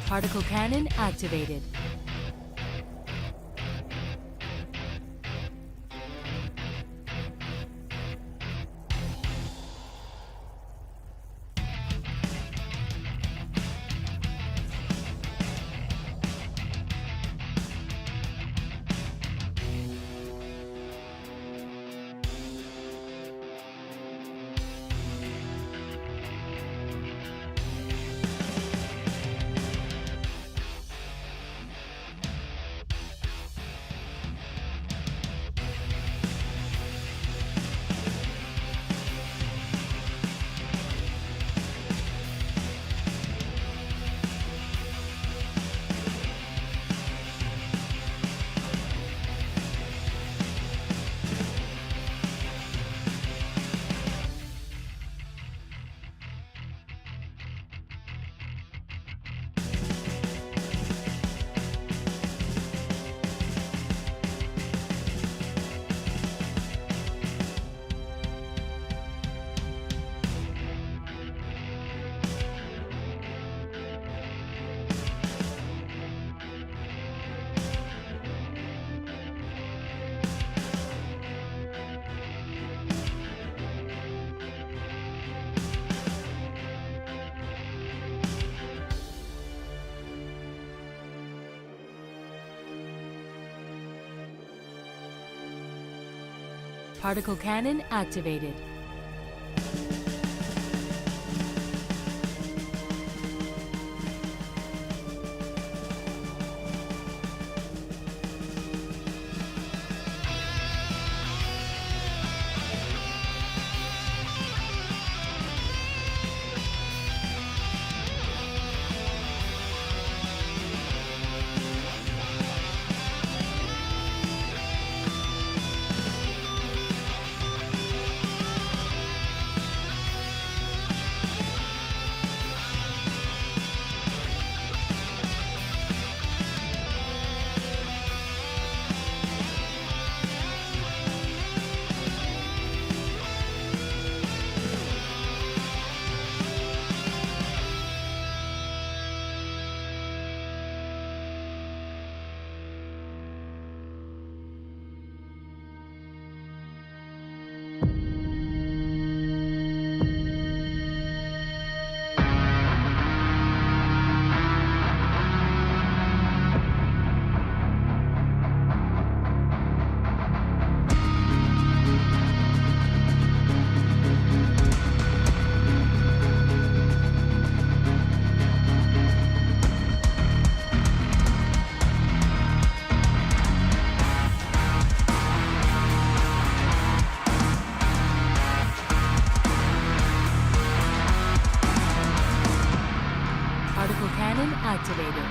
Particle cannon activated. Particle cannon activated. Particle cannon activated.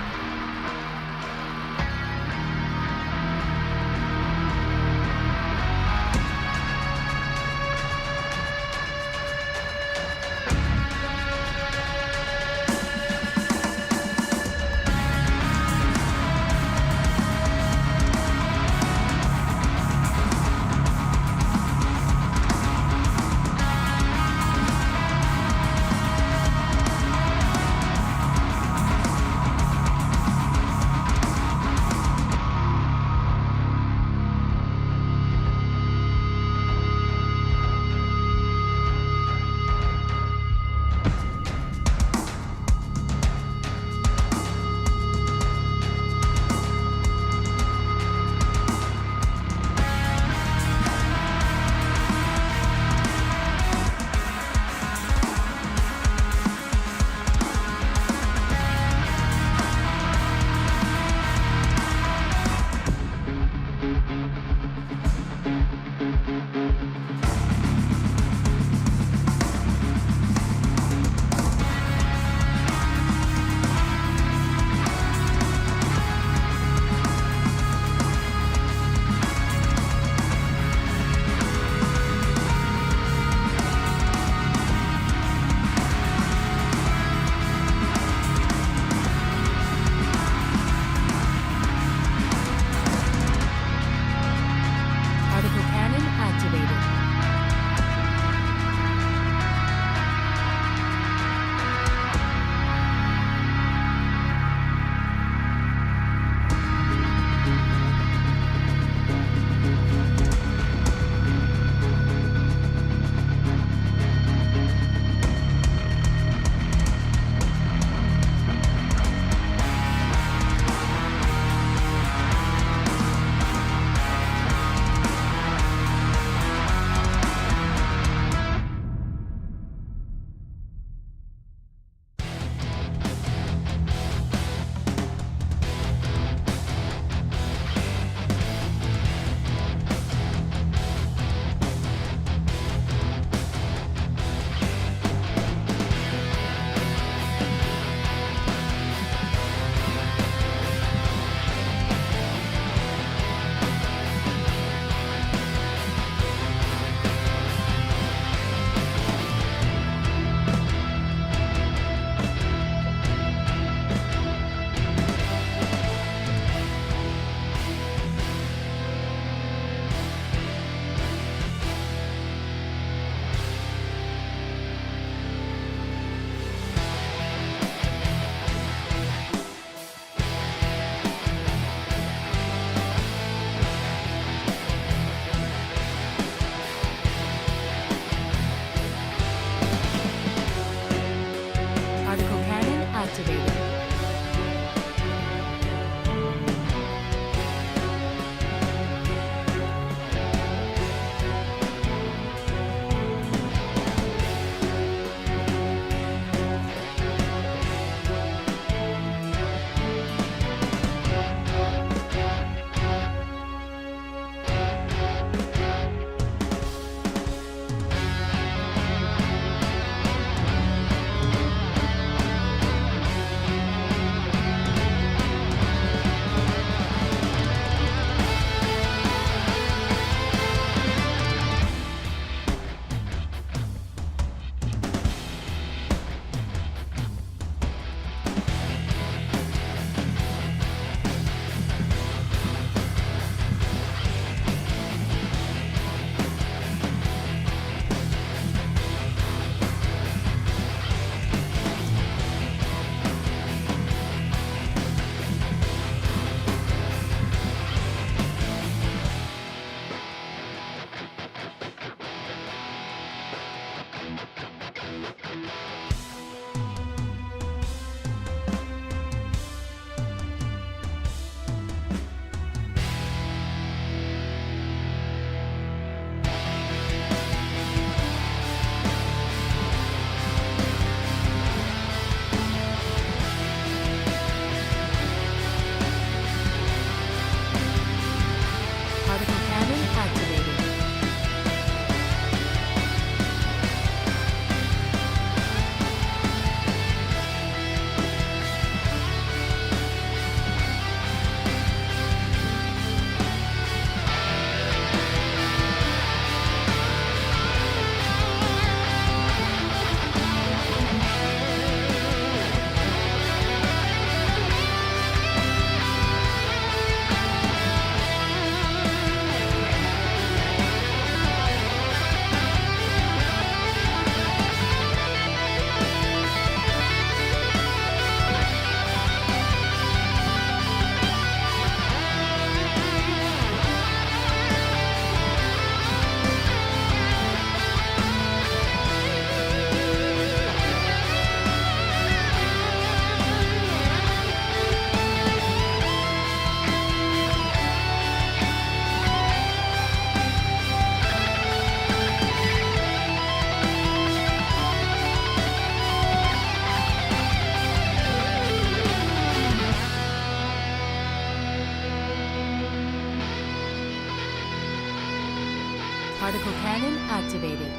cannon activated.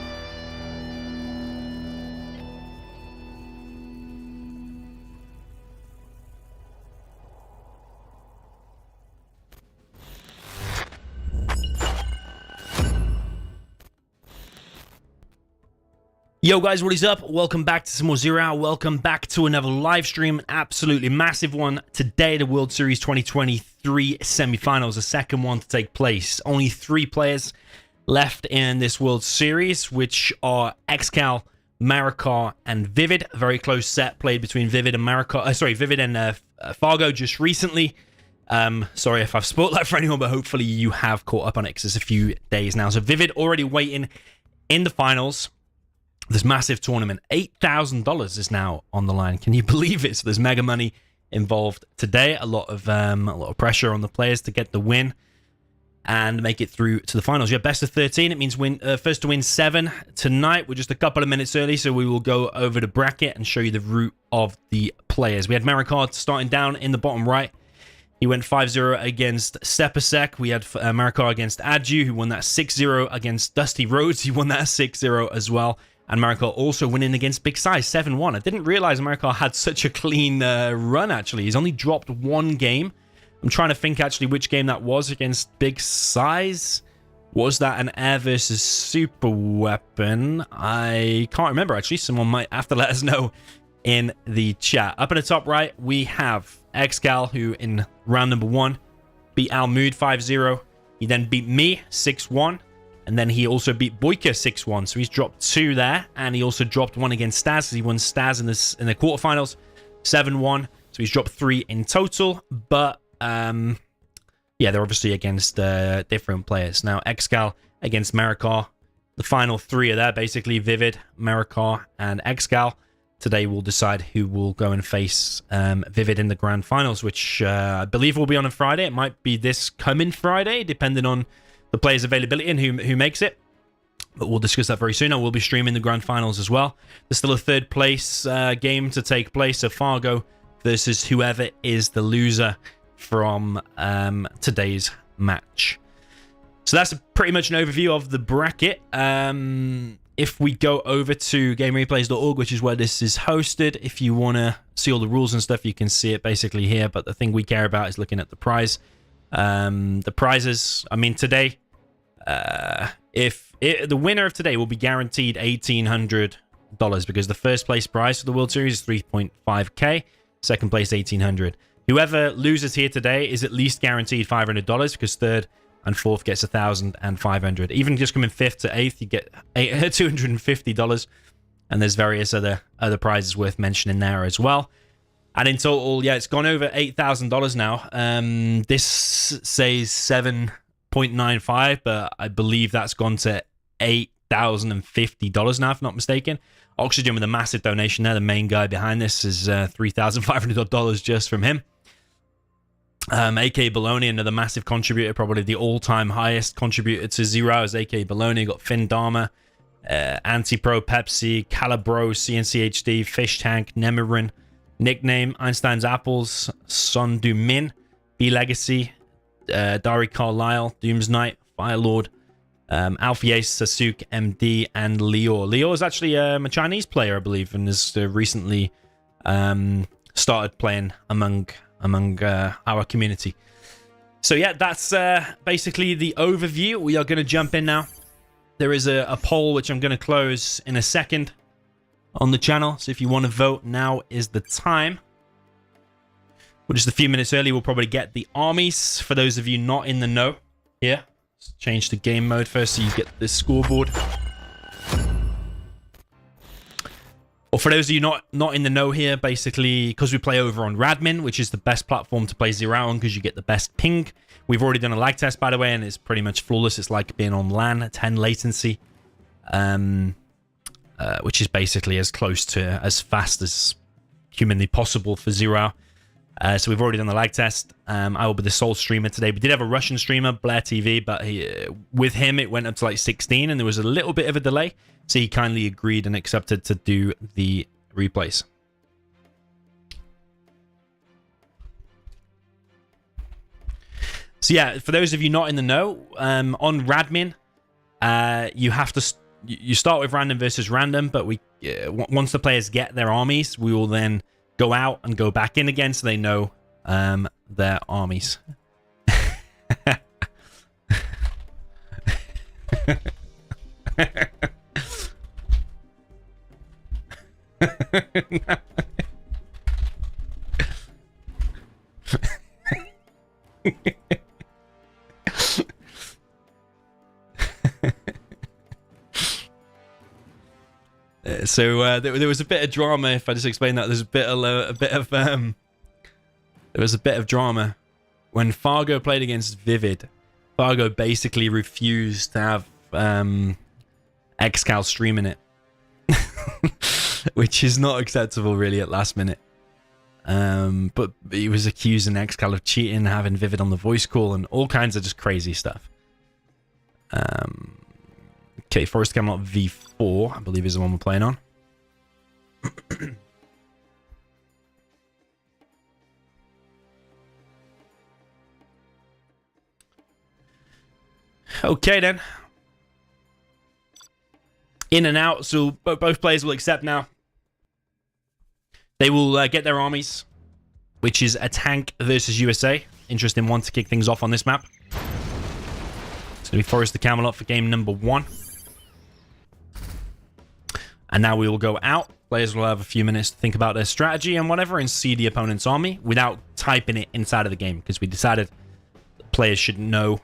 Yo guys, what is up? Welcome back to some more Zero Hour. Welcome back to another live stream, an absolutely massive one. Today, the World Series 2023 semifinals, the second one to take place. Only 3 players left in this World Series, which are ExCaL, Marakar, and Vivid. A very close set played between Vivid and Marakar. Vivid and Fargo just recently. Sorry if I've spoiled that for anyone, but hopefully you have caught up on it because it's a few days now. So Vivid already waiting in the finals. This massive tournament, $8,000 is now on the line. Can you believe it? So there's mega money involved today. A lot of pressure on the players to get the win and make it through to the finals. Yeah, best of 13. It means first to win 7 tonight. We're just a couple of minutes early, so we will go over the bracket and show you the route of the players. We had Marakar starting down in the bottom right. He went 5-0 against Stepasek. We had Marakar against Adju, who won that 6-0 against Dusty Rhodes. He won that 6-0 as well. And Marakar also winning against Big Size, 7-1. I didn't realize Marakar had such a clean run, actually. He's only dropped 1 game. I'm trying to think, actually, which game that was against Big Size. Was that an air versus super weapon? I can't remember, actually. Someone might have to let us know in the chat. Up in the top right, we have ExCaL, who in round number 1 beat Almood 5-0. He then beat me 6-1. And then he also beat Boyka 6-1. So he's dropped 2 there. And he also dropped 1 against Staz. He won Staz in the quarterfinals, 7-1. So he's dropped 3 in total. But, yeah, they're obviously against different players. Now, ExCaL against Marakar. The final 3 are there, basically. Vivid, Marakar, and ExCaL. Today we'll decide who will go and face Vivid in the grand finals, which I believe will be on a Friday. It might be this coming Friday, depending on the players' availability and who makes it, but we'll discuss that very soon. I will be streaming the grand finals as well. There's still a 3rd place game to take place, so Fargo versus whoever is the loser from today's match. So that's pretty much an overview of the bracket. If we go over to gamereplays.org, which is where this is hosted, if you want to see all the rules and stuff, you can see it basically here, but the thing we care about is looking at the prize. The prizes, I mean, today, the winner of today will be guaranteed $1,800 because the first place prize for the World Series is 3.5k, second place $1,800. Whoever loses here today is at least guaranteed $500 because 3rd and 4th gets $1,500. Even just coming 5th to 8th, you get $250, and there's various other prizes worth mentioning there as well. And in total, yeah, it's gone over $8,000 now. This says 7.95, but I believe that's gone to $8,050 now, if not mistaken. Oxygen with a massive donation there. The main guy behind this is $3,500 just from him. AK Baloney, another massive contributor, probably the all-time highest contributor to Zero is AK Baloney. Got Finn Dharma, Anti-Pro Pepsi, Calibro, CNCHD, Fish Tank, Nemirin, Nickname, Einstein's Apples, Son Du Min, B Legacy, Dari Carlisle, Doom's Knight, Firelord, Alfie Ace, Sasuke, MD, and Leo. Leo is actually a Chinese player, I believe, and has recently started playing among our community. So yeah, that's basically the overview. We are going to jump in now. There is a poll which I'm going to close in a second on the channel, so if you want to vote, now is the time. We're just a few minutes early. We'll probably get the armies. For those of you not in the know here, let's change to game mode first so you get the scoreboard. Or for those of you not in the know here, basically, because we play over on Radmin, which is the best platform to play Zero on because you get the best ping. We've already done a lag test, by the way, and it's pretty much flawless. It's like being on LAN, 10 latency. Which is basically as close to as fast as humanly possible for Zero. So we've already done the lag test. I will be the sole streamer today. We did have a Russian streamer, Blair TV, but with him it went up to like 16 and there was a little bit of a delay. So he kindly agreed and accepted to do the replays. So yeah, for those of you not in the know, on Radmin, you have to you start with random versus random, but once the players get their armies, we will then go out and go back in again, so they know their armies. So there was a bit of drama. If I just explain that, there's there was a bit of drama when Fargo played against Vivid. Fargo basically refused to have ExCaL streaming it, which is not acceptable really at last minute. But he was accusing ExCaL of cheating, having Vivid on the voice call, and all kinds of just crazy stuff. Okay, Forest Camelot V4, I believe, is the one we're playing on. Okay, then. In and out, so both players will accept now. They will get their armies, which is a tank versus USA. Interesting one to kick things off on this map. It's going to be Forest the Camelot for game number 1. And now we will go out. Players will have a few minutes to think about their strategy and whatever and see the opponent's army without typing it inside of the game, because we decided players should know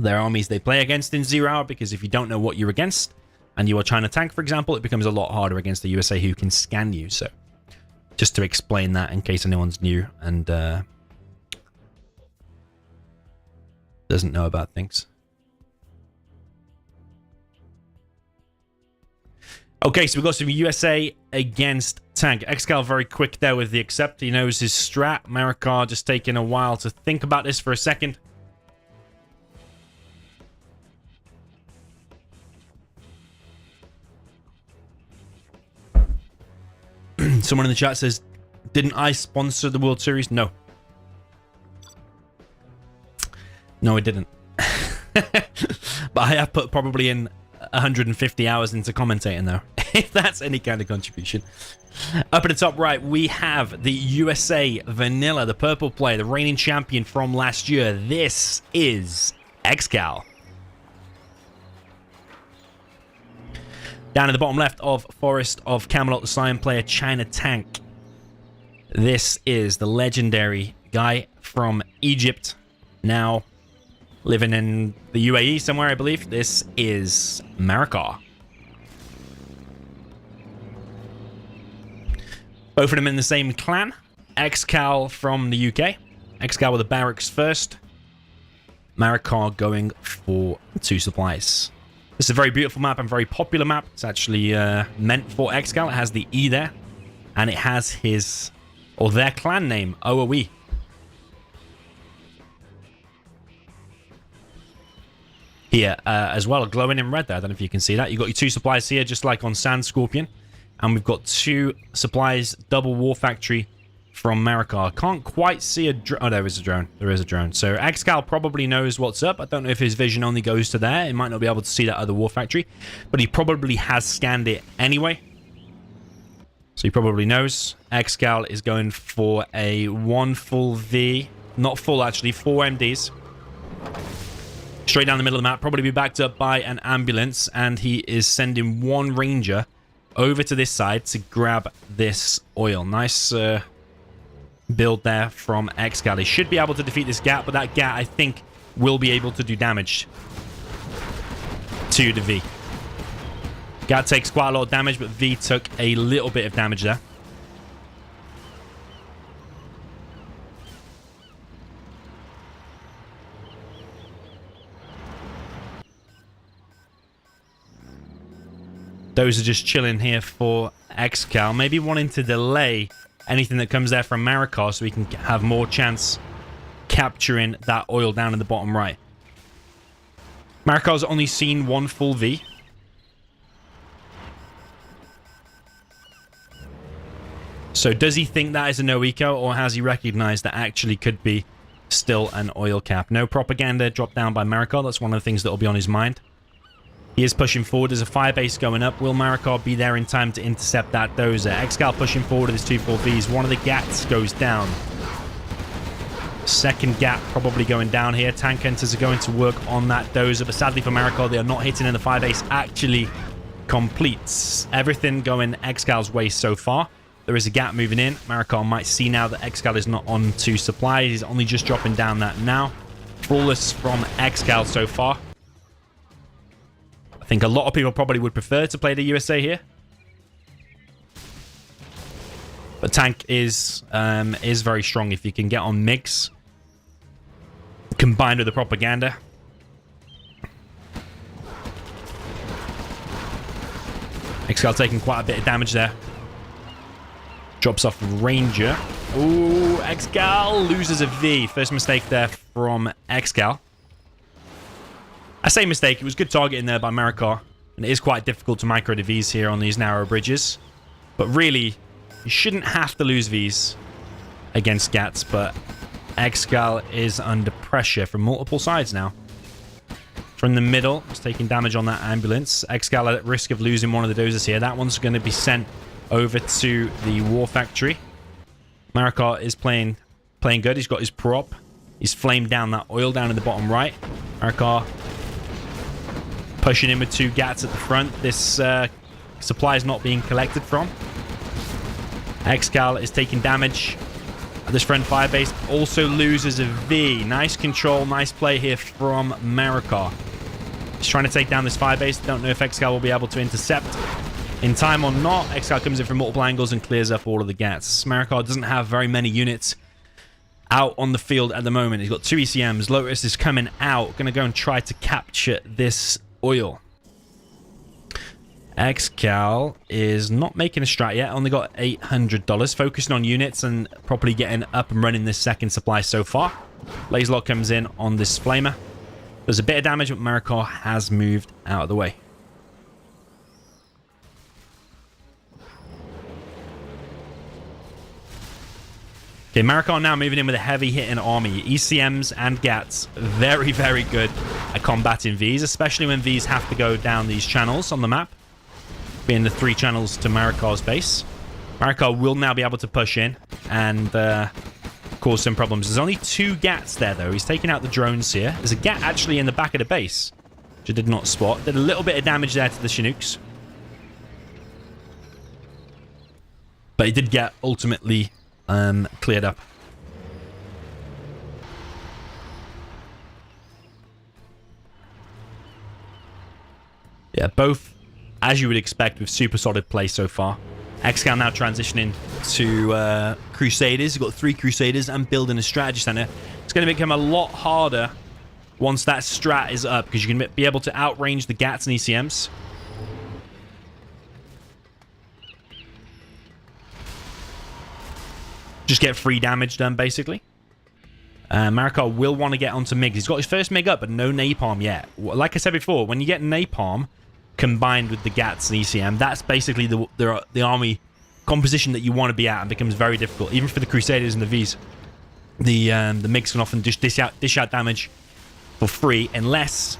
their armies they play against in 0 hour, because if you don't know what you're against and you are China tank, for example, it becomes a lot harder against the USA who can scan you. So just to explain that in case anyone's new and doesn't know about things. Okay, so we've got some USA against tank. ExCaL very quick there with the accept. He knows his strat. Marakar just taking a while to think about this for a second. Someone in the chat says, didn't I sponsor the World Series? No. No, I didn't. But I have put probably in 150 hours into commentating, though, if that's any kind of contribution. Up at the top right, we have the USA Vanilla, the purple player, the reigning champion from last year. This is ExCaL. Down in the bottom left of Forest of Camelot, the Cyan player, China Tank. This is the legendary guy from Egypt, now living in the UAE somewhere, I believe. This is Marakar. Both of them in the same clan. ExCaL from the UK. ExCaL with the barracks first. Marakar going for 2 supplies. This is a very beautiful map and very popular map. It's actually meant for ExCaL. It has the E there. And it has his, or their clan name, OOE. Here, as well, glowing in red there. I don't know if you can see that. You've got your 2 supplies here, just like on Sand Scorpion. And we've got 2 supplies, double war factory from Marakar. Can't quite see a drone. Oh, there is a drone. There is a drone. So ExCaL probably knows what's up. I don't know if his vision only goes to there. He might not be able to see that other war factory. But he probably has scanned it anyway. So he probably knows. ExCaL is going for a 1 full V. Not full, actually. 4 MDs. Straight down the middle of the map, probably be backed up by an ambulance, and he is sending 1 ranger over to this side to grab this oil. Nice build there from ExCaL. He should be able to defeat this Gat, but that Gat, I think, will be able to do damage to the V. Gat takes quite a lot of damage, but V took a little bit of damage there. Those are just chilling here for ExCaL. Maybe wanting to delay anything that comes there from Marakar so we can have more chance capturing that oil down in the bottom right. Marakar's only seen 1 full V. So does he think that is a no eco, or has he recognized that actually could be still an oil cap? No propaganda dropped down by Marakar. That's one of the things that will be on his mind. He is pushing forward. There's a firebase going up. Will Marakar be there in time to intercept that dozer? ExCaL pushing forward with his 2-4Vs. One of the gats goes down. Second gat probably going down here. Tank hunters are going to work on that dozer, but sadly for Marakar, they are not hitting, and the firebase actually completes. Everything going ExCaL's way so far. There is a gat moving in. Marakar might see now that ExCaL is not on to supply. He's only just dropping down that now. Flawless from ExCaL so far. I think a lot of people probably would prefer to play the USA here. But tank is very strong if you can get on MiGs combined with the propaganda. ExCaL taking quite a bit of damage there. Drops off Ranger. Ooh, ExCaL loses a V. First mistake there from ExCaL. I say mistake. It was good targeting there by Marakar. And it is quite difficult to micro the Vs here on these narrow bridges. But really, you shouldn't have to lose Vs against Gats. But ExCaL is under pressure from multiple sides now. From the middle, he's taking damage on that ambulance. ExCaL at risk of losing one of the dozers here. That one's going to be sent over to the War Factory. Marakar is playing good. He's got his prop. He's flamed down that oil down in the bottom right. Marakar pushing in with 2 gats at the front. This supply is not being collected from. ExCaL is taking damage. This friend firebase also loses a V. Nice control, nice play here from Marakar. He's trying to take down this firebase. Don't know if ExCaL will be able to intercept in time or not. ExCaL comes in from multiple angles and clears up all of the gats. Marakar doesn't have very many units out on the field at the moment. He's got 2 ECMs. Lotus is coming out. Going to go and try to capture this oil. ExCaL is not making a strat yet. Only got $800. Focusing on units and properly getting up and running this second supply so far. Laserlock comes in on this flamer. There's a bit of damage, but Marakar has moved out of the way. Okay, Marakar now moving in with a heavy hitting army. ECMs and GATs, very, very good at combating Vs, especially when Vs have to go down these channels on the map, being the 3 channels to Marakar's base. Marakar will now be able to push in and cause some problems. There's only 2 GATs there, though. He's taking out the drones here. There's a GAT actually in the back of the base, which I did not spot. Did a little bit of damage there to the Chinooks. But he did get ultimately cleared up. Yeah, both, as you would expect, with super solid play so far. ExCaL now transitioning to Crusaders. He's got 3 Crusaders and building a strategy center. It's going to become a lot harder once that strat is up, because you can be able to outrange the GATs and ECMs. Just get free damage done, basically. Marakar will want to get onto MiGs. He's got his first MiG up, but no napalm yet. Like I said before, when you get napalm combined with the GATs and ECM, that's basically the army composition that you want to be at, and becomes very difficult, even for the Crusaders and the Vs. The MiGs can often just dish out damage for free, unless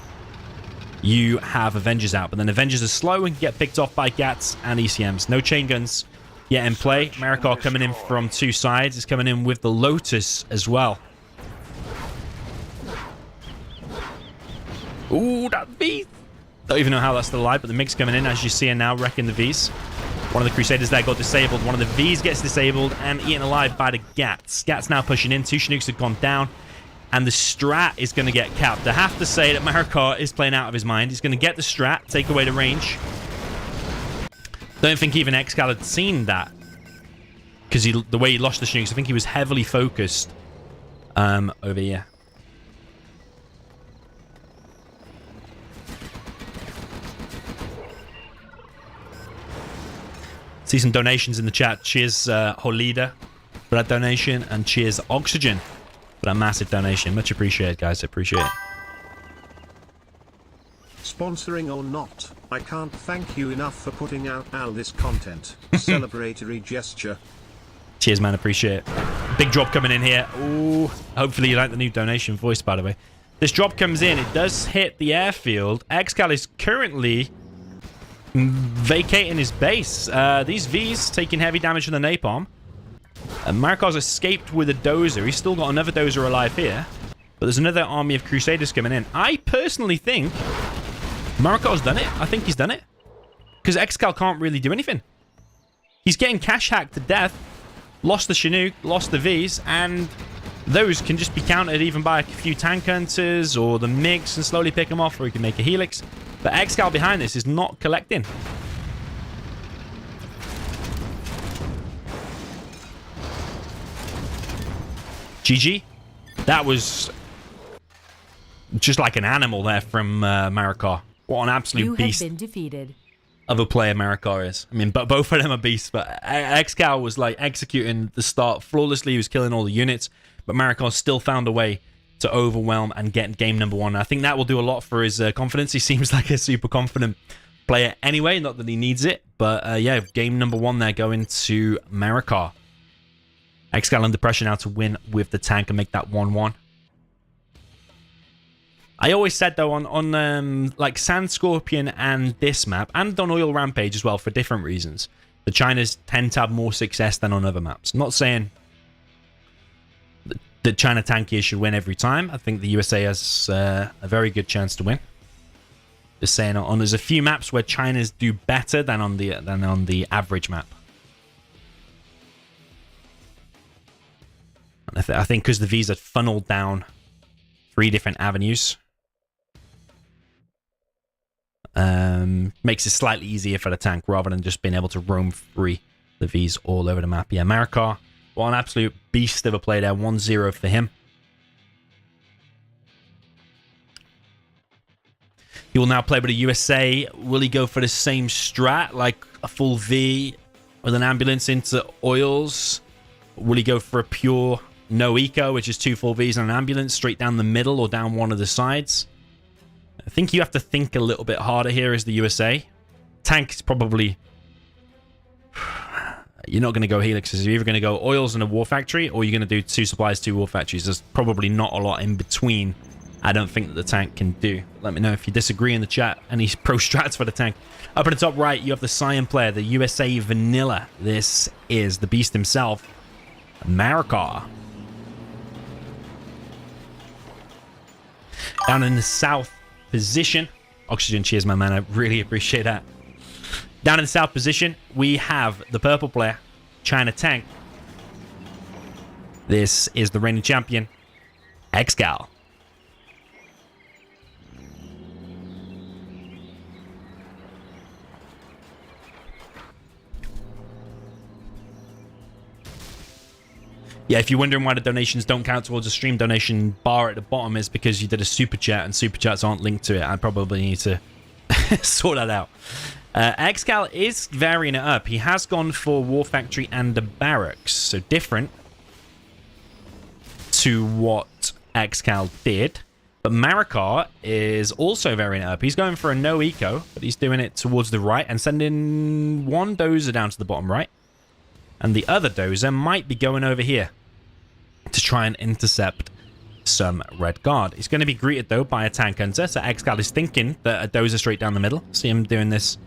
you have Avengers out. But then Avengers are slow and get picked off by GATs and ECMs. No chain guns yet in play. Marakar coming in from 2 sides. He's coming in with the Lotus as well. Ooh, that beast! Don't even know how that's still alive, but the MiG's coming in, as you see now, wrecking the Vs. One of the Crusaders there got disabled. One of the Vs gets disabled and eaten alive by the GATs. GATs now pushing in. 2 Chinooks have gone down, and the strat is going to get capped. I have to say that Marakar is playing out of his mind. He's going to get the strat, take away the range. Don't think even ExCaL had seen that, because the way he lost the Chinooks, I think he was heavily focused over here. See some donations in the chat. Cheers, Holida, for that donation, and cheers, Oxygen, for that massive donation. Much appreciated, guys. I appreciate it. Sponsoring or not, I can't thank you enough for putting out all this content. Celebratory gesture. Cheers, man. Appreciate it. Big drop coming in here. Ooh. Hopefully you like the new donation voice, by the way. This drop comes in. It does hit the airfield. ExCaL is currently vacating his base. These Vs taking heavy damage from the napalm. Marakar's escaped with a dozer. He's still got another dozer alive here. But there's another army of Crusaders coming in. I personally think Marakar's done it. I think he's done it. Because ExCaL can't really do anything. He's getting cash hacked to death. Lost the Chinook, lost the Vs, and those can just be countered even by a few tank hunters or the MiGs and slowly pick them off, or he can make a helix. But ExCaL behind this is not collecting. GG. That was just like an animal there from Marakar. What an absolute beast. You have been defeated. Of a player Marakar is. I mean, but both of them are beasts. But ExCaL was like executing the start flawlessly. He was killing all the units. But Marakar still found a way to overwhelm and get game number 1. I think that will do a lot for his confidence. He seems like a super confident player anyway. Not that he needs it. But yeah, game number 1 there going to Marakar. ExCaL under pressure now to win with the tank and make that 1-1. I always said, though, on like Sand Scorpion and this map, and on Oil Rampage as well, for different reasons, the Chinas tend to have more success than on other maps. Not saying that China tankiers should win every time. I think the USA has a very good chance to win. Just saying, there's a few maps where Chinas do better than on the average map. And I think because the Vs are funneled down 3 different avenues. Makes it slightly easier for the tank rather than just being able to roam free the Vs all over the map. Yeah, Marakar, what an absolute beast of a play there. 1-0 for him. He will now play with the USA. Will he go for the same strat, like a full V with an ambulance into oils? Will he go for a pure no eco, which is 2 full Vs and an ambulance straight down the middle or down one of the sides? I think you have to think a little bit harder here as the USA. Tank is probably... You're not going to go helixes. You're either going to go oils and a war factory, or you're going to do 2 supplies, 2 war factories. There's probably not a lot in between. I don't think that the tank can do. Let me know if you disagree in the chat. Any pro strats for the tank. Up in the top right, you have the Cyan player, the USA Vanilla. This is the beast himself, Marakar. Down in the south position. Oxygen, cheers, my man. I really appreciate that. Down in the south position, we have the purple player, China Tank. This is the reigning champion, ExCaL. Yeah, if you're wondering why the donations don't count towards the stream donation bar at the bottom, is because you did a super chat and super chats aren't linked to it. I probably need to sort that out. ExCaL is varying it up. He has gone for War Factory and a Barracks, so different to what ExCaL did. But Marakar is also varying it up. He's going for a no eco, but he's doing it towards the right and sending 1 dozer down to the bottom right. And the other dozer might be going over here to try and intercept some Red Guard. He's going to be greeted, though, by a tank hunter. So ExCaL is thinking that a dozer straight down the middle. See him doing this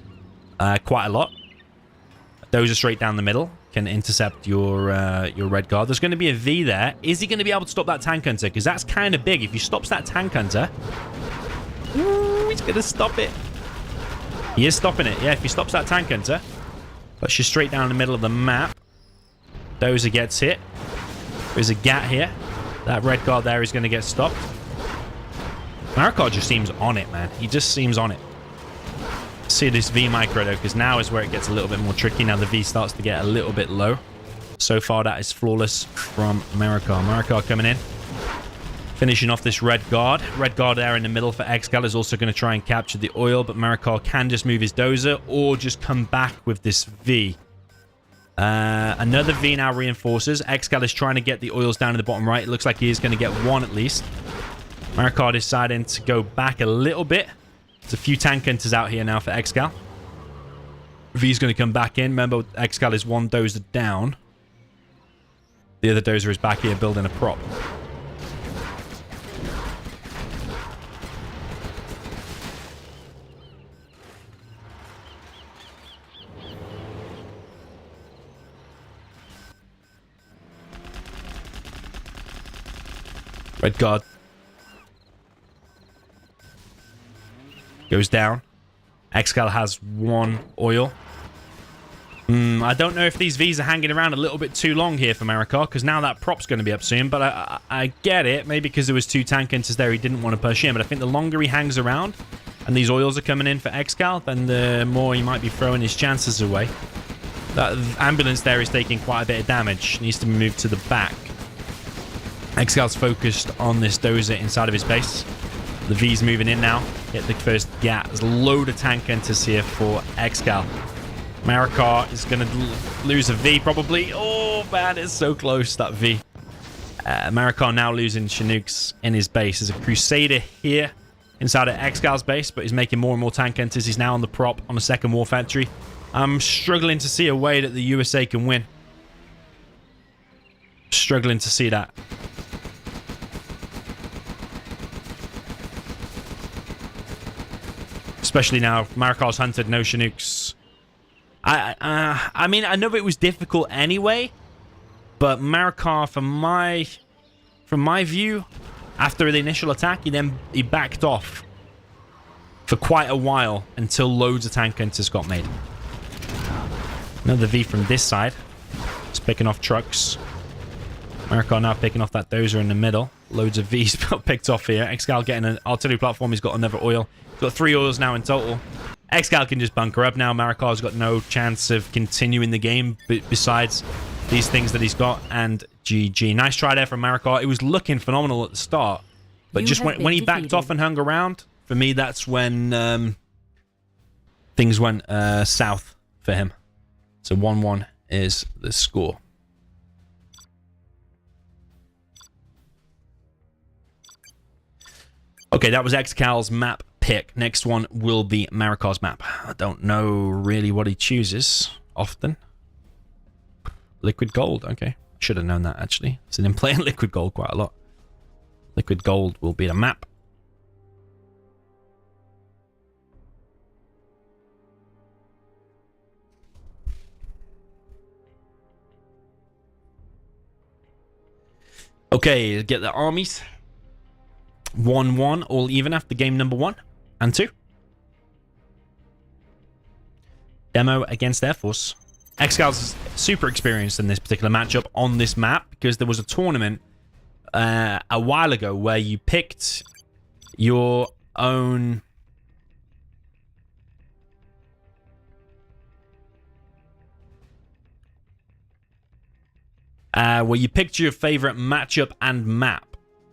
quite a lot. A dozer straight down the middle can intercept your Red Guard. There's going to be a V there. Is he going to be able to stop that tank hunter? Because that's kind of big. If he stops that tank hunter... Ooh, he's going to stop it. He is stopping it. Yeah, if he stops that tank hunter... Puts you straight down the middle of the map. Dozer gets hit. There's a gat here. That Red Guard there is going to get stopped. Marakar just seems on it, man. He just seems on it. See this V micro, though, because now is where it gets a little bit more tricky. Now the V starts to get a little bit low. So far, that is flawless from Marakar. Marakar coming in. Finishing off this Red Guard. Red Guard there in the middle for ExCaL is also going to try and capture the oil, but Marakar can just move his dozer or just come back with this V. Another V now reinforces. ExCaL is trying to get the oils down in the bottom right. It looks like he is going to get 1 at least. Marakar deciding to go back a little bit. There's a few tank hunters out here now for ExCaL. V is going to come back in. Remember, ExCaL is 1 dozer down. The other dozer is back here building a prop. Red guard. Goes down. ExCaL has 1 oil. I don't know if these Vs are hanging around a little bit too long here for Marakar, because now that prop's going to be up soon, but I get it. Maybe because there was 2 tank enters there, he didn't want to push in, but I think the longer he hangs around and these oils are coming in for ExCaL, then the more he might be throwing his chances away. That ambulance there is taking quite a bit of damage. Needs to move to the back. ExCal's focused on this dozer inside of his base. The V's moving in now. Get the first gap. There's a load of tank enters here for ExCaL. Marakar is going to lose a V probably. Oh, man, it's so close, that V. Marakar now losing Chinooks in his base. There's a Crusader here inside of ExCal's base, but he's making more and more tank enters. He's now on the prop on the second war factory. I'm struggling to see a way that the USA can win. Struggling to see that. Especially now, Marakar's hunted, no Chinooks. I mean, I know it was difficult anyway, but Marakar, from my view, after the initial attack, he backed off for quite a while until loads of tank enters got made. Another V from this side. It's picking off trucks. Marakar now picking off that dozer in the middle. Loads of Vs picked off here. ExCaL getting an artillery platform. He's got another oil. He's got 3 oils now in total. ExCaL can just bunker up now. Marakar's got no chance of continuing the game besides these things that he's got. And GG. Nice try there from Marakar. It was looking phenomenal at the start. But just when he backed off and hung around, for me, that's when things went south for him. So 1-1 is the score. Okay, that was ExCaL's map pick. Next one will be Marakar's map. I don't know really what he chooses often. Liquid gold, okay. Should have known that, actually. I've seen him playing liquid gold quite a lot. Liquid gold will be the map. Okay, get the armies. 1-1, all even after game number 1 and 2. Demo against Air Force. ExCaL's super experienced in this particular matchup on this map because there was a tournament a while ago where you picked your own... where you picked your favorite matchup and map.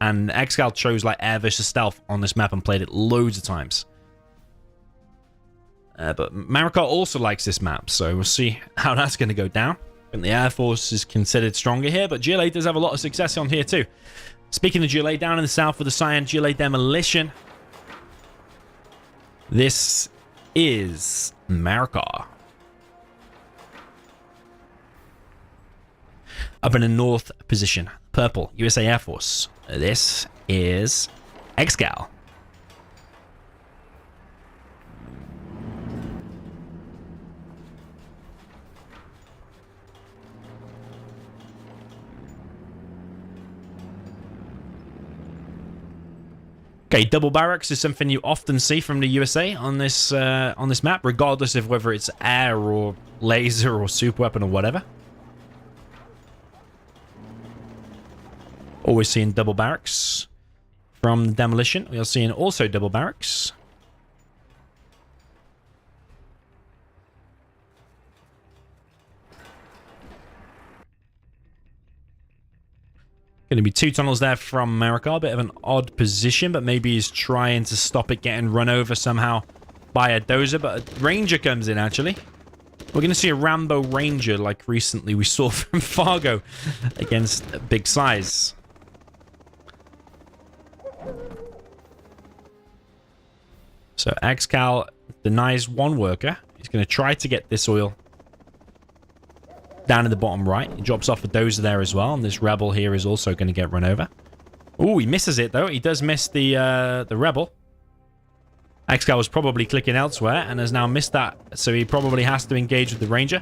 And ExCaL chose like air versus stealth on this map and played it loads of times. But Marakar also likes this map, so we'll see how that's going to go down. And the Air Force is considered stronger here, but GLA does have a lot of success on here too. Speaking of GLA, down in the south with the Cyan GLA Demolition. This is Marakar. Up in the north position, purple, USA Air Force. This is ExCaL. Okay, double barracks is something you often see from the USA on this map, regardless of whether it's air or laser or super weapon or whatever. Always seeing double barracks from the demolition. We are seeing also double barracks. Going to be 2 tunnels there from Marakar. Bit of an odd position, but maybe he's trying to stop it getting run over somehow by a dozer. But a ranger comes in, actually. We're going to see a Rambo Ranger like recently we saw from Fargo against Big Size. So ExCaL denies 1 worker. He's going to try to get this oil down in the bottom right. He drops off a dozer there as well, and this rebel here is also going to get run over. Ooh, he misses it though. He does miss the rebel. ExCaL was probably clicking elsewhere and has now missed that, so he probably has to engage with the ranger,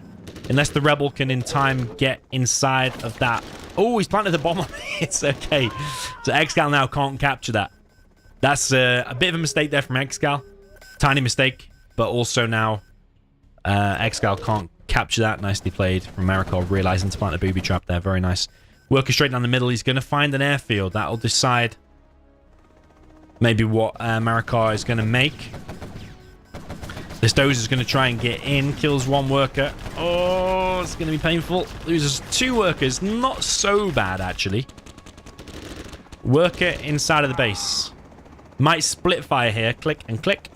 unless the rebel can in time get inside of that Oh, he's planted the bomb on me. It's okay. So ExCaL now can't capture that. That's a bit of a mistake there from ExCaL. Tiny mistake. But also now ExCaL can't capture that. Nicely played from Marakar, realizing to plant a booby trap there. Very nice. Working straight down the middle. He's going to find an airfield. That'll decide maybe what Marakar is going to make. This dozer is going to try and get in. Kills one worker. Oh, it's going to be painful. Loses 2 workers. Not so bad, actually. Worker inside of the base. Might split fire here. Click and click.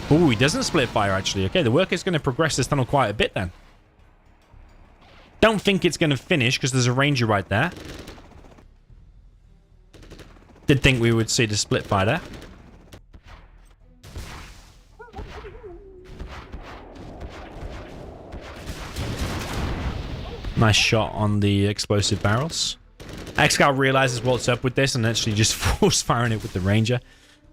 Oh, he doesn't split fire, actually. Okay, the worker is going to progress this tunnel quite a bit, then. Don't think it's going to finish, because there's a ranger right there. Did think we would see the split fire there. Nice shot on the explosive barrels. ExCaL realizes what's up with this and actually just force firing it with the ranger.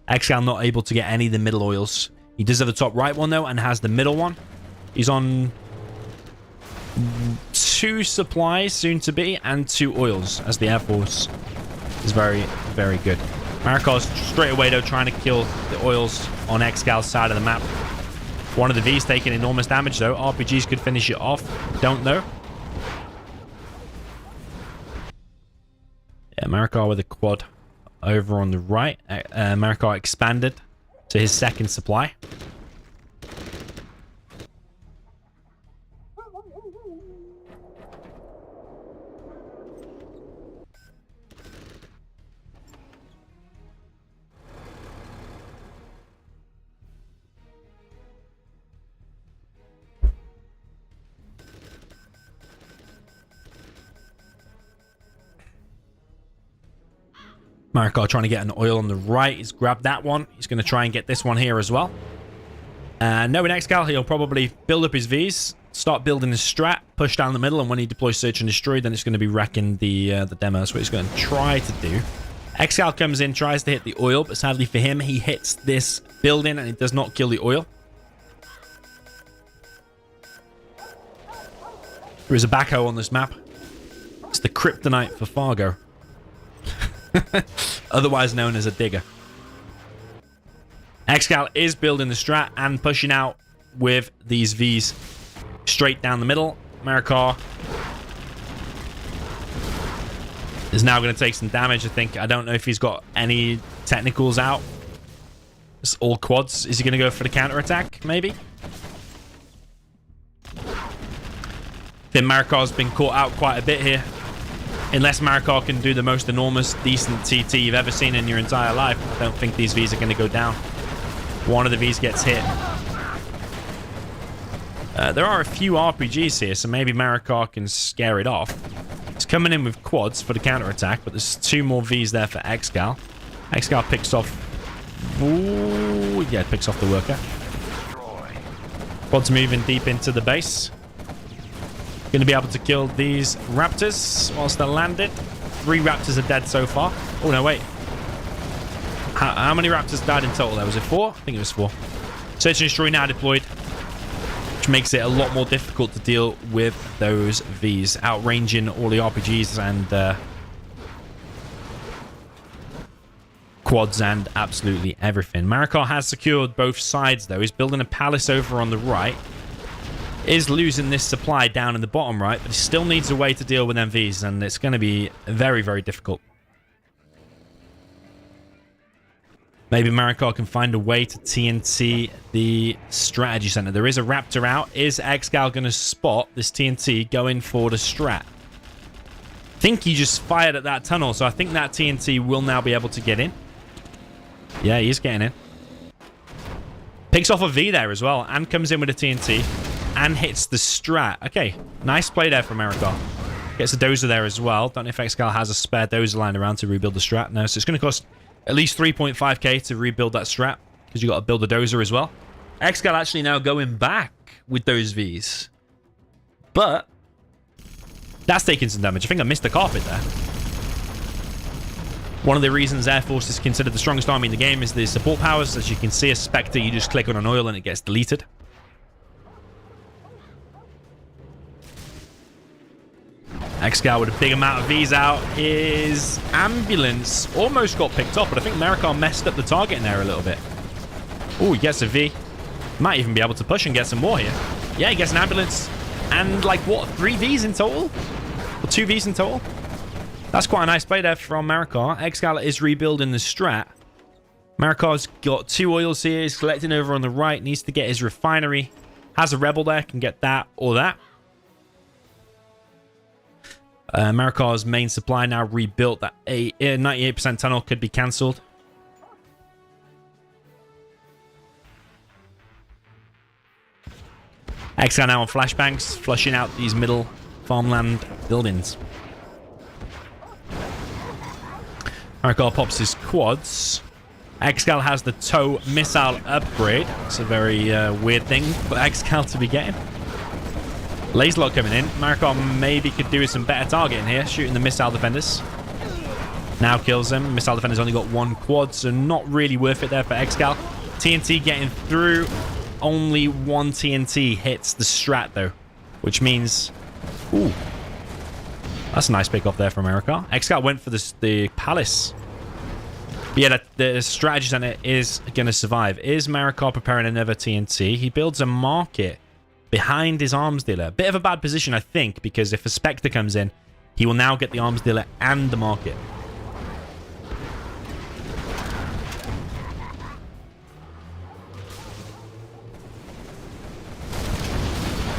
ExCaL not able to get any of the middle oils. He does have the top right one though and has the middle one. He's on 2 supplies soon to be and 2 oils as the Air Force is very, very good. Marakar's straight away though trying to kill the oils on ExCal's side of the map. One of the V's taking enormous damage though. RPGs could finish it off. Don't know. Yeah, Marakar with a quad over on the right. Marakar expanded to his 2nd supply. Marakar trying to get an oil on the right. He's grabbed that one. He's going to try and get this one here as well. Knowing ExCaL, he'll probably build up his Vs, start building his strat, push down the middle, and when he deploys Search and Destroy, then it's going to be wrecking the demo. That's what he's going to try to do. ExCaL comes in, tries to hit the oil, but sadly for him, he hits this building, and it does not kill the oil. There is a backhoe on this map. It's the kryptonite for Fargo. Otherwise known as a digger. ExCaL is building the strat and pushing out with these Vs straight down the middle. Marakar is now going to take some damage, I think. I don't know if he's got any technicals out. It's all quads. Is he going to go for the counterattack, maybe? I think Marakar's been caught out quite a bit here. Unless Marakar can do the most enormous, decent TT you've ever seen in your entire life, I don't think these Vs are going to go down. One of the Vs gets hit. There are a few RPGs here, so maybe Marakar can scare it off. He's coming in with quads for the counterattack, but there's 2 more Vs there for ExCaL. ExCaL picks off... Ooh, yeah, picks off the worker. Quads moving deep into the base. Going to be able to kill these raptors whilst they're landed. 3 raptors are dead so far. Oh, no, wait. How many raptors died in total there? Was it 4? I think it was 4. Search and Destroy now deployed, which makes it a lot more difficult to deal with those Vs, outranging all the RPGs and quads and absolutely everything. Marakar has secured both sides, though. He's building a palace over on the right. Is losing this supply down in the bottom right, but he still needs a way to deal with MVs, and it's going to be very, very difficult. Maybe Marakar can find a way to TNT the strategy center. There is a raptor out. Is ExCaL going to spot this TNT going for the strat? I think he just fired at that tunnel, so I think that TNT will now be able to get in. Yeah, he's getting in. Picks off a V there as well, and comes in with a TNT. And hits the strat. Okay, nice play there from Marakar. Gets a dozer there as well. Don't know if ExCaL has a spare dozer lying around to rebuild the strat. No, so it's going to cost at least 3.5k to rebuild that strat, because you got to build a dozer as well. ExCaL actually now going back with those Vs. But that's taking some damage. I think I missed the carpet there. One of the reasons Air Force is considered the strongest army in the game is the support powers. As you can see, a Spectre, you just click on an oil and it gets deleted. ExCaL with a big amount of V's out. His ambulance almost got picked off, but I think Marakar messed up the target in there a little bit. Oh, he gets a V. Might even be able to push and get some more here. Yeah, he gets an ambulance. And like, what, 3 Vs in total? Or 2 Vs in total? That's quite a nice play there from Marakar. ExCaL is rebuilding the strat. Marakar's got 2 oils here. He's collecting over on the right. Needs to get his refinery. Has a rebel there. Can get that or that. Marakar's main supply now rebuilt. That a 98% tunnel could be cancelled. ExCaL now on flashbangs, flushing out these middle farmland buildings. Marakar pops his quads. ExCaL has the tow missile upgrade. It's a very weird thing for ExCaL to be getting. Laser lock coming in. Marakar maybe could do with some better targeting here, shooting the missile defenders. Now kills them. Missile defenders only got 1 quad, so not really worth it there for ExCaL. TNT getting through. Only 1 TNT hits the strat though, which means, ooh, that's a nice pick off there from Marakar. ExCaL went for the palace. But yeah, the strategy center is going to survive. Is Marakar preparing another TNT? He builds a market behind his arms dealer. Bit of a bad position, I think, because if a Spectre comes in, he will now get the arms dealer and the market.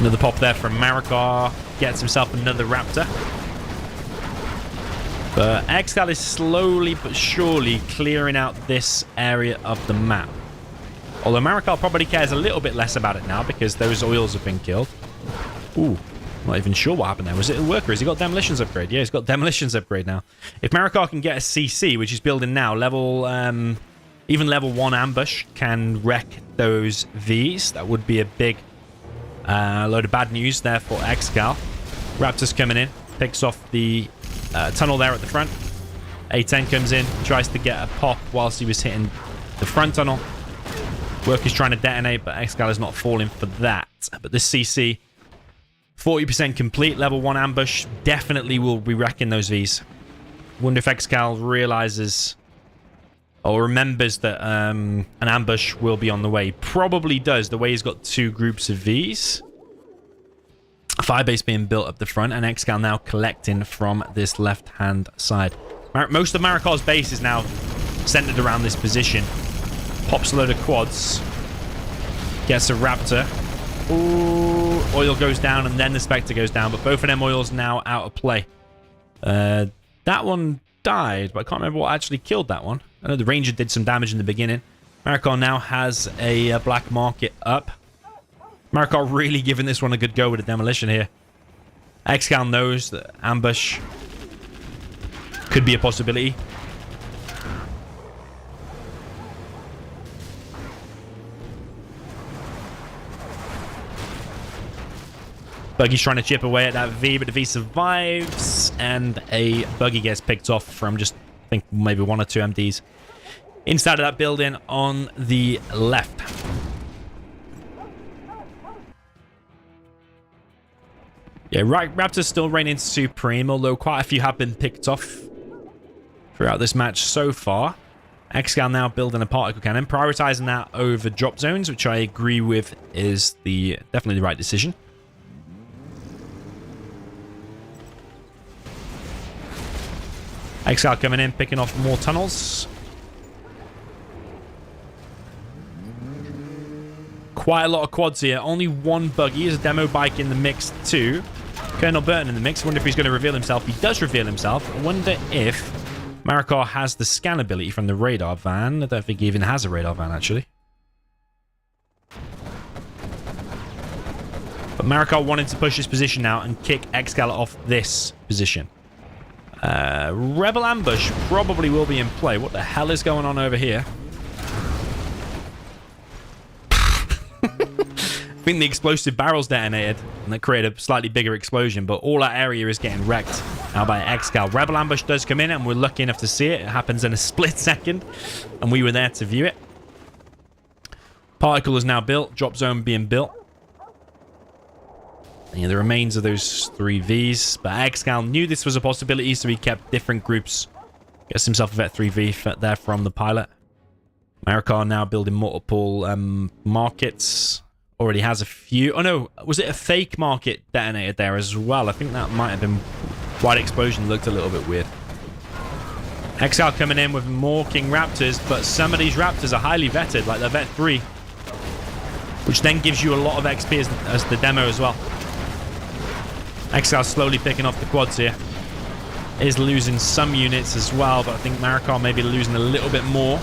Another pop there from Marakar. Gets himself another Raptor. But ExCaL is slowly but surely clearing out this area of the map. Although Marakar probably cares a little bit less about it now because those oils have been killed. Ooh, not even sure what happened there. Was it a worker? Has he got demolitions upgrade? Yeah, he's got demolitions upgrade now. If Marakar can get a CC, which he's building now, even level 1 ambush can wreck those Vs. That would be a big load of bad news there for ExCaL. Raptor's coming in, picks off the tunnel there at the front. A10 comes in, tries to get a pop whilst he was hitting the front tunnel. Worker's trying to detonate, but ExCaL is not falling for that. But this CC, 40% complete, level 1 ambush, definitely will be wrecking those Vs. Wonder if ExCaL realizes or remembers that an ambush will be on the way. Probably does, the way he's got 2 groups of Vs. Firebase being built up the front, and ExCaL now collecting from this left-hand side. Most of Marakar's base is now centered around this position. Pops a load of quads. Gets a Raptor. Ooh, oil goes down, and then the Spectre goes down, but both of them oils now out of play. That one died, but I can't remember what actually killed that one. I know the Ranger did some damage in the beginning. Marakar now has a black market up. Marakar really giving this one a good go with a demolition here. ExCaL knows that ambush could be a possibility. Buggy's trying to chip away at that V, but the V survives, and a buggy gets picked off from just, I think, maybe 1 or 2 MDs inside of that building on the left. Yeah, Raptor's still reigning supreme, although quite a few have been picked off throughout this match so far. ExCaL now building a particle cannon, prioritizing that over drop zones, which I agree with is definitely the right decision. ExCaL coming in, picking off more tunnels. Quite a lot of quads here. Only 1 buggy. Is a demo bike in the mix too. Colonel Burton in the mix. I wonder if he's going to reveal himself. He does reveal himself. I wonder if Marakar has the scan ability from the radar van. I don't think he even has a radar van, actually. But Marakar wanted to push his position now and kick ExCaL off this position. Rebel ambush probably will be in play. What the hell is going on over here? I think the explosive barrels detonated and that created a slightly bigger explosion, but all that area is getting wrecked now by ExCaL. Rebel ambush does come in, and we're lucky enough to see it. It happens in a split second, and we were there to view it. Particle is now built. Drop zone being built. Yeah, the remains of those 3 Vs. But ExCaL knew this was a possibility, so he kept different groups. Gets himself a Vet 3V there from the pilot. Marakar now building multiple markets. Already has a few. Oh no, was it a fake market detonated there as well? I think that might have been... Wide explosion looked a little bit weird. ExCaL coming in with more King Raptors, but some of these Raptors are highly vetted, like the Vet 3. Which then gives you a lot of XP as the demo as well. ExCaL slowly picking off the quads here. Is losing some units as well, but I think Marakar may be losing a little bit more.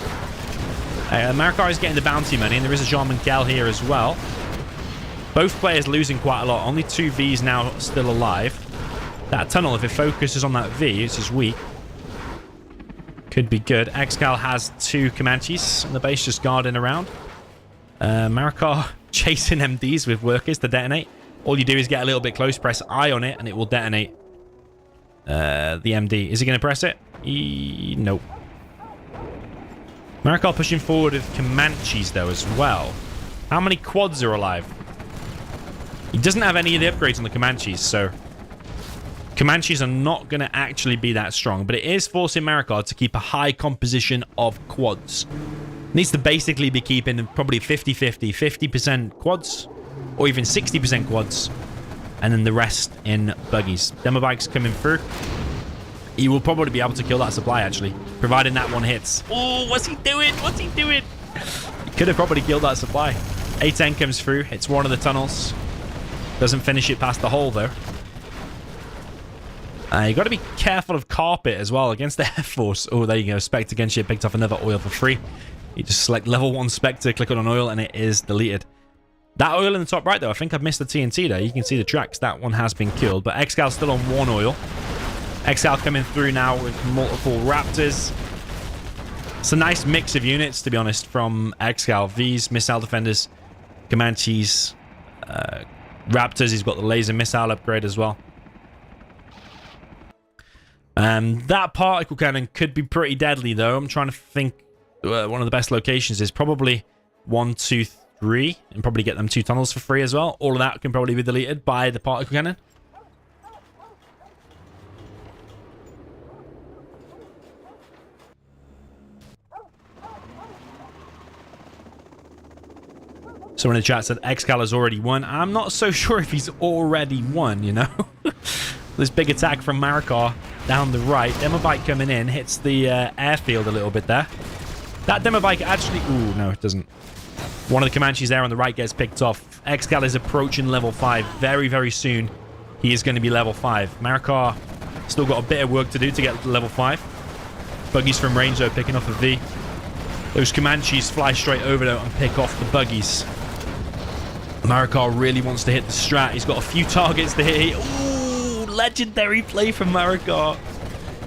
Marakar is getting the bounty money, and there is a DoMiNaToR here as well. Both players losing quite a lot. Only 2 Vs now still alive. That tunnel, if it focuses on that V, which is weak, could be good. ExCaL has 2 Comanches on the base just guarding around. Marakar chasing MDs with workers to detonate. All you do is get a little bit close, press I on it, and it will detonate the MD. Is he going to press it? Nope. Marakar pushing forward with Comanches, though, as well. How many quads are alive? He doesn't have any of the upgrades on the Comanches, so... Comanches are not going to actually be that strong, but it is forcing Marakar to keep a high composition of quads. Needs to basically be keeping probably 50-50, 50% quads, or even 60% quads, and then the rest in buggies. Demo bikes coming through. He will probably be able to kill that supply, actually, providing that one hits. Oh, what's he doing? What's he doing? He could have probably killed that supply. A10 comes through, hits one of the tunnels. Doesn't finish it past the hole, though. You got to be careful of carpet as well against the Air Force. Oh, there you go. Spectre against you. Picked off another oil for free. You just select level 1 Spectre, click on oil, and it is deleted. That oil in the top right, though, I think I've missed the TNT there. You can see the tracks. That one has been killed. But ExCaL still on 1 oil. ExCaL coming through now with multiple Raptors. It's a nice mix of units, to be honest, from ExCaL. Vs, missile defenders, Comanches, Raptors. He's got the laser missile upgrade as well. That particle cannon could be pretty deadly, though. I'm trying to think. One of the best locations is probably 1, 2, 3, and probably get them 2 tunnels for free as well. All of that can probably be deleted by the particle cannon. Someone in the chat said ExCaL has already won. I'm not so sure if he's already won, you know. This big attack from Marakar down the right. Demo bike coming in. Hits the airfield a little bit there. That demo bike actually... Ooh, no, it doesn't. One of the Comanches there on the right gets picked off. ExCaL is approaching level 5 very, very soon. He is going to be level 5. Marakar still got a bit of work to do to get to level 5. Buggies from range, though, picking off a V. Those Comanches fly straight over, though, and pick off the buggies. Marakar really wants to hit the strat. He's got a few targets to hit. Ooh, legendary play from Marakar.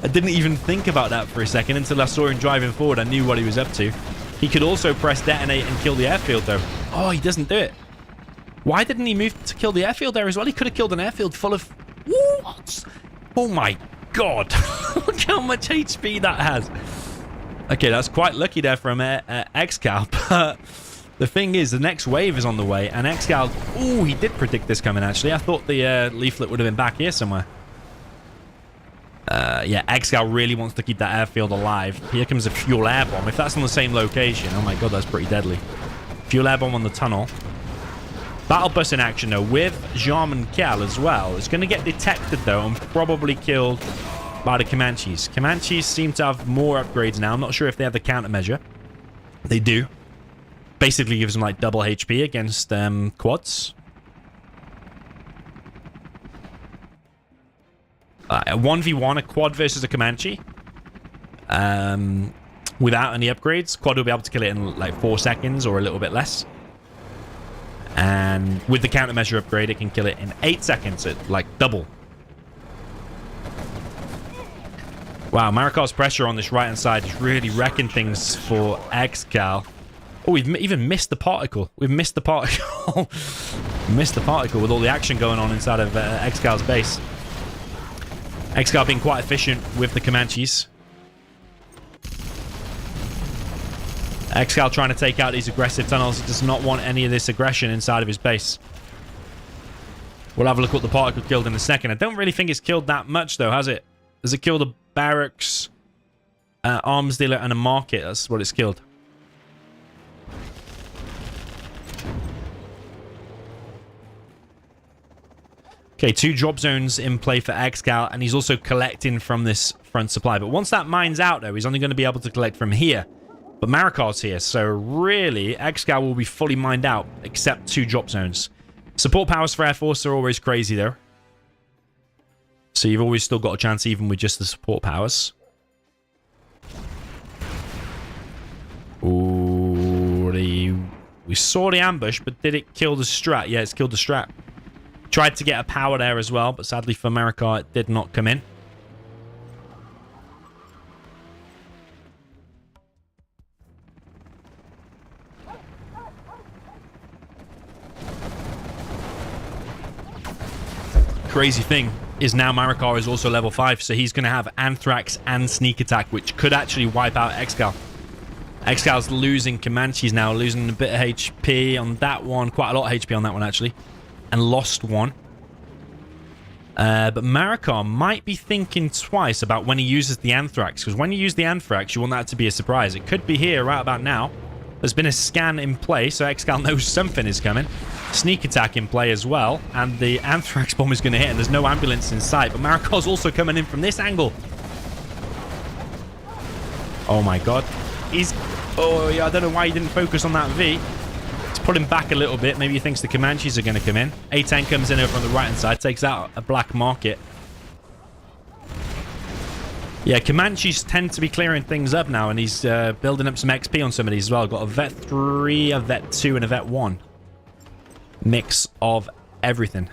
I didn't even think about that for a second until I saw him driving forward. I knew what he was up to. He could also press detonate and kill the airfield, though. Oh, he doesn't do it. Why didn't he move to kill the airfield there as well? He could have killed an airfield full of... What? Oh my god. Look how much HP that has. Okay, that's quite lucky there from ExCaL, but... The thing is, the next wave is on the way, and ExCaL... Ooh, he did predict this coming, actually. I thought the leaflet would have been back here somewhere. Yeah, ExCaL really wants to keep that airfield alive. Here comes a fuel air bomb. If that's on the same location, oh my god, that's pretty deadly. Fuel air bomb on the tunnel. Battle bus in action, though, with DoMiNaToR as well. It's going to get detected, though, and probably killed by the Comanches. Comanches seem to have more upgrades now. I'm not sure if they have the countermeasure. They do. Basically gives them like double HP against quads. A 1v1, a quad versus a Comanche. Without any upgrades, quad will be able to kill it in like 4 seconds or a little bit less. And with the countermeasure upgrade, it can kill it in 8 seconds at like double. Wow, Marakar's pressure on this right-hand side is really wrecking things for ExCaL. Oh, we've even missed the particle. We've missed the particle. Missed the particle with all the action going on inside of ExCaL's base. ExCaL being quite efficient with the Comanches. ExCaL trying to take out these aggressive tunnels. He does not want any of this aggression inside of his base. We'll have a look what the particle killed in a second. I don't really think it's killed that much, though, has it? Has it killed a barracks, arms dealer, and a market? That's what it's killed. Okay, 2 drop zones in play for ExCaL, and he's also collecting from this front supply. But once that mine's out, though, he's only going to be able to collect from here. But Marakar's here, so really, ExCaL will be fully mined out, except 2 drop zones. Support powers for Air Force are always crazy, though. So you've always still got a chance, even with just the support powers. Ooh, we saw the ambush, but did it kill the strat? Yeah, it's killed the strat. Tried to get a power there as well, but sadly for Marakar, it did not come in. Crazy thing is now Marakar is also level 5, so he's going to have Anthrax and Sneak Attack, which could actually wipe out ExCaL. ExCaL's losing Comanches now, losing a bit of HP on that one, quite a lot of HP on that one actually, and lost one. But Marakar might be thinking twice about when he uses the Anthrax, because when you use the Anthrax, you want that to be a surprise. It could be here right about now. There's been a scan in play, so ExCaL knows something is coming. Sneak Attack in play as well, and the Anthrax bomb is going to hit, and there's no ambulance in sight. But Marakar's also coming in from this angle. Oh my god. Oh yeah, I don't know why he didn't focus on that V. Let's put him back a little bit. Maybe he thinks the Comanches are going to come in. A10 comes in over on the right-hand side, takes out a black market. Yeah, Comanches tend to be clearing things up now, and he's building up some XP on some of these as well. Got a Vet 3, a Vet 2, and a Vet 1. Mix of everything.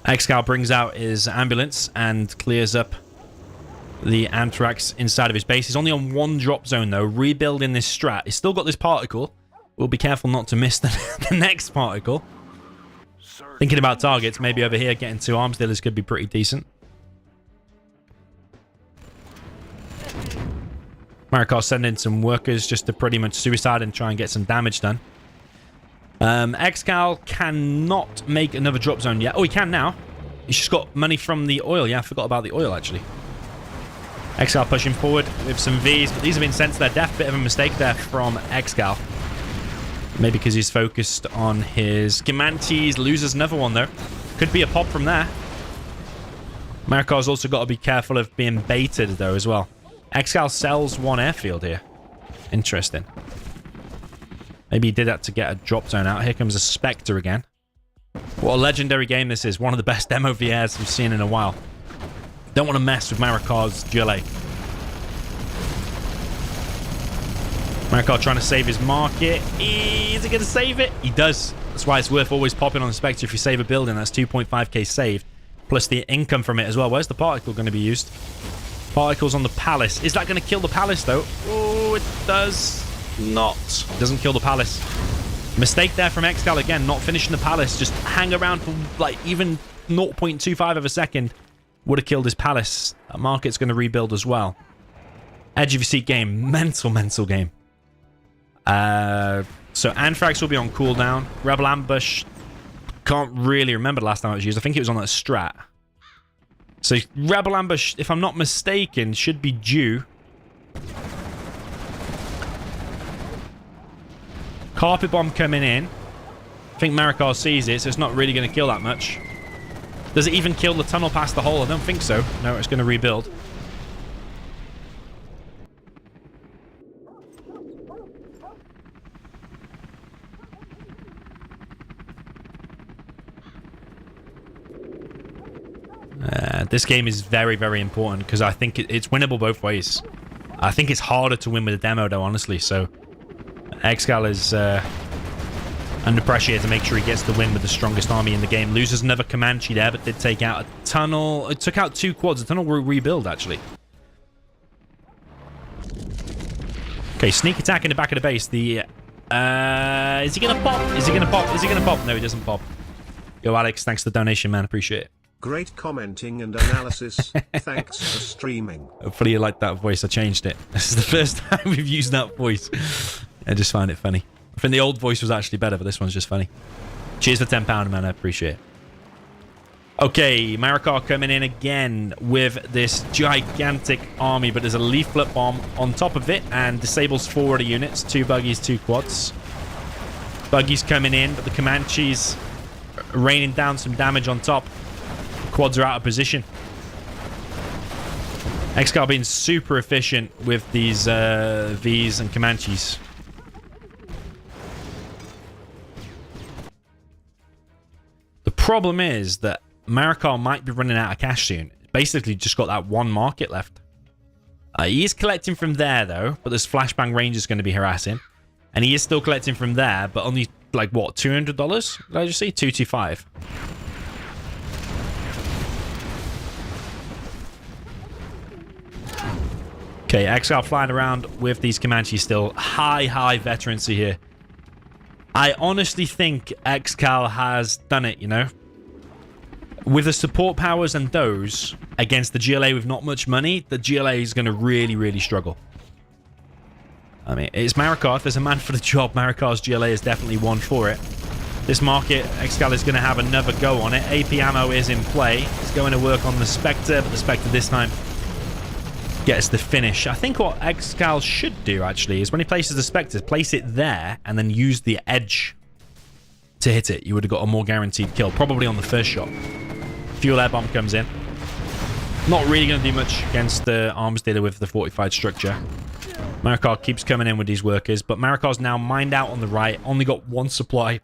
ExCaL brings out his ambulance and clears up the Anthrax inside of his base. He's only on 1 drop zone, though, rebuilding this strat. He's still got this particle. We'll be careful not to miss the next particle. Thinking about targets, maybe over here getting 2 arms dealers could be pretty decent. Marakar sending some workers just to pretty much suicide and try and get some damage done. ExCaL cannot make another drop zone yet. Oh, he can now. He's just got money from the oil. Yeah, I forgot about the oil, actually. ExCaL pushing forward with some Vs, but these have been sent to their death. Bit of a mistake there from ExCaL. Maybe because he's focused on his Comanches. Loses another one, though. Could be a pop from there. Marakar's also got to be careful of being baited, though, as well. ExCaL sells 1 airfield here. Interesting. Maybe he did that to get a drop zone out. Here comes a Spectre again. What a legendary game this is. One of the best demo VRs we've seen in a while. Don't want to mess with Marakar's Gillet. Marakar trying to save his market. Is he going to save it? He does. That's why it's worth always popping on the Spectre if you save a building. That's 2.5k saved. Plus the income from it as well. Where's the particle going to be used? Particles on the palace. Is that going to kill the palace, though? Oh, it does not. It doesn't kill the palace. Mistake there from ExCaL again. Not finishing the palace. Just hang around for like even 0.25 of a second. Would have killed his palace. That market's going to rebuild as well. Edge of your seat game. Mental game. So Anthrax will be on cooldown. Rebel Ambush. Can't really remember the last time it was used. I think it was on that strat. So Rebel Ambush, if I'm not mistaken, should be due. Carpet Bomb coming in. I think Marakar sees it, so it's not really going to kill that much. Does it even kill the tunnel past the hole? I don't think so. No, it's going to rebuild. This game is very, very important because I think it's winnable both ways. I think it's harder to win with a demo, though, honestly. So ExCaL is under pressure here to make sure he gets the win with the strongest army in the game. Loses another Comanche there, but did take out a tunnel. It took out 2 quads. The tunnel will rebuild, actually. Okay, Sneak Attack in the back of the base. The is he going to pop? Is he going to pop? Is he going to pop? No, he doesn't pop. Yo, Alex, thanks for the donation, man. Appreciate it. Great commenting and analysis. Thanks for streaming. Hopefully you like that voice. I changed it. This is the first time we've used that voice. I just find it funny. I think the old voice was actually better, but this one's just funny. Cheers for £10, man. I appreciate it. Okay, Marakar coming in again with this gigantic army, but there's a leaflet bomb on top of it and disables 4 other units. 2 buggies, 2 quads. Buggies coming in, but the Comanches raining down some damage on top. Quads are out of position. ExCaL being super efficient with these Vs and Comanches. The problem is that Marakar might be running out of cash soon. Basically just got that 1 market left. He is collecting from there though, but this flashbang range is going to be harassing. And he is still collecting from there, but only like what, $200? Did I just say 225? Okay, ExCaL flying around with these Comanches still. High veterancy here. I honestly think ExCaL has done it, you know? With the support powers and those against the GLA with not much money, the GLA is going to really struggle. I mean, it's Marakar. If there's a man for the job, Marakar's GLA is definitely one for it. This market, ExCaL is going to have another go on it. AP ammo is in play. It's going to work on the Spectre, but the Spectre this time gets the finish. I think what ExCaL should do, actually, is when he places the Spectre, place it there and then use the edge to hit it. You would have got a more guaranteed kill, probably on the first shot. Fuel air bomb comes in. Not really going to do much against the arms dealer with the fortified structure. Marakar keeps coming in with these workers, but Marakar's now mined out on the right. Only got 1 supply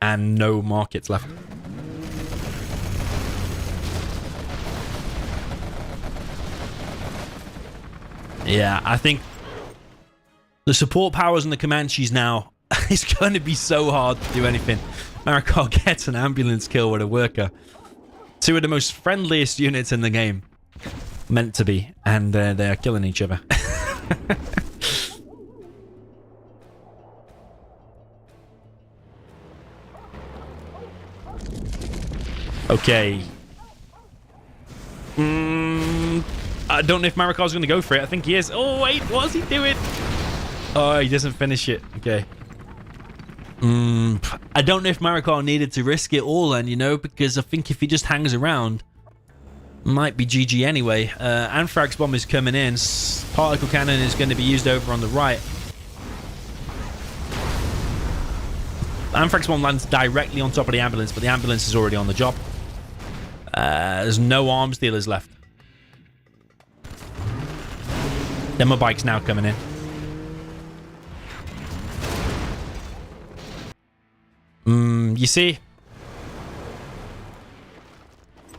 and no markets left. Yeah, I think the support powers and the Comanches now, it's going to be so hard to do anything. Marakar gets an ambulance kill with a worker. 2 of the most friendliest units in the game. Meant to be. And they're killing each other. Okay. I don't know if Marakar's going to go for it. I think he is. Oh, wait. What's he doing? Oh, he doesn't finish it. Okay. I don't know if Marakar needed to risk it all then, you know, because I think if he just hangs around, might be GG anyway. Anthrax bomb is coming in. Particle cannon is going to be used over on the right. Anthrax bomb lands directly on top of the ambulance, but the ambulance is already on the job. There's no arms dealers left. Demo bike's now coming in. You see,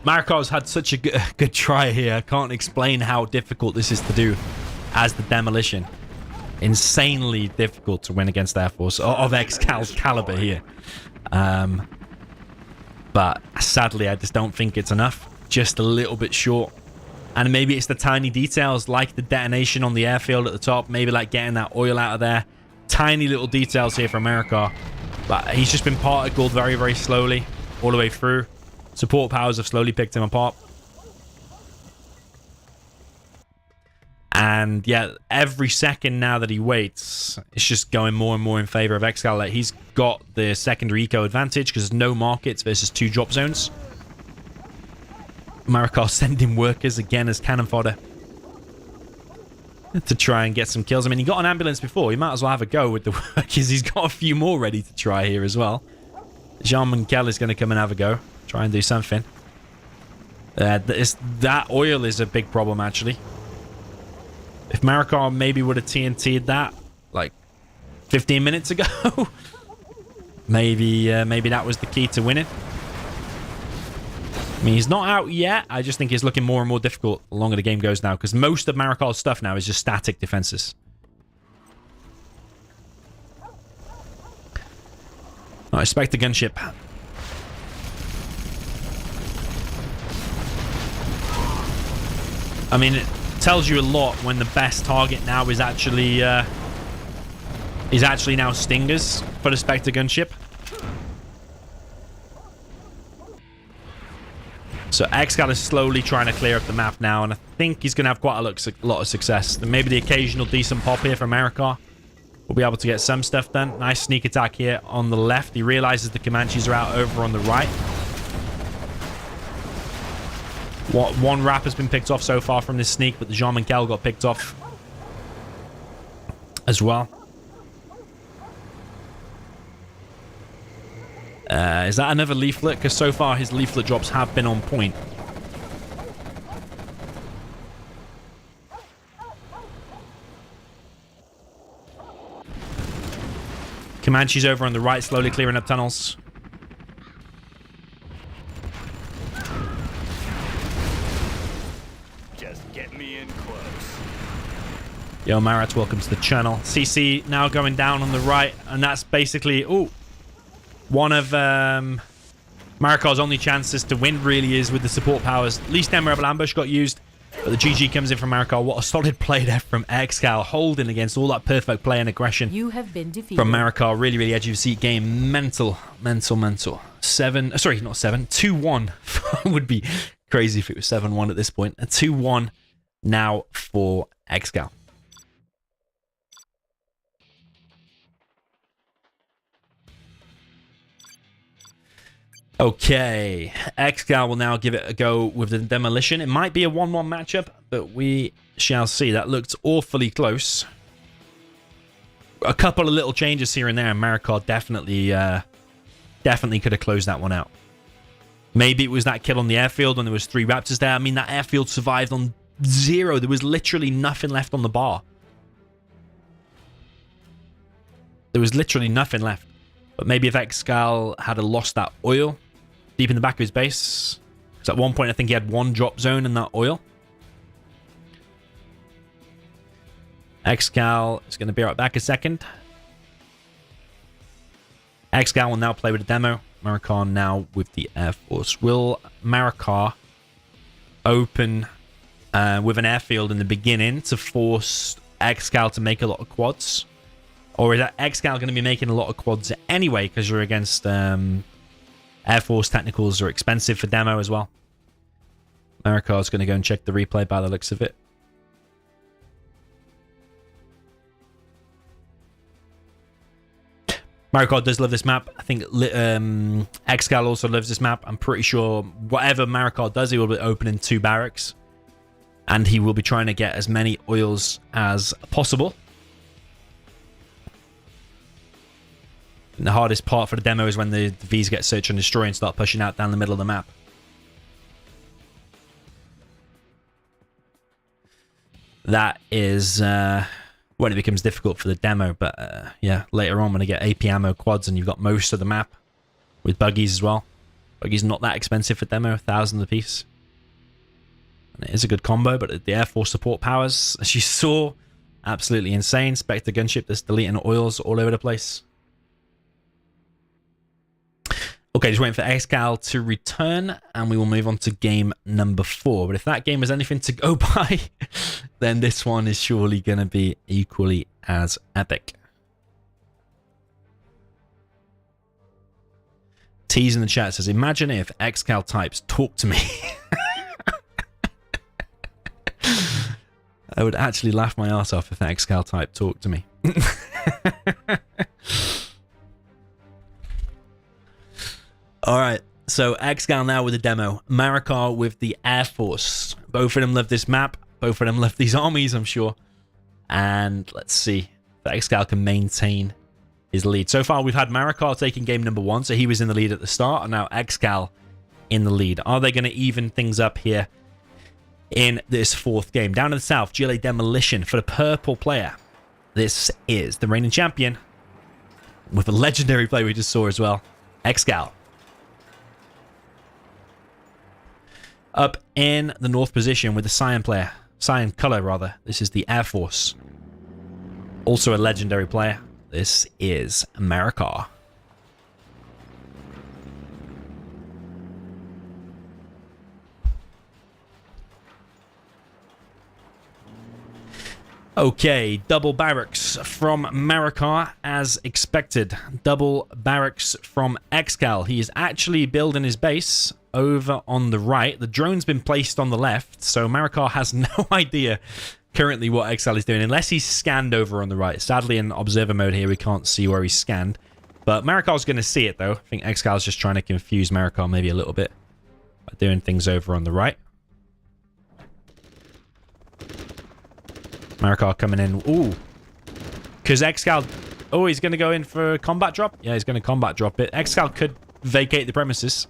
Marakar's had such a good try here. I can't explain how difficult this is to do as the demolition. Insanely difficult to win against Air Force of ExCal's caliber here. But sadly, I just don't think it's enough. Just a little bit short. And maybe it's the tiny details like the detonation on the airfield at the top. Maybe like getting that oil out of there. Tiny little details here from Marakar. But he's just been particled very slowly all the way through. Support powers have slowly picked him apart. And yeah, every second now that he waits, it's just going more and more in favor of ExCaL. Like, he's got the secondary eco advantage because there's no markets versus 2 drop zones. Marakar sending workers again as cannon fodder to try and get some kills. I mean, he got an ambulance before. He might as well have a go with the workers. He's got a few more ready to try here as well. Jean-Michel is going to come and have a go. Try and do something. That oil is a big problem, actually. If Marakar maybe would have TNT'd that, like, 15 minutes ago, maybe that was the key to winning. I mean, he's not out yet. I just think he's looking more and more difficult the longer the game goes now, because most of Marakar's stuff now is just static defenses. I expect the gunship. I mean, it tells you a lot when the best target now is actually now Stingers for the Spectre gunship. So ExCaL is slowly trying to clear up the map now, and I think he's going to have quite a lot of success. Maybe the occasional decent pop here from Marakar. We'll be able to get some stuff done. Nice sneak attack here on the left. He realizes the Comanches are out over on the right. One wrap has been picked off so far from this sneak, but the DoMiNaToR got picked off as well. Is that another leaflet? Because so far his leaflet drops have been on point. Comanches over on the right, slowly clearing up tunnels. Just get me in close. Yo, Marat, welcome to the channel. CC now going down on the right, and that's basically one of Marakar's only chances to win really is with the support powers. At least memorable ambush got used, but the GG comes in from Marakar. What a solid play there from ExCaL, holding against all that perfect play and aggression. You have been defeated. From Marakar, really, really edge of the seat game. Mental. 2-1 would be crazy if it was 7-1 at this point. A 2-1 now for ExCaL. Okay, ExCaL will now give it a go with the demolition. It might be a 1-1 matchup, but we shall see. That looked awfully close. A couple of little changes here and there, and Marakar definitely could have closed that one out. Maybe it was that kill on the airfield when there was 3 Raptors there. I mean, that airfield survived on 0. There was literally nothing left on the bar. There was literally nothing left. But maybe if ExCaL had lost that oil deep in the back of his base. Because at one point, I think he had 1 drop zone in that oil. ExCaL is going to be right back a second. ExCaL will now play with a demo. Marakar now with the Air Force. Will Marakar open with an airfield in the beginning to force ExCaL to make a lot of quads? Or is that ExCaL going to be making a lot of quads anyway because you're against Air Force technicals are expensive for demo as well? Marakar's going to go and check the replay by the looks of it. Marakar does love this map. I think ExCaL also loves this map. I'm pretty sure whatever Marakar does, he will be opening 2 barracks. And he will be trying to get as many oils as possible. And the hardest part for the demo is when the Vs get search and destroy and start pushing out down the middle of the map. That is when it becomes difficult for the demo. But yeah, later on when I get AP ammo quads and you've got most of the map with buggies as well. Buggies not that expensive for demo, 1,000 a piece. And it is a good combo, but the Air Force support powers, as you saw, absolutely insane. Spectre gunship that's deleting oils all over the place. Okay, just waiting for ExCaL to return, and we will move on to game number 4. But if that game is anything to go by, then this one is surely going to be equally as epic. Tease in the chat says, imagine if ExCaL types talk to me. I would actually laugh my ass off if the ExCaL type talked to me. All right, so ExCaL now with the demo. Marakar with the Air Force. Both of them love this map. Both of them love these armies, I'm sure. And let's see if ExCaL can maintain his lead. So far, we've had Marakar taking game number 1, so he was in the lead at the start, and now ExCaL in the lead. Are they going to even things up here in this 4th game? Down in the south, GLA Demolition for the purple player. This is the reigning champion with a legendary play we just saw as well, ExCaL. Up in the north position with the Cyan player. Cyan color, rather. This is the Air Force. Also a legendary player. This is Marakar. Okay, double barracks from Marakar as expected. Double barracks from ExCaL. He is actually building his base over on the right. The drone's been placed on the left, so Marakar has no idea currently what ExCaL is doing, unless he's scanned over on the right. Sadly, in observer mode here, we can't see where he's scanned. But Marakar's going to see it, though. I think ExCaL is just trying to confuse Marakar maybe a little bit by doing things over on the right. Marakar coming in. Ooh. Because ExCaL... Oh, he's going to go in for combat drop? Yeah, he's going to combat drop it. ExCaL could vacate the premises.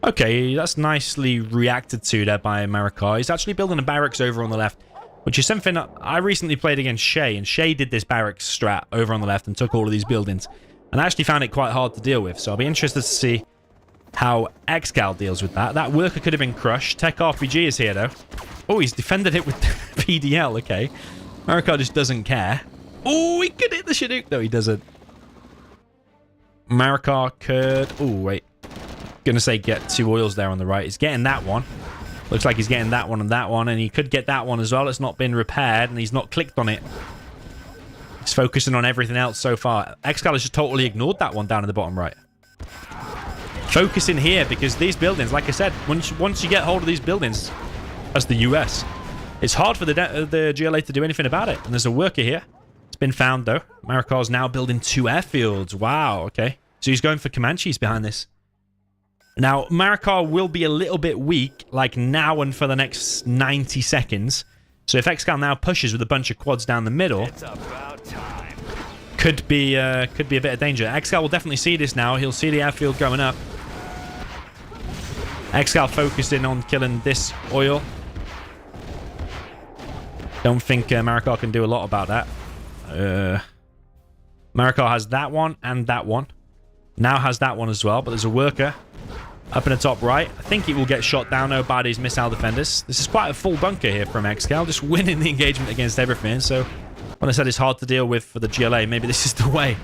Okay, that's nicely reacted to there by Marakar. He's actually building a barracks over on the left, which is something I recently played against Shay, and Shay did this barracks strat over on the left and took all of these buildings. And I actually found it quite hard to deal with, so I'll be interested to see how ExCaL deals with that. That worker could have been crushed. Tech RPG is here, though. Oh, he's defended it with PDL, okay. Marakar just doesn't care. Oh, he could hit the Chinook, though he doesn't. Marakar could... Oh, wait. Gonna say get 2 oils there on the right. He's getting that one. Looks like he's getting that one, and he could get that one as well. It's not been repaired, and he's not clicked on it. He's focusing on everything else so far. ExCaL has just totally ignored that one down in the bottom right. Focusing here, because these buildings, like I said, once you get hold of these buildings, as the US, it's hard for the GLA to do anything about it. And there's a worker here. It's been found, though. Marakar's now building 2 airfields. Wow, okay. So he's going for Comanches behind this. Now, Marakar will be a little bit weak, like now and for the next 90 seconds. So if ExCaL now pushes with a bunch of quads down the middle, It's about time. could be a bit of danger. ExCaL will definitely see this now. He'll see the airfield going up. ExCaL focusing on killing this oil. Don't think Marakar can do a lot about that. Marakar has that one and that one. Now has that one as well, but there's a worker up in the top right. I think it will get shot down though by these missile defenders. This is quite a full bunker here from ExCaL, just winning the engagement against everything. So when I said it's hard to deal with for the GLA, maybe this is the way.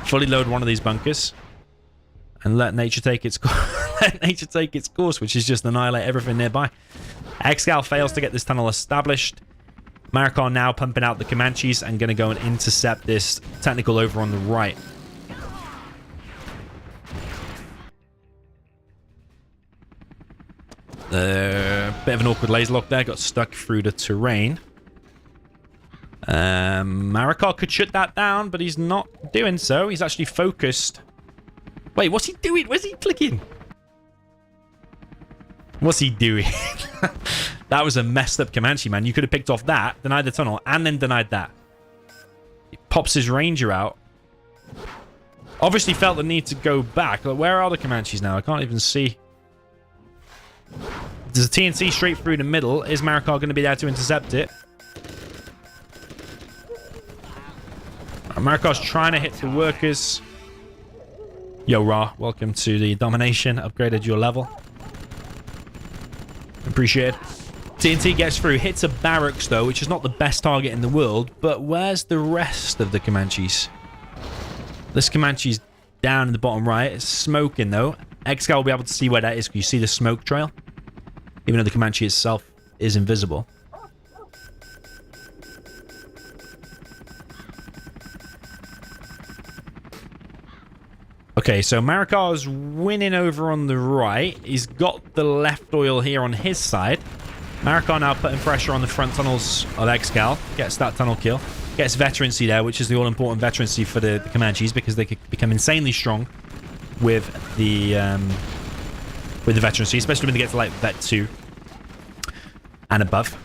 Fully load one of these bunkers and let nature take its let nature take its course, which is just annihilate everything nearby. ExCaL fails to get this tunnel established. Marakar now pumping out the Comanches and going to go and intercept this technical over on the right. Bit of an awkward laser lock there. Got stuck through the terrain. Marakar could shut that down, but he's not doing so. He's actually focused. Wait, what's he doing? Where's he clicking? What's he doing? That was a messed up Comanche, man. You could have picked off that, denied the tunnel, and then denied that. He pops his ranger out. Obviously felt the need to go back. Where are the Comanches now? I can't even see. There's a TNT straight through the middle. Is Marakar going to be there to intercept it? Marakar's trying to hit the workers. Yo, Ra, welcome to the domination. Upgraded your level. Appreciate it. TNT gets through, hits a barracks though, which is not the best target in the world. But where's the rest of the Comanches? This Comanche's down in the bottom right. It's smoking though. ExCaL will be able to see where that is. Can you see the smoke trail? Even though the Comanche itself is invisible. Okay, so Marakar's winning over on the right. He's got the left oil here on his side. Marakar now putting pressure on the front tunnels of ExCaL. Gets that tunnel kill. Gets veterancy there, which is the all-important veterancy for the Comanches because they could become insanely strong with the veterancy, especially when they get to like Vet 2 and above.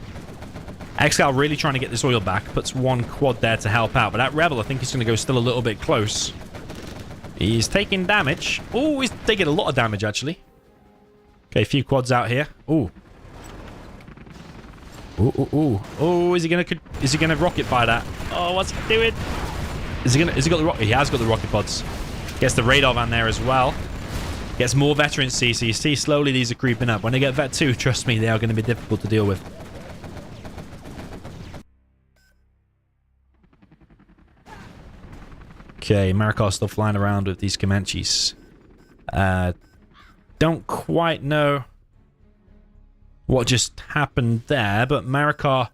ExCaL really trying to get this oil back. Puts one quad there to help out, but that Rebel I think is going to go still a little bit close. He's taking damage. Oh, he's taking a lot of damage actually. Okay, a few quads out here. Ooh. Ooh. Oh, is he gonna rocket fire that? Oh, what's he doing? Has he got the rocket? He has got the rocket pods. Gets the radar van there as well. Gets more veterancy, so you see slowly these are creeping up. When they get Vet 2, trust me, they are going to be difficult to deal with. Okay, Marakar's still flying around with these Comanches. Don't quite know what just happened there, but Marakar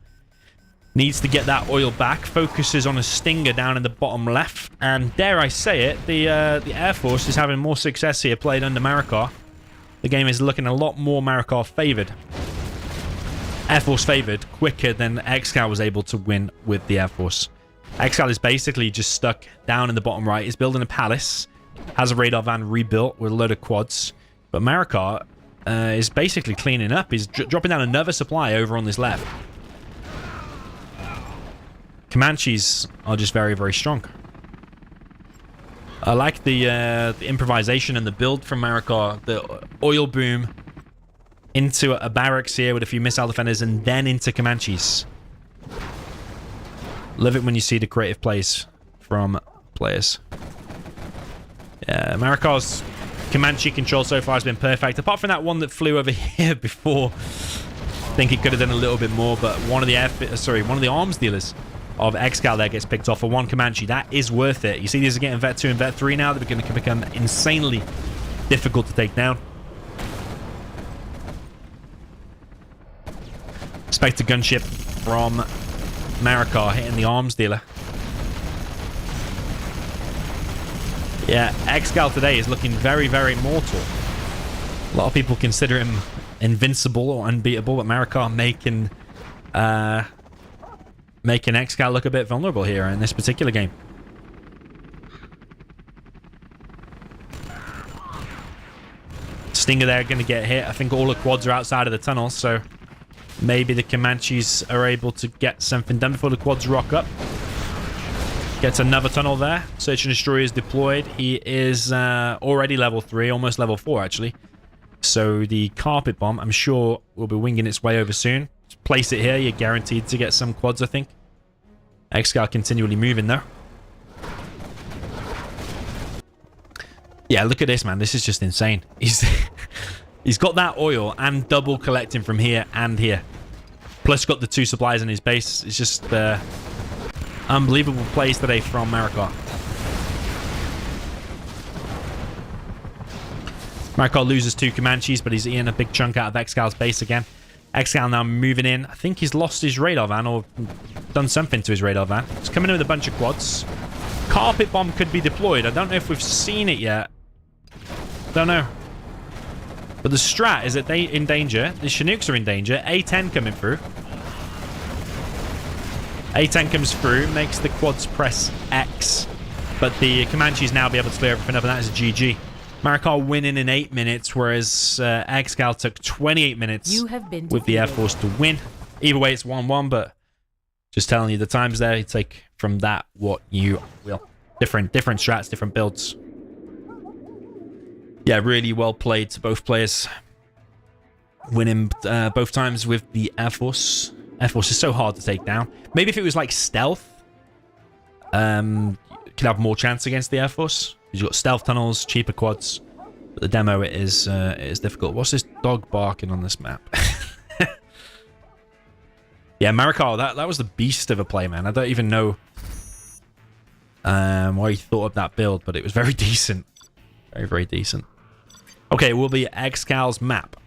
needs to get that oil back. Focuses on a Stinger down in the bottom left, and dare I say it, the Air Force is having more success here played under Marakar the game is looking a lot more Marakar favored. Air Force favored quicker than ExCaL was able to win with the Air Force. ExCaL is basically just stuck down in the bottom right. He's building a palace. Has a radar van rebuilt with a load of quads. But Marakar is basically cleaning up. He's dropping down another supply over on this left. Comanches are just very, very strong. I like the improvisation and the build from Marakar. The oil boom into a barracks here with a few missile defenders and then into Comanches. Love it when you see the creative plays from players. Yeah, Marakar's Comanche control so far has been perfect. Apart from that one that flew over here before. I think it could have done a little bit more, but one of the arms dealers of ExCaL there gets picked off for one Comanche. That is worth it. You see these are getting Vet 2 and Vet 3 now. They're going to become insanely difficult to take down. Expect a gunship from Marakar hitting the arms dealer. Yeah, ExCaL today is looking very, very mortal. A lot of people consider him invincible or unbeatable, but Marakar making ExCaL look a bit vulnerable here in this particular game. Stinger there going to get hit. I think all the quads are outside of the tunnel, so maybe the Comanches are able to get something done before the quads rock up. Gets another tunnel there. Search and destroy is deployed. He is already level 3, almost level 4 actually. So the carpet bomb, I'm sure, will be winging its way over soon. Just place it here. You're guaranteed to get some quads, I think. ExCaL continually moving though. Yeah, look at this, man. This is just insane. He's got that oil and double collecting from here and here. Plus got the 2 supplies in his base. It's just unbelievable plays today from Marakar. Marakar loses 2 Comanches, but he's eating a big chunk out of ExCaL's base again. ExCaL now moving in. I think he's lost his radar van or done something to his radar van. He's coming in with a bunch of quads. Carpet bomb could be deployed. I don't know if we've seen it yet. Don't know. But the strat is that they in danger. The Chinooks are in danger. A-10 coming through. A-10 comes through, makes the quads press X. But the Comanches now be able to clear everything up, and that is a GG. Marakar winning in 8 minutes, whereas ExCaL took 28 minutes with the Air Force to win. Either way, it's 1-1, but just telling you the times there. You take from that what you will. Different strats, different builds. Yeah, really well played to both players. Winning both times with the Air Force. Air Force is so hard to take down. Maybe if it was like stealth, you could have more chance against the Air Force. You've got stealth tunnels, cheaper quads. But the demo it is difficult. What's this dog barking on this map? Yeah, Marakar, that was the beast of a play, man. I don't even know why you thought of that build, but it was very decent. Very, very decent. Okay, it will be ExCaL's map.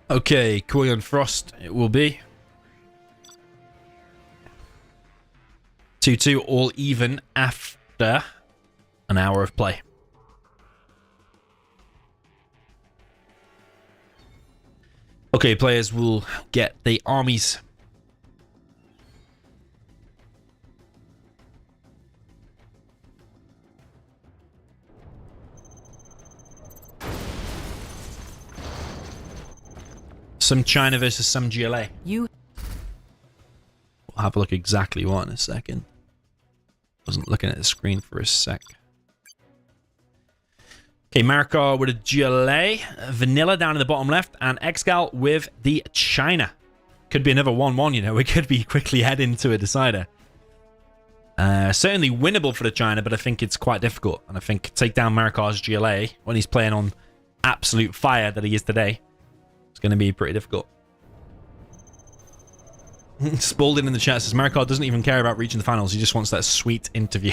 Okay, Korean Frost it will be. 2-2, all even after an hour of play. Okay, players will get the armies. Some China versus some GLA. We'll have a look exactly what in a second. Wasn't looking at the screen for a sec. Okay, Marakar with a GLA. Vanilla down in the bottom left. And ExCaL with the China. Could be another 1-1, you know. We could be quickly heading to a decider. Certainly winnable for the China, but I think it's quite difficult. And I think take down Marakar's GLA when he's playing on absolute fire that he is today. It's going to be pretty difficult. Spalding in the chat says Marakar doesn't even care about reaching the finals. He just wants that sweet interview.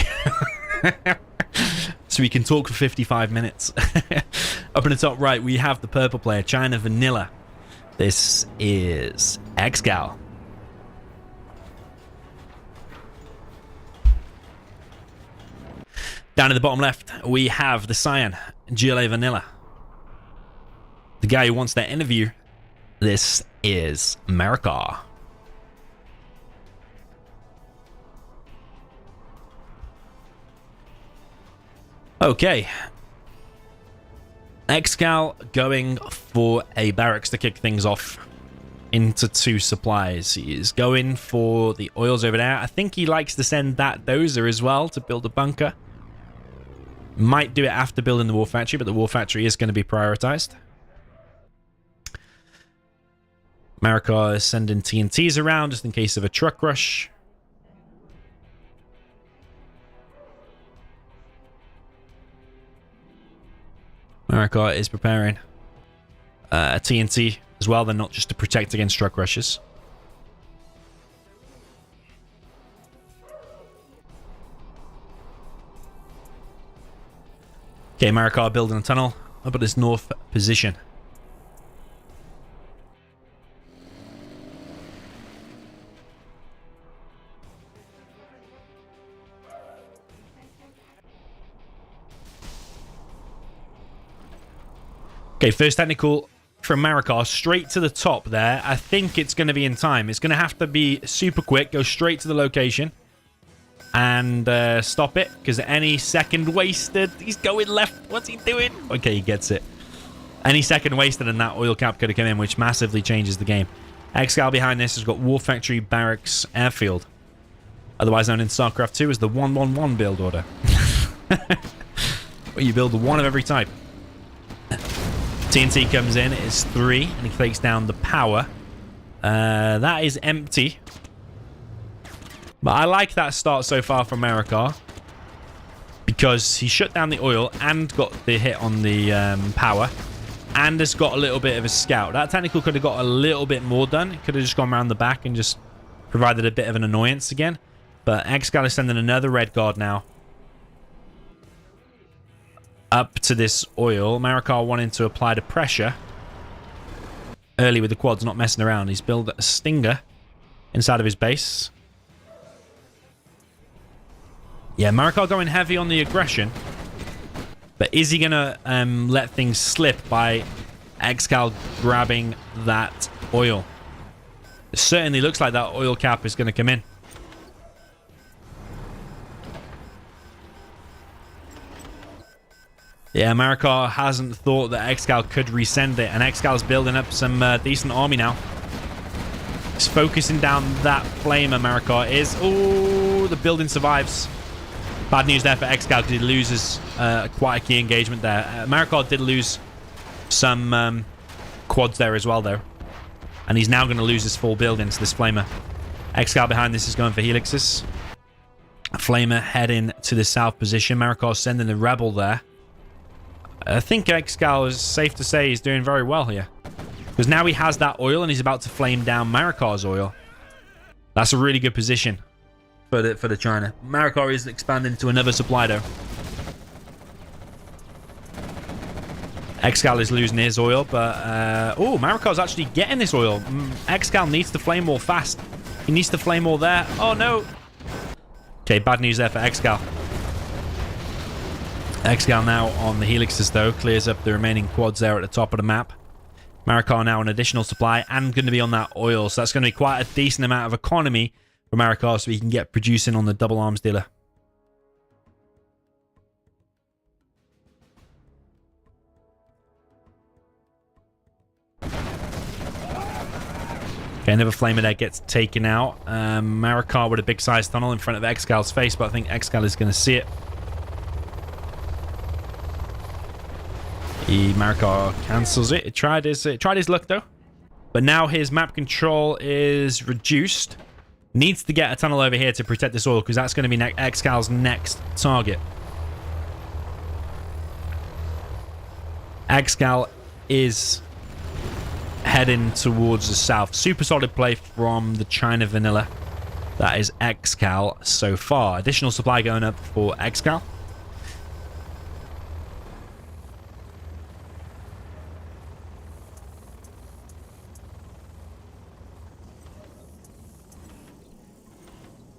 So we can talk for 55 minutes. Up in the top right, we have the purple player, China Vanilla. This is ExCaL. Down at the bottom left, we have the Cyan, GLA Vanilla. The guy who wants that interview. This is Marakar. Okay. ExCaL going for a barracks to kick things off into 2 supplies. He is going for the oils over there. I think he likes to send that dozer as well to build a bunker. Might do it after building the war factory, but the war factory is going to be prioritized. Marakar is sending TNTs around just in case of a truck rush. Marakar is preparing a TNT as well, then not just to protect against truck rushes. Okay, Marakar building a tunnel up at this north position. Okay, first technical from Marakar, straight to the top there. I think it's going to be in time. It's going to have to be super quick, go straight to the location and stop it, because any second wasted, he's going left. What's he doing? Okay, he gets it. Any second wasted and that oil cap could have come in, which massively changes the game. ExCaL behind this has got War Factory, Barracks, Airfield, otherwise known in StarCraft 2 as the 111 build order. Where you build one of every type. TNT comes in, it's 3, and he takes down the power. That is empty. But I like that start so far from Marakar, because he shut down the oil and got the hit on the power, and has got a little bit of a scout. That technical could have got a little bit more done. It could have just gone around the back and just provided a bit of an annoyance again. But ExCaL is sending another red guard now up to this oil. Marakar wanting to apply the pressure early with the quads, not messing around. He's built a stinger inside of his base. Yeah, Marakar going heavy on the aggression. But is he going to let things slip by ExCaL grabbing that oil? It certainly looks like that oil cap is going to come in. Yeah, Marakar hasn't thought that ExCaL could resend it, and ExCal's building up some decent army now. He's focusing down that flamer, Marakar is. Oh, the building survives. Bad news there for ExCaL, because he loses quite a key engagement there. Marakar did lose some quads there as well, though. And he's now going to lose his full building to this flamer. ExCaL behind this is going for helixes. Flamer heading to the south position. Marakar sending the rebel there. I think ExCaL is safe to say he's doing very well here, because now he has that oil and he's about to flame down Marakar's oil. That's a really good position for the China. Marakar is expanding to another supply though. ExCaL is losing his oil, but oh, Marakar's actually getting this oil. ExCaL needs to flame more fast. He needs to flame more there. Oh no. Okay, bad news there for ExCaL. ExCaL now on the helixes though, clears up the remaining quads there at the top of the map. Marakar now an additional supply and going to be on that oil, so that's going to be quite a decent amount of economy for Marakar, so he can get producing on the double arms dealer. Okay, another flamer there gets taken out. Marakar with a big sized tunnel in front of ExCal's face, but I think ExCaL is going to see it. Marakar cancels it. It tried his luck though, but now his map control is reduced. Needs to get a tunnel over here to protect this oil, because that's going to be ExCal's next target. ExCaL is heading towards the south. Super solid play from the China Vanilla. That is ExCaL so far. Additional supply going up for ExCaL.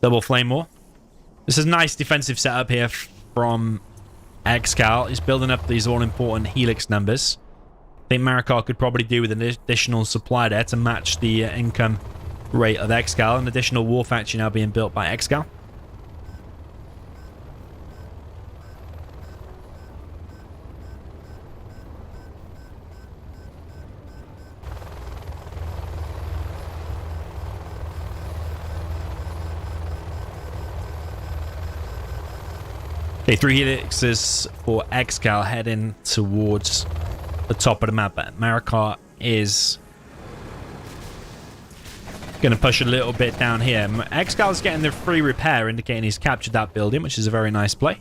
Double Flame War. This is a nice defensive setup here from ExCaL. He's building up these all-important Helix numbers. I think Marakar could probably do with an additional supply there to match the income rate of ExCaL. An additional war factory now being built by ExCaL. Okay, 3 helixes for ExCaL heading towards the top of the map. But Marakar is going to push a little bit down here. ExCaL is getting the free repair, indicating he's captured that building, which is a very nice play.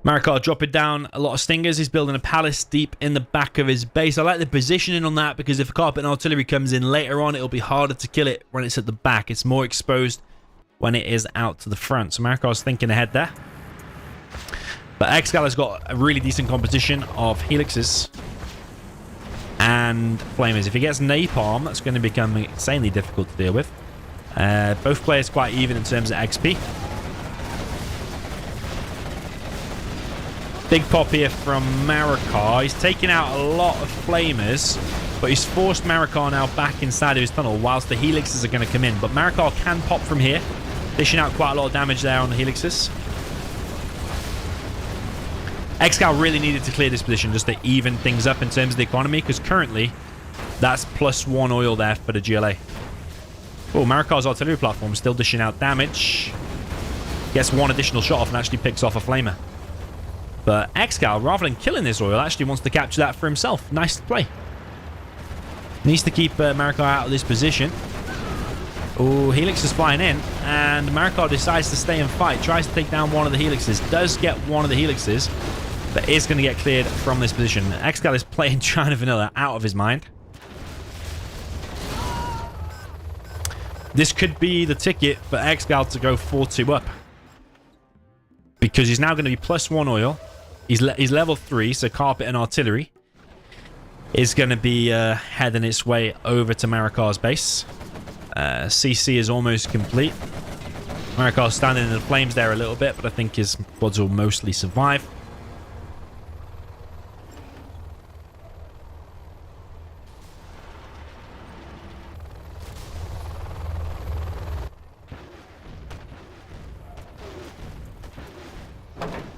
Marakar dropping down a lot of stingers. He's building a palace deep in the back of his base. I like the positioning on that because if a carpet and artillery comes in later on, it'll be harder to kill it when it's at the back. It's more exposed when it is out to the front. So Marakar's thinking ahead there. But ExCaL has got a really decent composition of helixes and flamers. If he gets napalm, that's going to become insanely difficult to deal with. Both players quite even in terms of XP. Big pop here from Marakar. He's taking out a lot of flamers, but he's forced Marakar now back inside of his tunnel whilst the helixes are going to come in. But Marakar can pop from here, dishing out quite a lot of damage there on the helixes. ExCaL really needed to clear this position just to even things up in terms of the economy, because currently that's +1 oil there for the GLA. Oh, Marakar's artillery platform still dishing out damage. Gets one additional shot off and actually picks off a flamer. But ExCaL, rather than killing this oil, actually wants to capture that for himself. Nice play. Needs to keep Marakar out of this position. Oh, Helix is flying in, and Marakar decides to stay and fight. Tries to take down one of the helixes. Does get one of the helixes, but is going to get cleared from this position. ExCaL is playing China Vanilla out of his mind. This could be the ticket for ExCaL to go 4-2 up, because he's now going to be +1 oil. He's level 3, so carpet and artillery is going to be heading its way over to Marakar's base. CC is almost complete. Marakar's standing in the flames there a little bit, but I think his quads will mostly survive.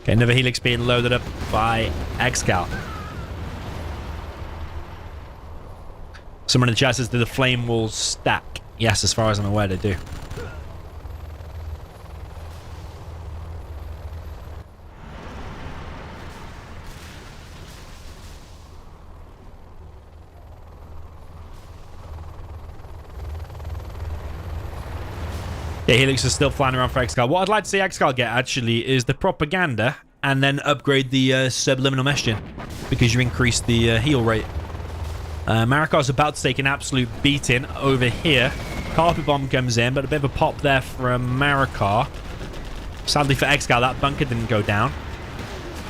Okay, another helix being loaded up by ExCaL. Someone in the chat says, do the flame walls stack? Yes, as far as I'm aware, they do. Yeah, Helix is still flying around for ExCaL. What I'd like to see ExCaL get, actually, is the propaganda and then upgrade the subliminal mesh gen, because you increase the heal rate. Marakar's about to take an absolute beating over here. Carpet bomb comes in, but a bit of a pop there from Marakar. Sadly for ExCaL, that bunker didn't go down.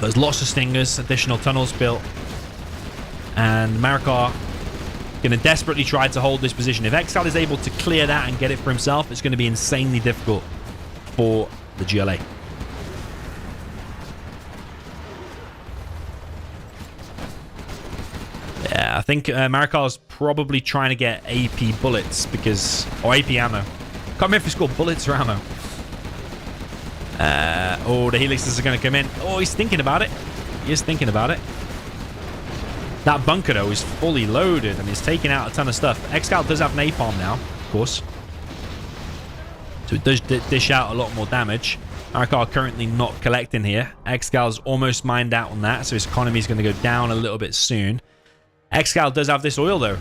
There's lots of stingers, additional tunnels built. And Marakar going to desperately try to hold this position. If ExCaL is able to clear that and get it for himself, it's going to be insanely difficult for the GLA. Yeah, I think Marakar's probably trying to get AP bullets because... or AP ammo. Can't remember if it's called bullets or ammo. Oh, the helixes are going to come in. Oh, he's thinking about it. He is thinking about it. That bunker, though, is fully loaded and he's taking out a ton of stuff. ExCaL does have napalm now, of course. So it does dish out a lot more damage. Marakar currently not collecting here. ExCal's almost mined out on that, so his economy is going to go down a little bit soon. ExCaL does have this oil, though.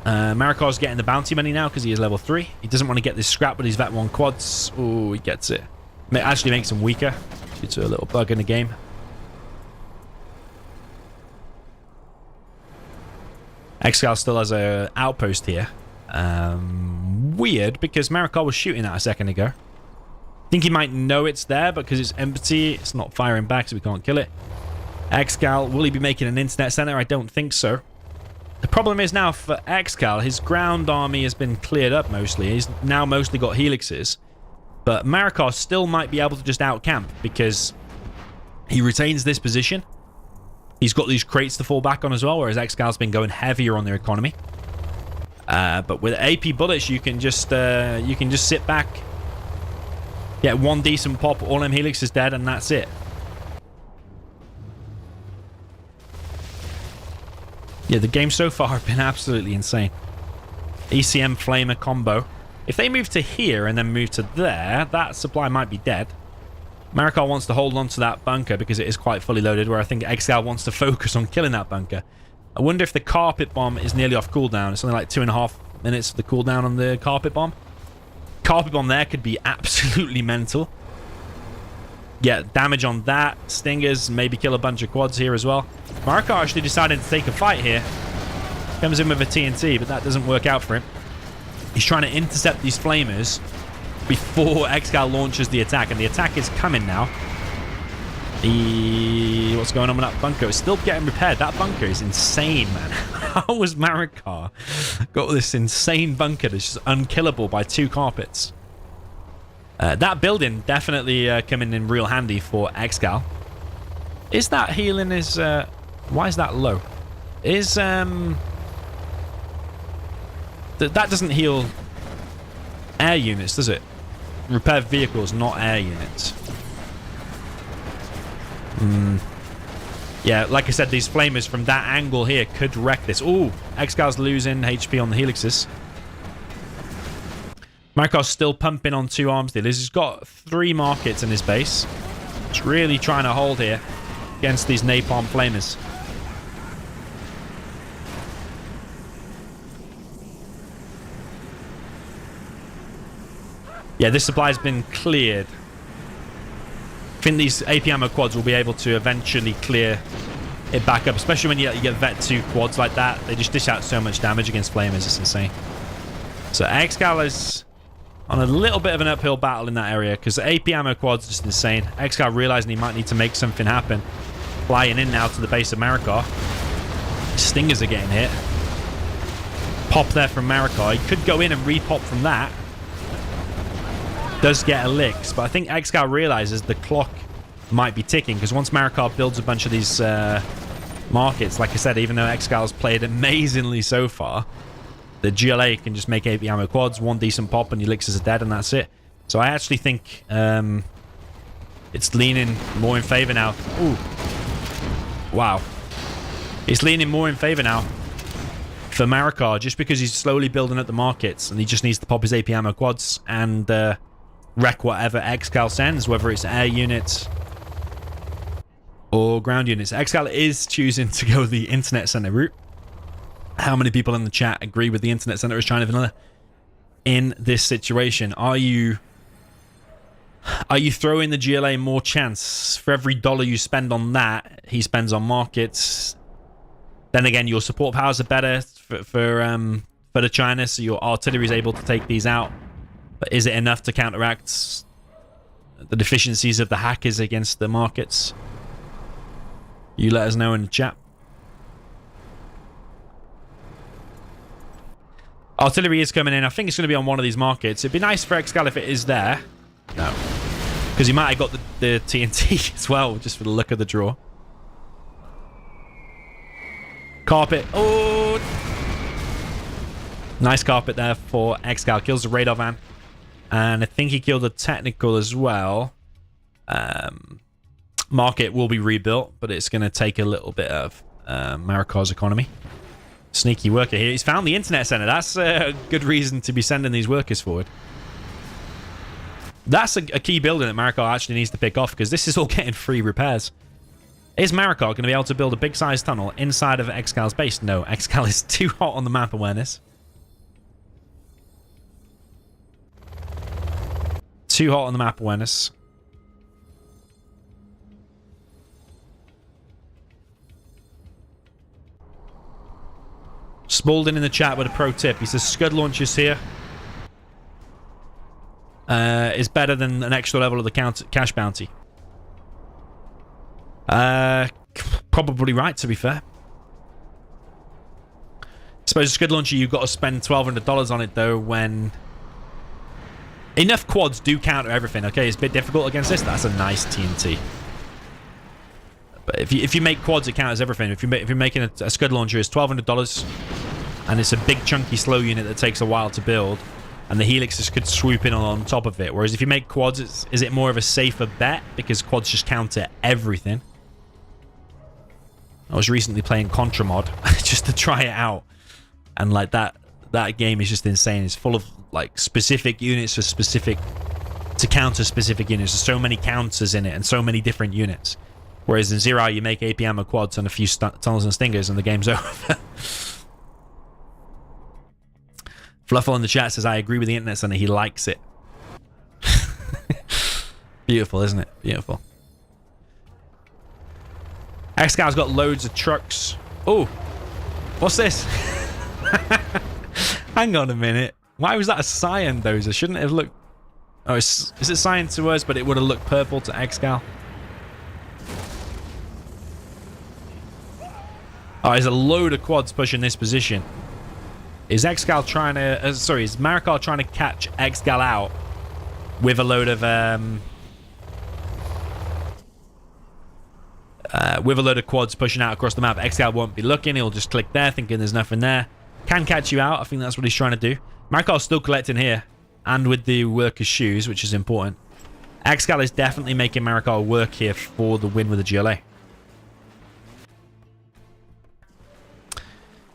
Marakar's getting the bounty money now because he is level 3. He doesn't want to get this scrap with his Vet 1 quads. Oh, he gets it. It actually makes him weaker due to a little bug in the game. ExCaL still has an outpost here. Weird, because Marakar was shooting that a second ago. I think he might know it's there because it's empty. It's not firing back, so we can't kill it. ExCaL, will he be making an internet center? I don't think so. The problem is now for ExCaL, his ground army has been cleared up mostly. He's now mostly got helixes. But Marakar still might be able to just outcamp because he retains this position. He's got these crates to fall back on as well, whereas ExCal's been going heavier on their economy. But with AP bullets, you can just sit back, get one decent pop, all them helixes dead, and that's it. Yeah, the game so far have been absolutely insane. ECM Flamer combo. If they move to here and then move to there, that supply might be dead. Marakar wants to hold on to that bunker because it is quite fully loaded, where I think ExCaL wants to focus on killing that bunker. I wonder if the carpet bomb is nearly off cooldown. It's only like 2.5 minutes for the cooldown on the carpet bomb. Carpet bomb there could be absolutely mental. Yeah, damage on that. Stingers, maybe kill a bunch of quads here as well. Marakar actually decided to take a fight here. Comes in with a TNT, but that doesn't work out for him. He's trying to intercept these flamers before ExCaL launches the attack, and the attack is coming now. What's going on with that bunker? It's still getting repaired. That bunker is insane, man. How was Marakar got this insane bunker that's just unkillable by 2 carpets? That building definitely coming in real handy for ExCaL. Is that healing is... why is that low? Is... that doesn't heal air units, does it? Repair vehicles, not air units. Yeah, like I said, these flamers from that angle here could wreck this. Ooh, ExCal's losing HP on the helixes. Marakar's still pumping on 2 arms dealers. He's got 3 markets in his base. He's really trying to hold here against these napalm flamers. Yeah, this supply has been cleared. I think these AP ammo quads will be able to eventually clear it back up, especially when you get Vet 2 quads like that. They just dish out so much damage against flamers. It's insane. So ExCaL is on a little bit of an uphill battle in that area because the AP ammo quad's just insane. ExCaL realizing he might need to make something happen. Flying in now to the base of Marakar. Stingers are getting hit. Pop there from Marakar. He could go in and repop from that. Does get a licks, but I think ExCaL realizes the clock might be ticking because once Marakar builds a bunch of these markets, like I said, even though ExCal's played amazingly so far, the GLA can just make AP ammo quads, 1 decent pop, and your elixirs are dead, and that's it. So I actually think it's leaning more in favor now. Ooh. Wow. It's leaning more in favor now for Marakar just because he's slowly building up the markets and he just needs to pop his AP ammo quads and wreck whatever ExCaL sends, whether it's air units or ground units. ExCaL is choosing to go the internet center route. How many people in the chat agree with the internet center as China Vanilla in this situation? Are you throwing the GLA more chance? For every dollar you spend on that, he spends on markets. Then again, your support powers are better for the China, so your artillery is able to take these out. But is it enough to counteract the deficiencies of the hackers against the markets? You let us know in the chat. Artillery is coming in. I think it's going to be on one of these markets. It'd be nice for ExCaL if it is there. No. Because he might have got the TNT as well, just for the look of the draw. Carpet. Oh! Nice carpet there for ExCaL. Kills the radar van. And I think he killed the technical as well. Market will be rebuilt, but it's going to take a little bit of Marakar's economy. Sneaky worker here. He's found the internet center. That's a good reason to be sending these workers forward. That's a key building that Marakar actually needs to pick off because this is all getting free repairs. Is Marakar going to be able to build a big-sized tunnel inside of ExCal's base? No, ExCaL is too hot on the map awareness. Too hot on the map awareness. Spalding in the chat with a pro tip. He says Scud launchers here is better than an extra level of the cash bounty. Probably right, to be fair. I suppose a Scud launcher, you've got to spend $1,200 on it, though, when... Enough quads do counter everything, okay? It's a bit difficult against this. That's a nice TNT. But if you make quads, it counters everything. If you're making a Scud launcher, it's $1,200, and it's a big, chunky, slow unit that takes a while to build, and the helixes could swoop in on top of it. Whereas if you make quads, is it more of a safer bet? Because quads just counter everything. I was recently playing Contra mod just to try it out, and like that game is just insane. It's full of like specific units to counter specific units. There's so many counters in it and so many different units. Whereas in Zero, you make APM or quads and a few tunnels and stingers and the game's over. Fluffle in the chat says, I agree with the internet center. He likes it. Beautiful, isn't it? Beautiful. ExCal's got loads of trucks. Oh, what's this? Hang on a minute. Why was that a cyan dozer? Shouldn't it have looked... Oh, is it cyan to us, but it would have looked purple to ExCal? Oh, there's a load of quads pushing this position. Is ExCal trying to... is Marakar trying to catch ExCal out with a load of... with a load of quads pushing out across the map? ExCal won't be looking. He'll just click there, thinking there's nothing there. Can catch you out. I think that's what he's trying to do. Marakar's still collecting here, and with the worker's shoes, which is important. ExCal is definitely making Marakar work here for the win with the GLA.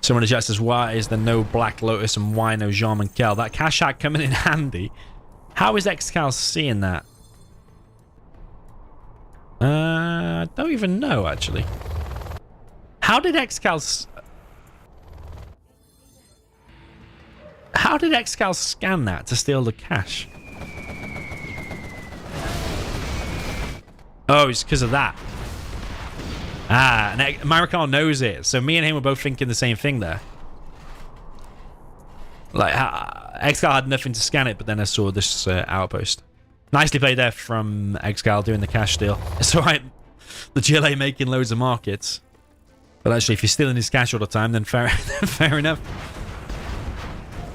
Someone in the chat says, why is there no Black Lotus and why no Jean-Michel? That cash hack coming in handy. How is ExCal seeing that? I don't even know, actually. How did ExCal... How did ExCal scan that to steal the cash? Oh, it's because of that. Ah, and Marakar knows it. So me and him were both thinking the same thing there. Like, ExCal had nothing to scan it, but then I saw this outpost. Nicely played there from ExCal doing the cash steal. It's alright, the GLA making loads of markets. But actually, if you're stealing his cash all the time, then fair, fair enough.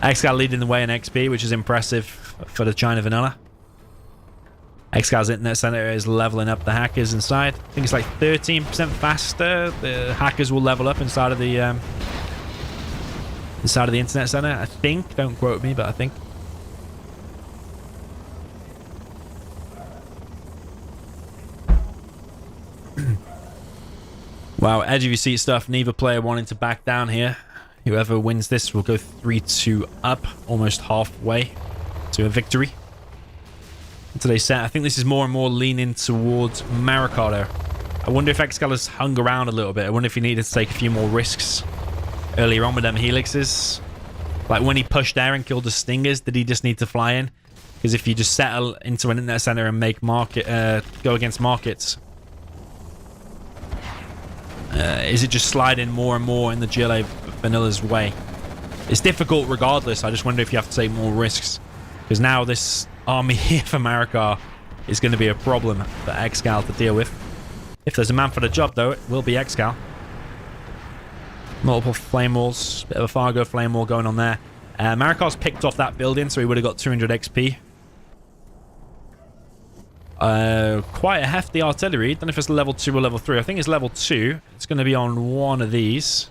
ExCal leading the way in XP, which is impressive for the China Vanilla. ExCal's internet center is leveling up the hackers inside. I think it's like 13% faster. The hackers will level up inside of the internet center. I think. Don't quote me, but I think. Wow, edge of your seat stuff. Neither player wanting to back down here. Whoever wins this will go 3-2 up, almost halfway to a victory. Today's set, I think this is more and more leaning towards Marakar there. I wonder if ExCal has hung around a little bit. I wonder if he needed to take a few more risks earlier on with them helixes. Like when he pushed there and killed the stingers, did he just need to fly in? Because if you just settle into an internet center and make market, go against markets, is it just sliding more and more in the GLA Vanilla's way? It's difficult regardless. I just wonder if you have to take more risks. Because now this army here for Marakar is going to be a problem for ExCal to deal with. If there's a man for the job, though, it will be ExCal. Multiple flame walls. Bit of a Fargo flame wall going on there. Marakar's picked off that building, so he would have got 200 XP. Quite a hefty artillery. Don't know if it's level 2 or level 3. I think it's level 2. It's going to be on one of these.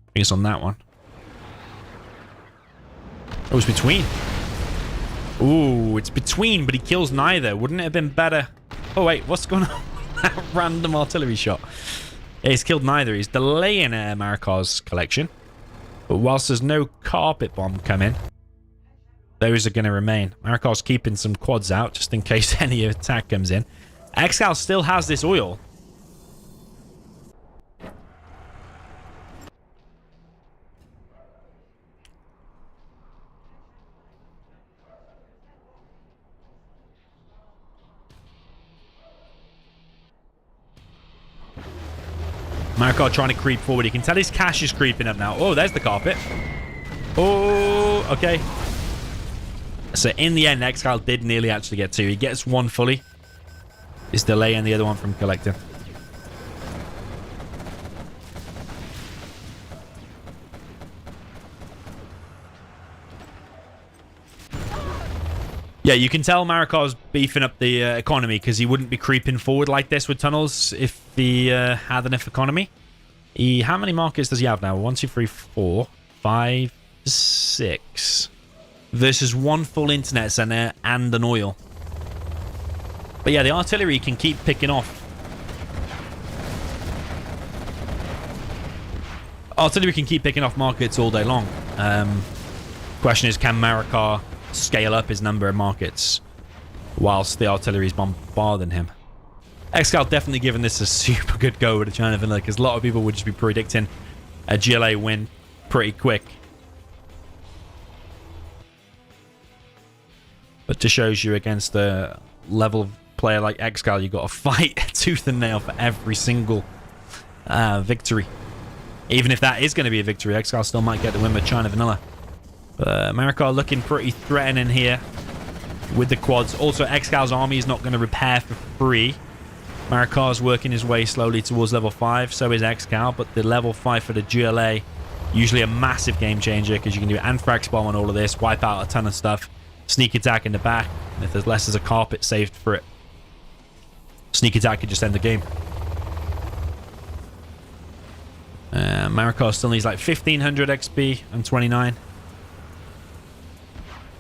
I think it's on that one. Oh, it's between. Ooh, it's between, but he kills neither. Wouldn't it have been better? Oh, wait, what's going on? That random artillery shot. Yeah, he's killed neither. He's delaying Marakar's collection. But whilst there's no carpet bomb coming, those are going to remain. Marakar's keeping some quads out just in case any attack comes in. ExCal still has this oil. Marakar trying to creep forward. You can tell his cash is creeping up now. Oh, there's the carpet. Oh, okay. So in the end, ExCaL did nearly actually get 2. He gets 1 fully. It's delaying the other one from collecting. Yeah, you can tell Marakar's beefing up the economy because he wouldn't be creeping forward like this with tunnels if he had enough economy. How many markets does he have now? 1, 2, 3, 4, 5, 6. Versus 1 full internet center and an oil. But yeah, the artillery can keep picking off. Artillery can keep picking off markets all day long. Question is, can Marakar scale up his number of markets whilst the artillery is bombarding him? ExCaL definitely giving this a super good go with the China vanilla because a lot of people would just be predicting a GLA win pretty quick. But just shows you against a level player like ExCaL, you've got to fight tooth and nail for every single victory. Even if that is going to be a victory, ExCaL still might get the win with China vanilla. Marakar looking pretty threatening here with the quads. Also, ExCal's army is not going to repair for free. Marakar's working his way slowly towards level 5. So is ExCaL, but the level 5 for the GLA, usually a massive game changer because you can do anthrax bomb on all of this, wipe out a ton of stuff, sneak attack in the back, and if there's less as a carpet saved for it, sneak attack could just end the game. Marakar still needs like 1500 XP and 29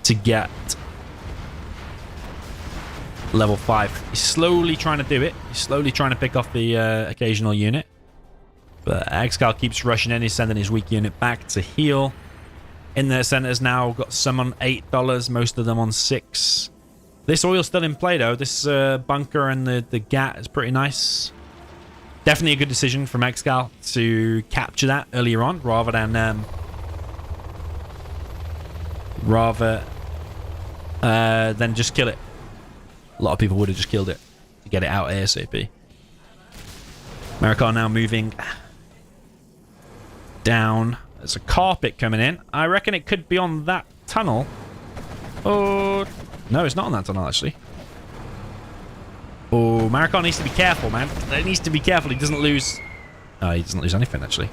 to get level 5. He's slowly trying to do it. He's slowly trying to pick off the occasional unit. But ExCaL keeps rushing in. He's sending his weak unit back to heal. In their centers now, got some on $8, most of them on 6. This oil's still in play though. This bunker and the GAT is pretty nice. Definitely a good decision from ExCaL to capture that earlier on rather than just kill it. A lot of people would have just killed it to get it out ASAP. Marakar now moving down. There's a carpet coming in. I reckon it could be on that tunnel. Oh, no, it's not on that tunnel, actually. Oh, Marakar needs to be careful, man. He needs to be careful. He doesn't lose... No, he doesn't lose anything, actually.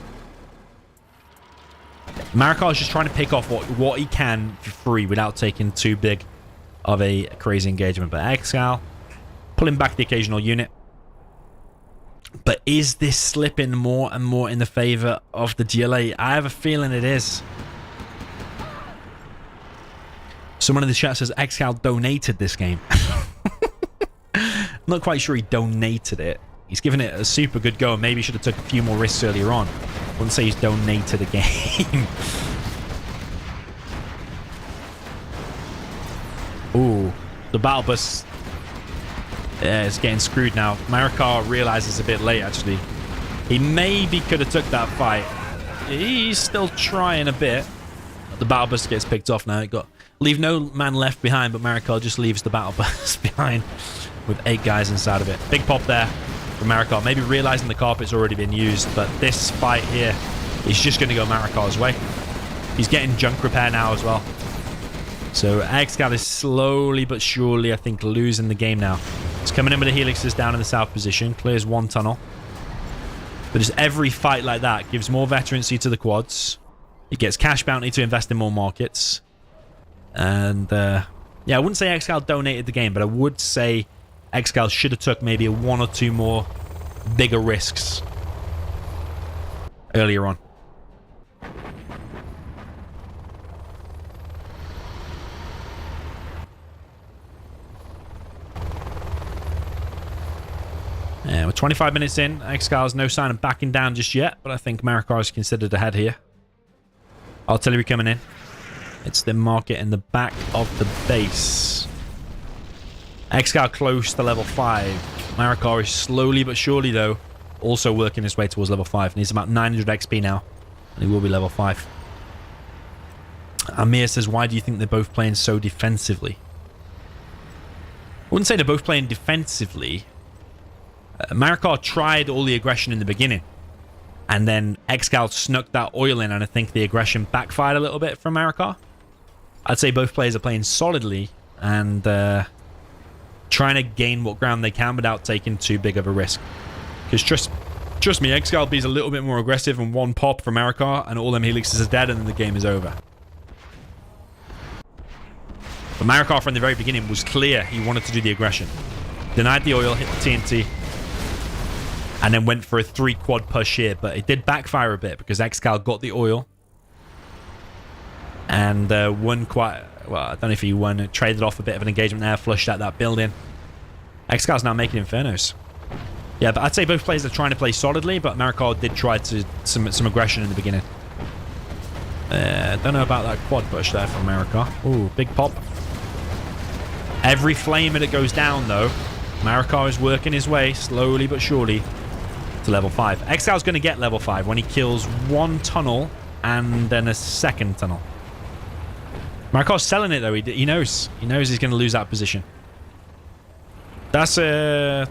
Marakar's just trying to pick off what he can for free without taking too big of a crazy engagement. But ExCaL pulling back the occasional unit. But is this slipping more and more in the favor of the GLA? I have a feeling it is. Someone in the chat says ExCaL donated this game. Not quite sure he donated it. He's given it a super good go and maybe should have took a few more risks earlier on. Wouldn't say he's donated a game. Ooh, the battle bus is getting screwed now. Marakar realizes a bit late, actually. He maybe could have took that fight. He's still trying a bit. The battle bus gets picked off now. Leave no man left behind, but Marakar just leaves the battle bus behind with 8 guys inside of it. Big pop there from Marakar. Maybe realizing the carpet's already been used, but this fight here is just going to go Marakar's way. He's getting junk repair now as well. So ExCaL is slowly but surely, I think, losing the game now. It's coming in with the helixes down in the south position. Clears 1 tunnel. But just every fight like that gives more veterancy to the quads. It gets cash bounty to invest in more markets. And yeah, I wouldn't say ExCaL donated the game, but I would say ExCaL should have took maybe 1 or 2 more bigger risks earlier on. Yeah, we're 25 minutes in. ExCaL has no sign of backing down just yet, but I think Marakar is considered ahead here. Artillery coming in. It's the market in the back of the base. ExCaL close to level 5. Marakar is slowly but surely, though, also working his way towards level 5. And he's about 900 XP now. And he will be level 5. Amir says, why do you think they're both playing so defensively? I wouldn't say they're both playing defensively. Marakar tried all the aggression in the beginning. And then ExCaL snuck that oil in, and I think the aggression backfired a little bit from Marakar. I'd say both players are playing solidly and trying to gain what ground they can without taking too big of a risk. Because trust me, ExCaL is a little bit more aggressive, and one pop from Marakar and all them helixes are dead and then the game is over. But Marakar from the very beginning was clear he wanted to do the aggression. Denied the oil, hit the TNT, and then went for a 3 quad push here. But it did backfire a bit because ExCaL got the oil and won quite... Well, I don't know if he won. Traded off a bit of an engagement there, flushed out that building. ExCaL's now making Infernos. Yeah, but I'd say both players are trying to play solidly, but Marakar did try to some aggression in the beginning. Don't know about that quad push there from Marakar. Ooh, big pop. Every flamer that goes down, though, Marakar is working his way, slowly but surely, to level 5. ExCaL's going to get level 5 when he kills 1 tunnel and then a 2nd tunnel. Marakar's selling it, though. He knows. He knows he's going to lose that position. That's a...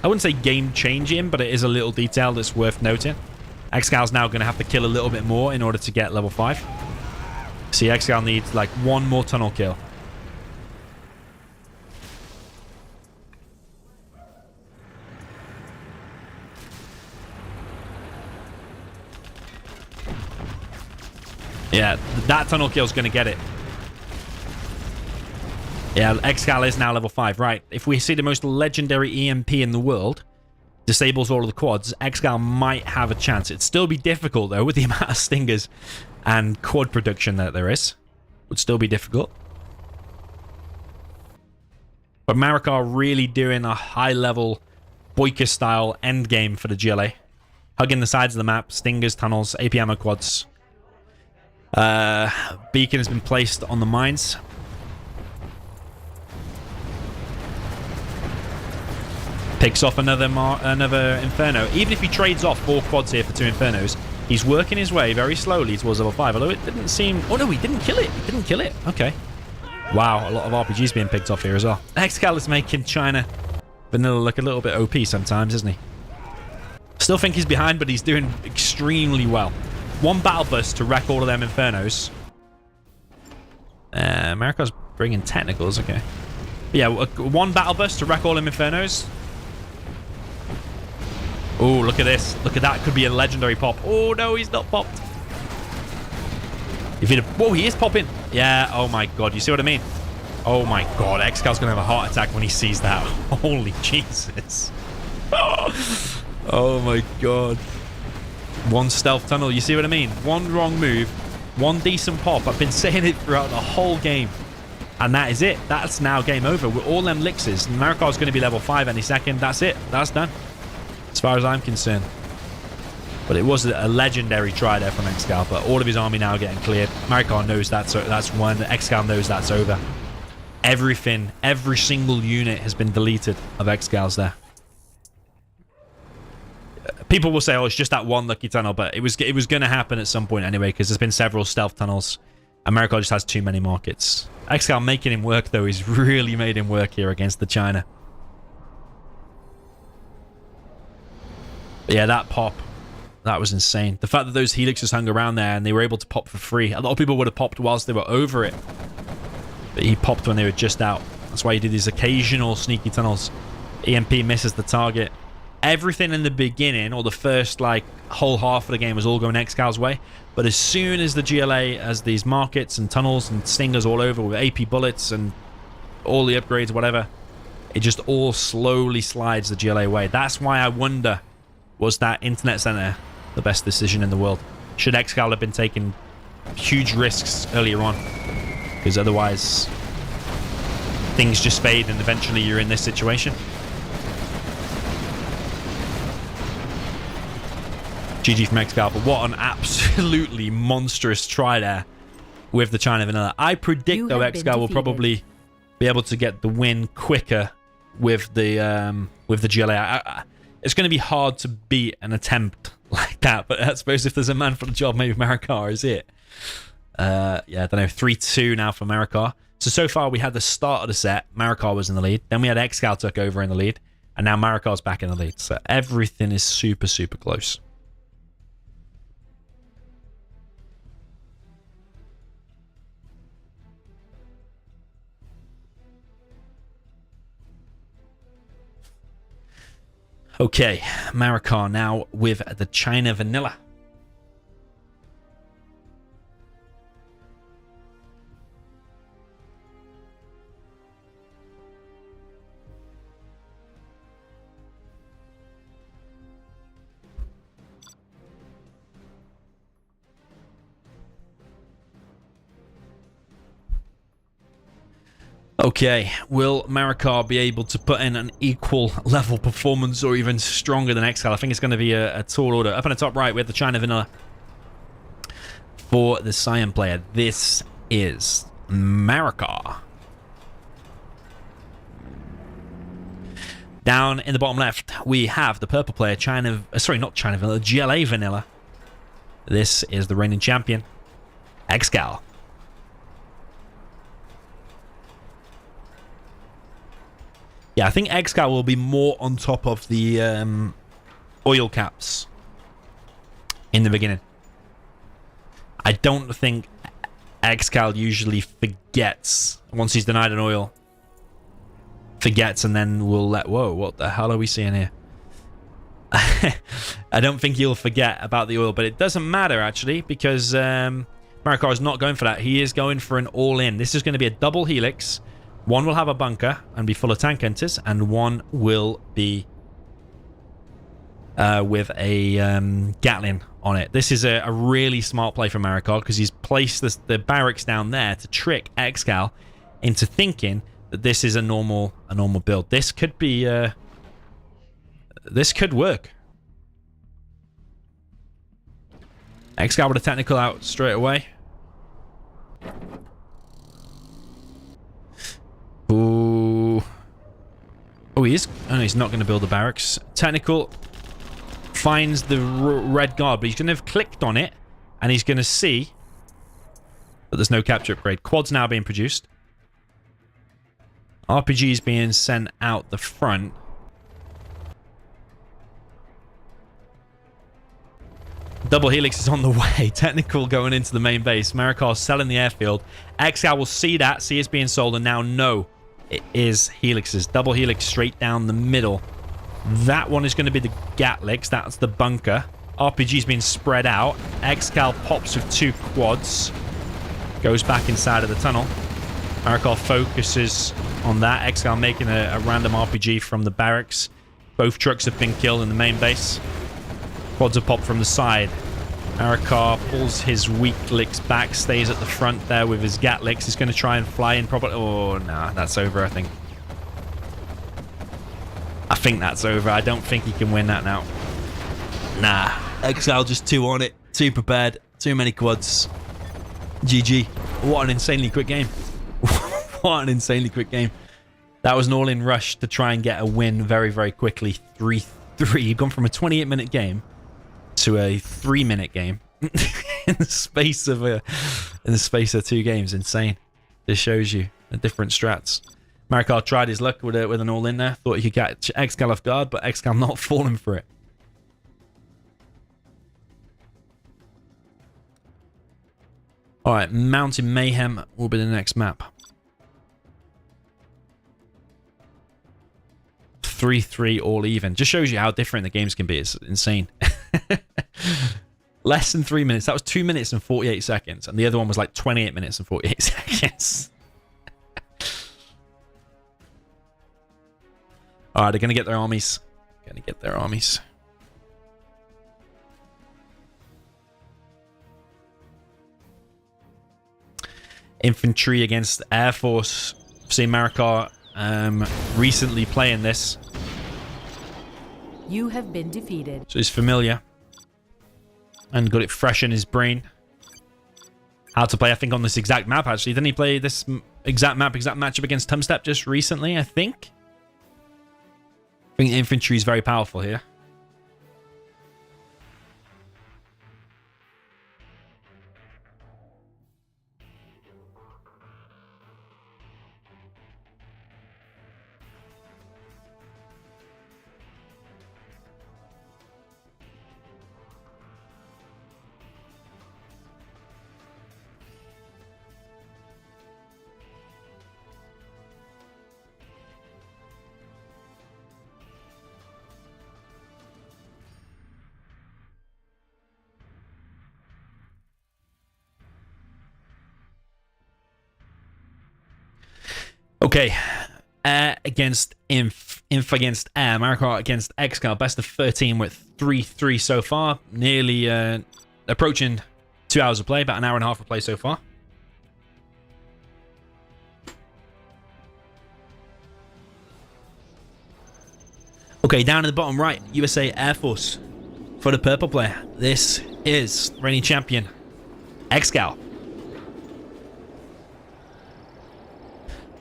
I wouldn't say game-changing, but it is a little detail that's worth noting. ExCaL's now going to have to kill a little bit more in order to get level 5. See, ExCaL needs, like, 1 more tunnel kill. Yeah, that tunnel kill is going to get it. Yeah, ExCaL is now level 5. Right, if we see the most legendary EMP in the world, disables all of the quads, ExCaL might have a chance. It'd still be difficult, though, with the amount of stingers and quad production that there is. Would still be difficult. But Marakar really doing a high-level Boyka-style endgame for the GLA. Hugging the sides of the map, stingers, tunnels, AP ammo quads. Beacon has been placed on the mines. Picks off another Inferno. Even if he trades off 4 quads here for 2 Infernos, he's working his way very slowly towards level 5. Although it didn't seem... Oh, no, he didn't kill it. He didn't kill it. Okay. Wow, a lot of RPGs being picked off here as well. ExCaL is making China Vanilla look a little bit OP sometimes, isn't he? Still think he's behind, but he's doing extremely well. 1 battle bus to wreck all of them Infernos. Marakar's bringing technicals, okay. But yeah, 1 battle bus to wreck all them Infernos. Oh, look at this. Look at that. Could be a legendary pop. Oh, no, he's not popped. If he'd have... Whoa, he is popping. Yeah, oh my god. You see what I mean? Oh my god. ExCaL's going to have a heart attack when he sees that. Holy Jesus. Oh my god. 1 stealth tunnel. You see what I mean? 1 wrong move. 1 decent pop. I've been saying it throughout the whole game. And that is it. That's now game over. With all them elixirs. Marakar's going to be level 5 any second. That's it. That's done. As far as I'm concerned. But it was a legendary try there from ExCaL. But all of his army now getting cleared. Marakar knows that's one. ExCaL knows that's over. Everything, every single unit has been deleted of ExCaL's there. People will say, oh, it's just that 1 lucky tunnel. But it was going to happen at some point anyway. Because there's been several stealth tunnels. And Marakar just has too many markets. ExCaL making him work, though. He's really made him work here against the China. But yeah, that pop, that was insane. The fact that those helixes hung around there and they were able to pop for free. A lot of people would have popped whilst they were over it. But he popped when they were just out. That's why he did these occasional sneaky tunnels. EMP misses the target. Everything in the beginning, or the first like whole half of the game, was all going ExCaL's way. But as soon as the GLA has these markets and tunnels and stingers all over with AP bullets and all the upgrades, whatever, it just all slowly slides the GLA way. That's why I wonder, was that internet center the best decision in the world? Should ExCaL have been taking huge risks earlier on? Because otherwise, things just fade and eventually you're in this situation. GG from ExCaL, but what an absolutely monstrous try there with the China Vanilla. I predict, though, ExCaL will probably be able to get the win quicker with the GLA. It's going to be hard to beat an attempt like that, but I suppose if there's a man for the job, maybe Marakar is it. Yeah, I don't know, 3-2 now for Marakar. So far we had the start of the set, Marakar was in the lead, then we had ExCaL took over in the lead, and now Marakar's back in the lead. So everything is super, super close. Okay, Marakar now with the China Vanilla. Okay, will Marakar be able to put in an equal level performance or even stronger than ExCaL? I think it's going to be a tall order. Up in the top right, we have the China Vanilla. For the Cyan player, this is Marakar. Down in the bottom left, we have the purple player, not China Vanilla, GLA Vanilla. This is the reigning champion, ExCaL. Yeah, I think ExCaL will be more on top of the oil caps in the beginning. I don't think ExCaL usually forgets once he's denied an oil. Forgets and then will let... Whoa, what the hell are we seeing here? I don't think he'll forget about the oil, but it doesn't matter actually because Marakar is not going for that. He is going for an all-in. This is going to be a double helix. One will have a bunker and be full of tank hunters, and one will be with a Gatling on it. This is a really smart play from Marakar because he's placed the barracks down there to trick ExCaL into thinking that this is a normal build. This could be this could work. ExCaL with a technical out straight away. Ooh. Oh, he is. Oh, no, he's not going to build the barracks. Technical finds the red guard, but he's going to have clicked on it, and he's going to see that there's no capture upgrade. Quad's now being produced. RPG's being sent out the front. Double helix is on the way. Technical going into the main base. Marakar selling the airfield. ExCaL will see that, see it's being sold, and now know it is helixes. Double helix straight down the middle. That one is going to be the Gatlix. That's the bunker. RPG's been spread out. ExCaL pops with 2 quads. Goes back inside of the tunnel. Marakar focuses on that. ExCaL making a random RPG from the barracks. Both trucks have been killed in the main base. Quads are popped from the side. Marakar pulls his weaklix back, stays at the front there with his Gatlix. He's going to try and fly in probably. Oh, nah, that's over, I think. I think that's over. I don't think he can win that now. Nah, ExCaL just 2 on it. 2 prepared. Too many quads. GG. What an insanely quick game. What an insanely quick game. That was an all-in rush to try and get a win very, very quickly. 3-3. You've gone from a 28-minute game to a 3-minute game in the space of 2 games. Insane. This shows you the different strats. Marakar tried his luck with an all-in there. Thought he could catch ExCaL off guard, but ExCaL not falling for it. Alright, Mountain Mayhem will be the next map. 3-3 all even. Just shows you how different the games can be. It's insane. Less than 3 minutes. That was 2 minutes and 48 seconds. And the other one was like 28 minutes and 48 seconds. Alright, they're going to get their armies. Infantry against Air Force. I've seen Marakar recently playing this. You have been defeated. So he's familiar. And got it fresh in his brain. How to play, I think, on this exact map, actually. Didn't he play this exact matchup against Tumstep just recently, I think? I think infantry is very powerful here. Okay, air against Inf, Inf against air, Marakar against ExCaL. Best of 13 with 3-3 so far. Nearly approaching 2 hours of play, about an hour and a half of play so far. Okay, down in the bottom right, USA Air Force for the purple player. This is reigning champion, ExCaL.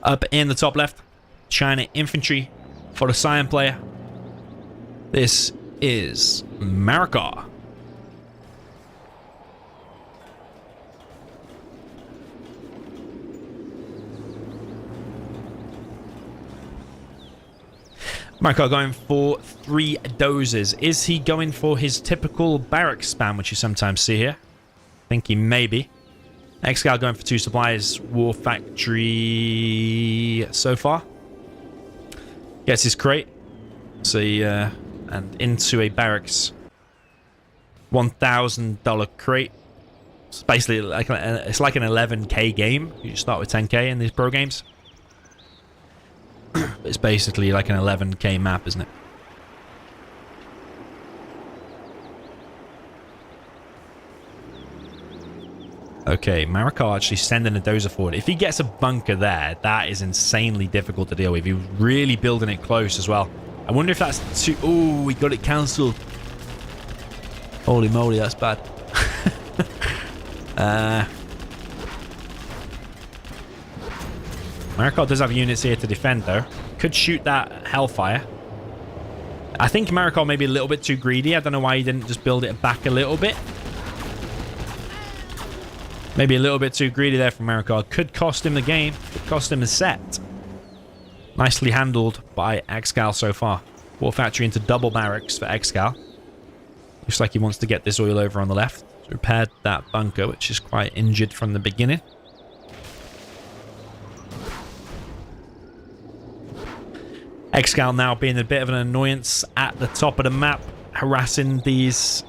Up in the top left, China Infantry for the cyan player. This is Marakar. Marakar going for 3 dozers. Is he going for his typical barracks spam, which you sometimes see here? I think he may be. ExCaL going for 2 supplies. War factory so far. Gets his crate. So and into a barracks. $1,000 crate. It's basically like it's like an 11k game. You start with 10k in these pro games. It's basically like an 11k map, isn't it? Okay, Marakar actually sending a dozer forward. If he gets a bunker there, that is insanely difficult to deal with. He's really building it close as well. I wonder if that's too... Oh, we got it cancelled. Holy moly, that's bad. Marakar does have units here to defend, though. Could shoot that Hellfire. I think Marakar may be a little bit too greedy. I don't know why he didn't just build it back a little bit. Maybe a little bit too greedy there from Marakar. Could cost him the game. Could cost him the set. Nicely handled by ExCaL so far. War factory into double barracks for ExCaL. Looks like he wants to get this oil over on the left. So repaired that bunker, which is quite injured from the beginning. ExCaL now being a bit of an annoyance at the top of the map, harassing these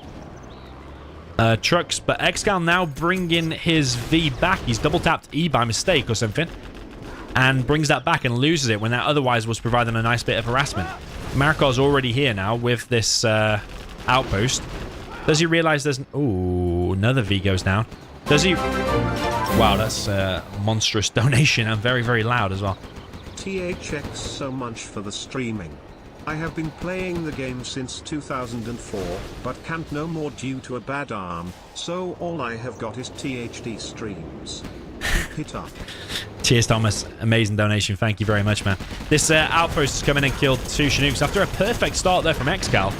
trucks. But ExCaL now bringing his V back. He's double tapped E by mistake or something, and brings that back and loses it when that otherwise was providing a nice bit of harassment. Marakar's already here now with this outpost. Does he realize there's... Ooh, another V goes down. Does he... Wow, that's a monstrous donation and very, very loud as well. THX so much for the streaming. I have been playing the game since 2004, but can't no more due to a bad arm, so all I have got is THD streams. Keep it up. Cheers, Thomas. Amazing donation. Thank you very much, man. This outpost has come in and killed 2 Chinooks after a perfect start there from ExCaL.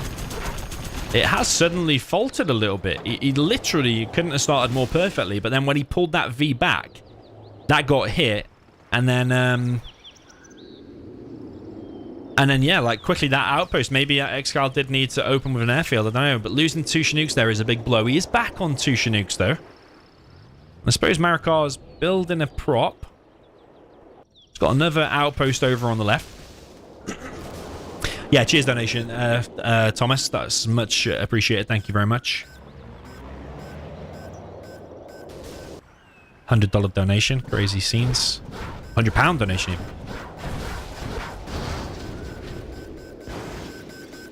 It has suddenly faltered a little bit. He literally couldn't have started more perfectly, but then when he pulled that V back, that got hit, and then yeah, like quickly that outpost. Maybe ExCaL did need to open with an airfield. I don't know, but losing 2 Chinooks there is a big blow. He is back on 2 Chinooks though. I suppose Marakar's building a prop. He's got another outpost over on the left. Yeah, cheers donation, Thomas. That's much appreciated. Thank you very much. $100 donation. Crazy scenes. £100 donation even.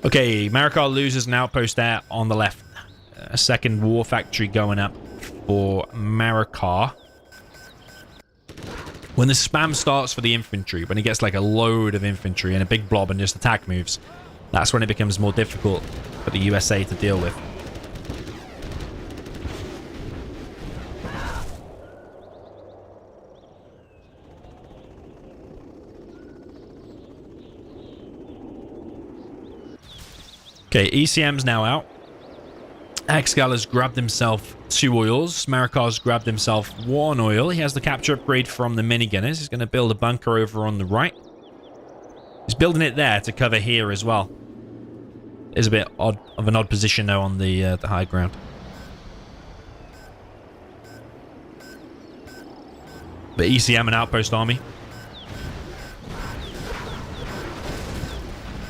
Okay, Marakar loses an outpost there on the left. A second war factory going up for Marakar. When the spam starts for the infantry, when he gets like a load of infantry and a big blob and just attack moves, that's when it becomes more difficult for the USA to deal with. Okay, ECM's now out. ExCaL has grabbed himself 2 oils. Marakar's grabbed himself 1 oil. He has the capture upgrade from the minigunners. He's going to build a bunker over on the right. He's building it there to cover here as well. It's a bit odd of an odd position though on the high ground. But ECM and outpost army.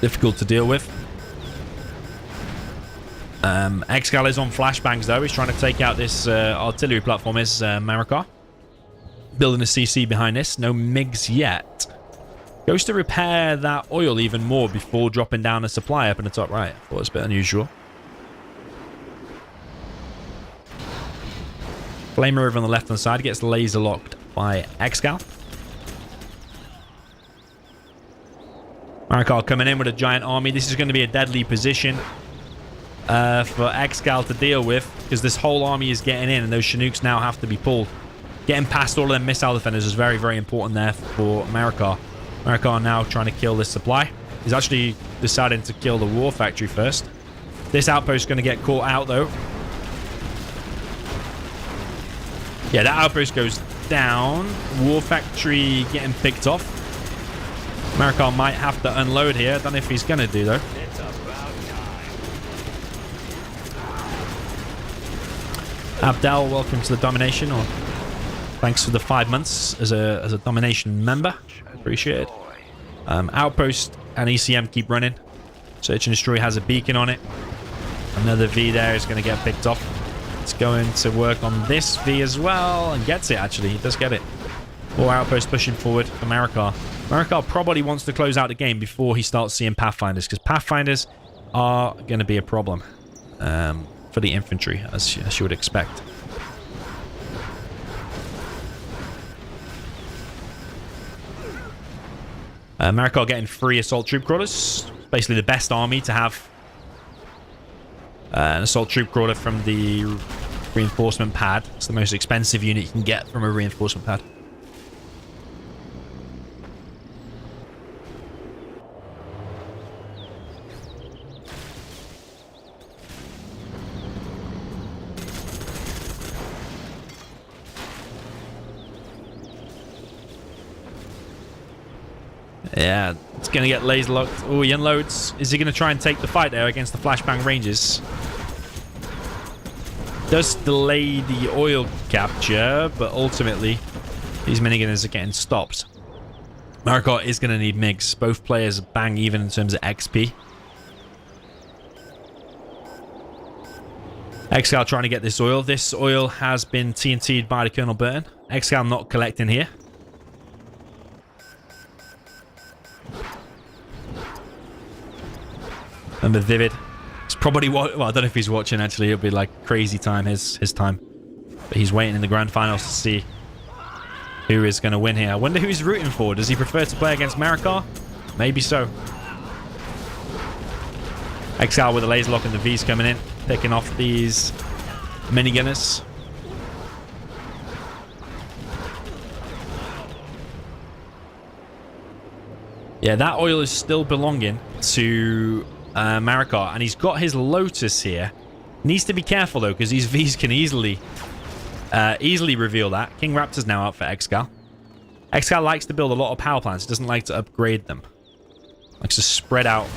Difficult to deal with. ExCaL is on flashbangs though. He's trying to take out this artillery platform. Is Marakar building a CC behind this? No MiGs yet. Goes to repair that oil even more before dropping down a supply up in the top right. Thought it was a bit unusual. Flamer over on the left-hand side gets laser locked by ExCaL. Marakar coming in with a giant army. This is going to be a deadly position for ExCaL to deal with, because this whole army is getting in and those Chinooks now have to be pulled. Getting past all of them missile defenders is very, very important there for Marakar. Marakar now trying to kill this supply. He's actually deciding to kill the war factory first. This outpost is going to get caught out though. Yeah, that outpost goes down. War factory getting picked off. Marakar might have to unload here. Don't know if he's going to do though. It's about time. Abdel, welcome to the Domination, or thanks for the 5 months as a Domination member. Appreciate it. Outpost and ECM keep running. Search and Destroy has a beacon on it. Another V there is going to get picked off. It's going to work on this V as well, and gets it actually. He does get it. More outposts pushing forward for Marakar. Marakar probably wants to close out the game before he starts seeing Pathfinders, because Pathfinders are going to be a problem for the infantry, as you would expect. Marakar getting 3 assault troop crawlers. Basically the best army to have an assault troop crawler from the reinforcement pad. It's the most expensive unit you can get from a reinforcement pad. Yeah, it's going to get laser locked. Oh, he unloads. Is he going to try and take the fight there against the flashbang Rangers? Does delay the oil capture, but ultimately these minigunners are getting stopped. Marakar is going to need MiGs. Both players bang even in terms of XP. ExCaL trying to get this oil. This oil has been TNT'd by the Colonel Burton. ExCaL not collecting here. And the Vivid. It's probably what... Well, I don't know if he's watching, actually. It'll be like crazy time, his time. But he's waiting in the grand finals to see who is going to win here. I wonder who he's rooting for. Does he prefer to play against Marakar? Maybe so. ExCaL with a laser lock and the V's coming in. Picking off these minigunners. Yeah, that oil is still belonging to... Marakar, and he's got his Lotus here. Needs to be careful though, because these V's can easily reveal that. King Raptor's now out for ExCaL. ExCaL likes to build a lot of power plants. He doesn't like to upgrade them. Likes to spread out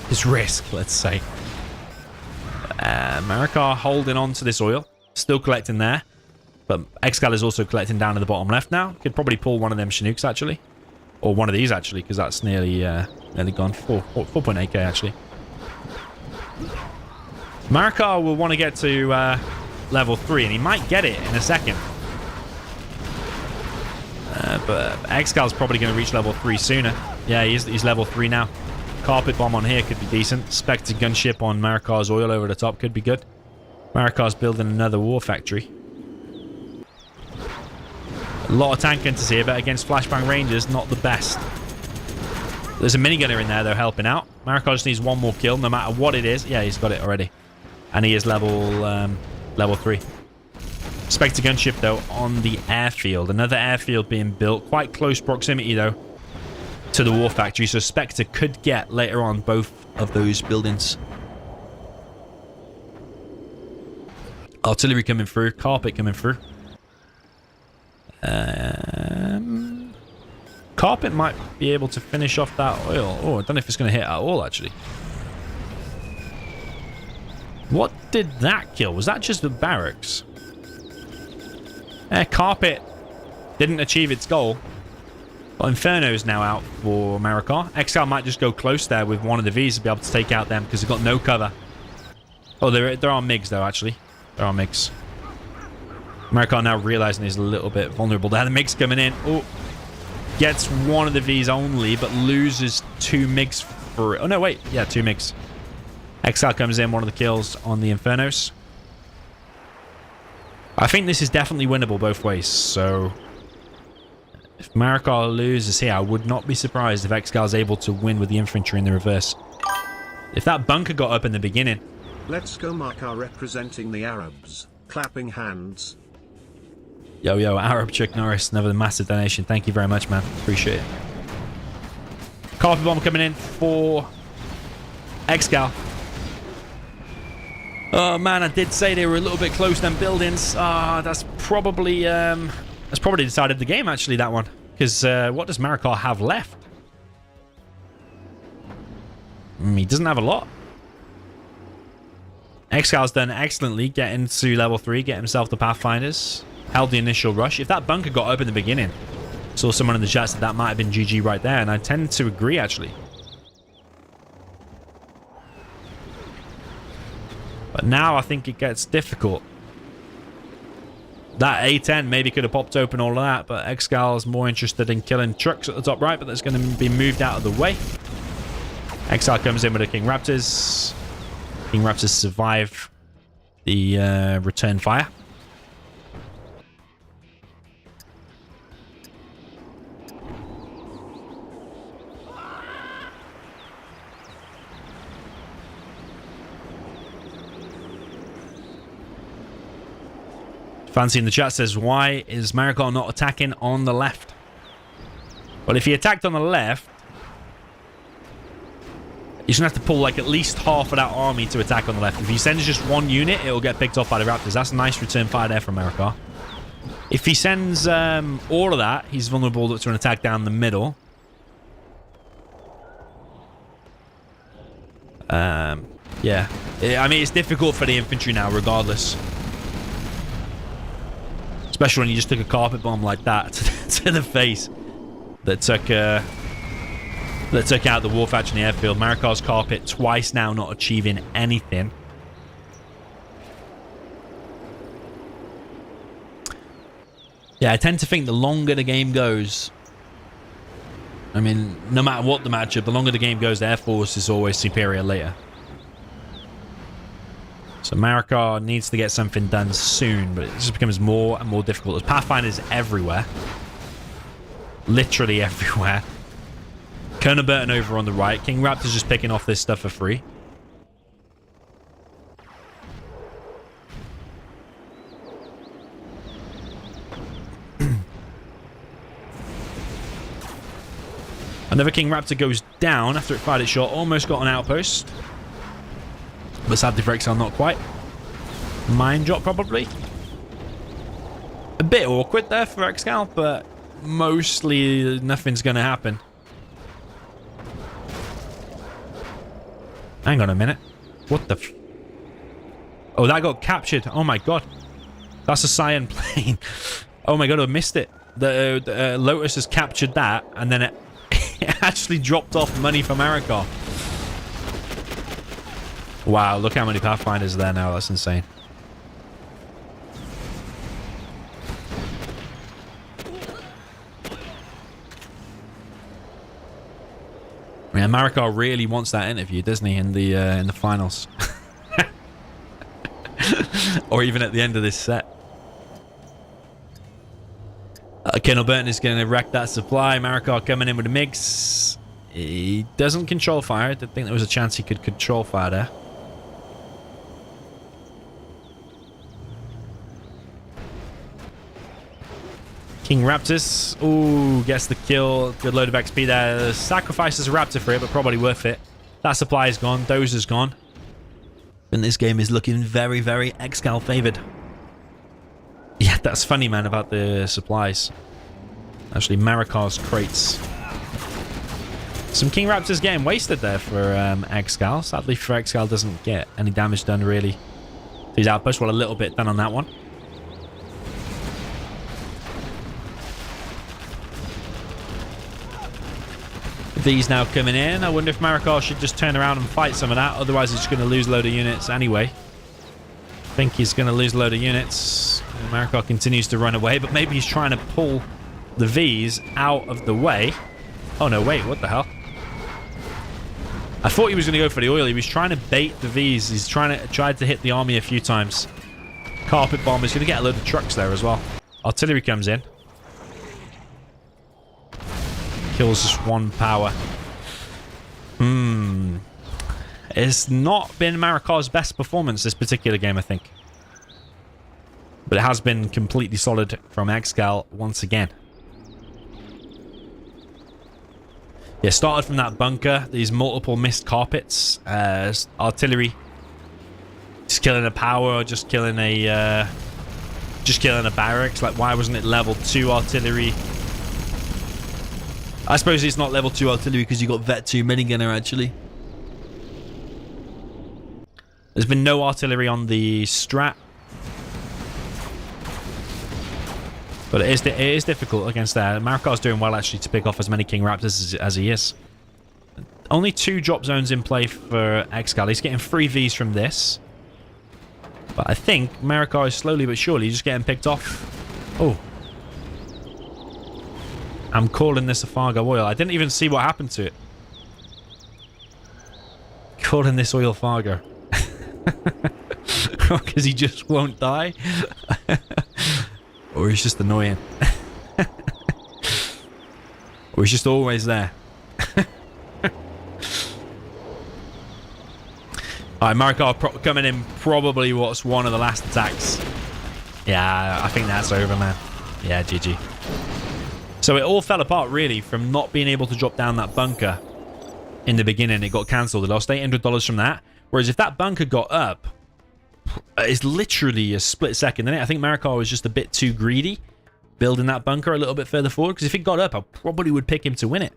his risk, let's say. Marakar holding on to this oil. Still collecting there. But ExCaL is also collecting down to the bottom left now. Could probably pull one of them Chinooks actually. Or one of these actually, because that's nearly gone. 4.8k actually. Marakar will want to get to level 3, and he might get it in a second. But ExCal's probably going to reach level 3 sooner. Yeah, he's level 3 now. Carpet bomb on here could be decent. Spectre gunship on Marakar's oil over the top could be good. Marakar's building another war factory. A lot of tank hunters here, but against flashbang rangers, not the best. There's a minigunner in there, though, helping out. Marakar just needs one more kill, no matter what it is. Yeah, he's got it already. And he is level 3. Spectre gunship, though, on the airfield. Another airfield being built. Quite close proximity, though, to the war factory. So Spectre could get, later on, both of those buildings. Artillery coming through. Carpet coming through. Carpet might be able to finish off that oil. Oh, I don't know if it's going to hit at all, actually. What did that kill? Was that just the barracks? Carpet didn't achieve its goal. But Inferno's now out for Marakar. ExCaL might just go close there with one of the V's to be able to take out them, because they've got no cover. Oh, there are MiGs, though, actually. There are MiGs. Marakar now realizing he's a little bit vulnerable there. The MiGs coming in. Oh, Gets one of the Vs only, but loses 2 MiGs for it. Oh, no, wait. Yeah, 2 MiGs. ExCaL comes in, one of the kills on the Infernos. I think this is definitely winnable both ways, so if Marakar loses here, I would not be surprised if ExCaL is able to win with the infantry in the reverse. If that bunker got up in the beginning. Let's go Marakar representing the Arabs, clapping hands. Yo, Arab Chuck Norris, another massive donation. Thank you very much, man. Appreciate it. Carpet bomb coming in for ExCaL. Oh man, I did say they were a little bit close to them buildings. That's probably decided the game actually, that one. Because what does Marakar have left? He doesn't have a lot. ExCal's done excellently getting to level 3, get himself the Pathfinders. Held the initial rush. If that bunker got up in the beginning, saw someone in the chat said that might have been GG right there, and I tend to agree actually. But now I think it gets difficult. That A10 maybe could have popped open all of that, but ExCaL is more interested in killing trucks at the top right, but that's going to be moved out of the way. ExCaL comes in with the King Raptors. King Raptors survive the return fire. Fancy in the chat says, why is Marakar not attacking on the left? Well, if he attacked on the left, he's going to have to pull like at least half of that army to attack on the left. If he sends just one unit, it'll get picked off by the Raptors. That's a nice return fire there from Marakar. If he sends all of that, he's vulnerable to an attack down the middle. Yeah. I mean, it's difficult for the infantry now, regardless. Especially when you just took a carpet bomb like that to the face that took out the Warfach in the airfield. Marakar's carpet twice now not achieving anything. Yeah, I tend to think the longer the game goes, I mean, no matter what the matchup, the longer the game goes, the Air Force is always superior later. So Marakar needs to get something done soon, but it just becomes more and more difficult. There's Pathfinders everywhere. Literally everywhere. Colonel Burton over on the right. King Raptor's just picking off this stuff for free. Another King Raptor goes down after it fired its shot. Almost got an outpost. But sadly for ExCaL, not quite. Mine drop, probably. A bit awkward there for ExCaL, but mostly nothing's going to happen. Hang on a minute. What the f... Oh, that got captured. Oh my god. That's a Cyan plane. Oh my god, I missed it. The Lotus has captured that, and then it actually dropped off money for Marakar. Wow, look how many Pathfinders are there now. That's insane. Yeah, Marakar really wants that interview, doesn't he, in the finals? Or even at the end of this set. Colonel Burton is going to wreck that supply. Marakar coming in with a MiGs. He doesn't control fire. I didn't think there was a chance he could control fire there. King Raptors. Ooh, gets the kill. Good load of XP there. Sacrifices a Raptor for it, but probably worth it. That supply is gone. Dozer's gone. And this game is looking very, very ExCaL favored. Yeah, that's funny, man, about the supplies. Actually, Marakar's crates. Some King Raptors getting wasted there for ExCaL. Sadly for ExCaL, doesn't get any damage done, really, to his outpost. Well, a little bit done on that one. These now coming in. I wonder if Marakar should just turn around and fight some of that. Otherwise, he's going to lose a load of units anyway. I think he's going to lose a load of units. Marakar continues to run away, but maybe he's trying to pull the V's out of the way. Oh, no, wait, what the hell? I thought he was going to go for the oil. He was trying to bait the V's. He's tried to hit the army a few times. Carpet bomb is going to get a load of trucks there as well. Artillery comes in. Kills just one power. It's not been Marakar's best performance this particular game, I think. But it has been completely solid from ExCaL once again. Yeah, started from that bunker. These multiple missed carpets. Artillery. Just killing a power, just killing a barracks. Like, why wasn't it level 2 artillery? I suppose it's not level 2 artillery because you got Vet 2 minigunner, actually. There's been no artillery on the strat. But it is difficult against that. Marakar's doing well, actually, to pick off as many King Raptors as he is. Only 2 drop zones in play for ExCaL. He's getting 3 Vs from this. But I think Marakar is slowly but surely just getting picked off. Oh. I'm calling this a Fargo oil. I didn't even see what happened to it. Calling this oil Fargo. Because he just won't die. Or he's just annoying. Or he's just always there. Alright, Marakar coming in probably what's one of the last attacks. Yeah, I think that's over, man. Yeah, GG. So it all fell apart, really, from not being able to drop down that bunker in the beginning. It got cancelled. They lost $800 from that. Whereas if that bunker got up, it's literally a split second, isn't it? I think Marakar was just a bit too greedy, building that bunker a little bit further forward, because if it got up, I probably would pick him to win it.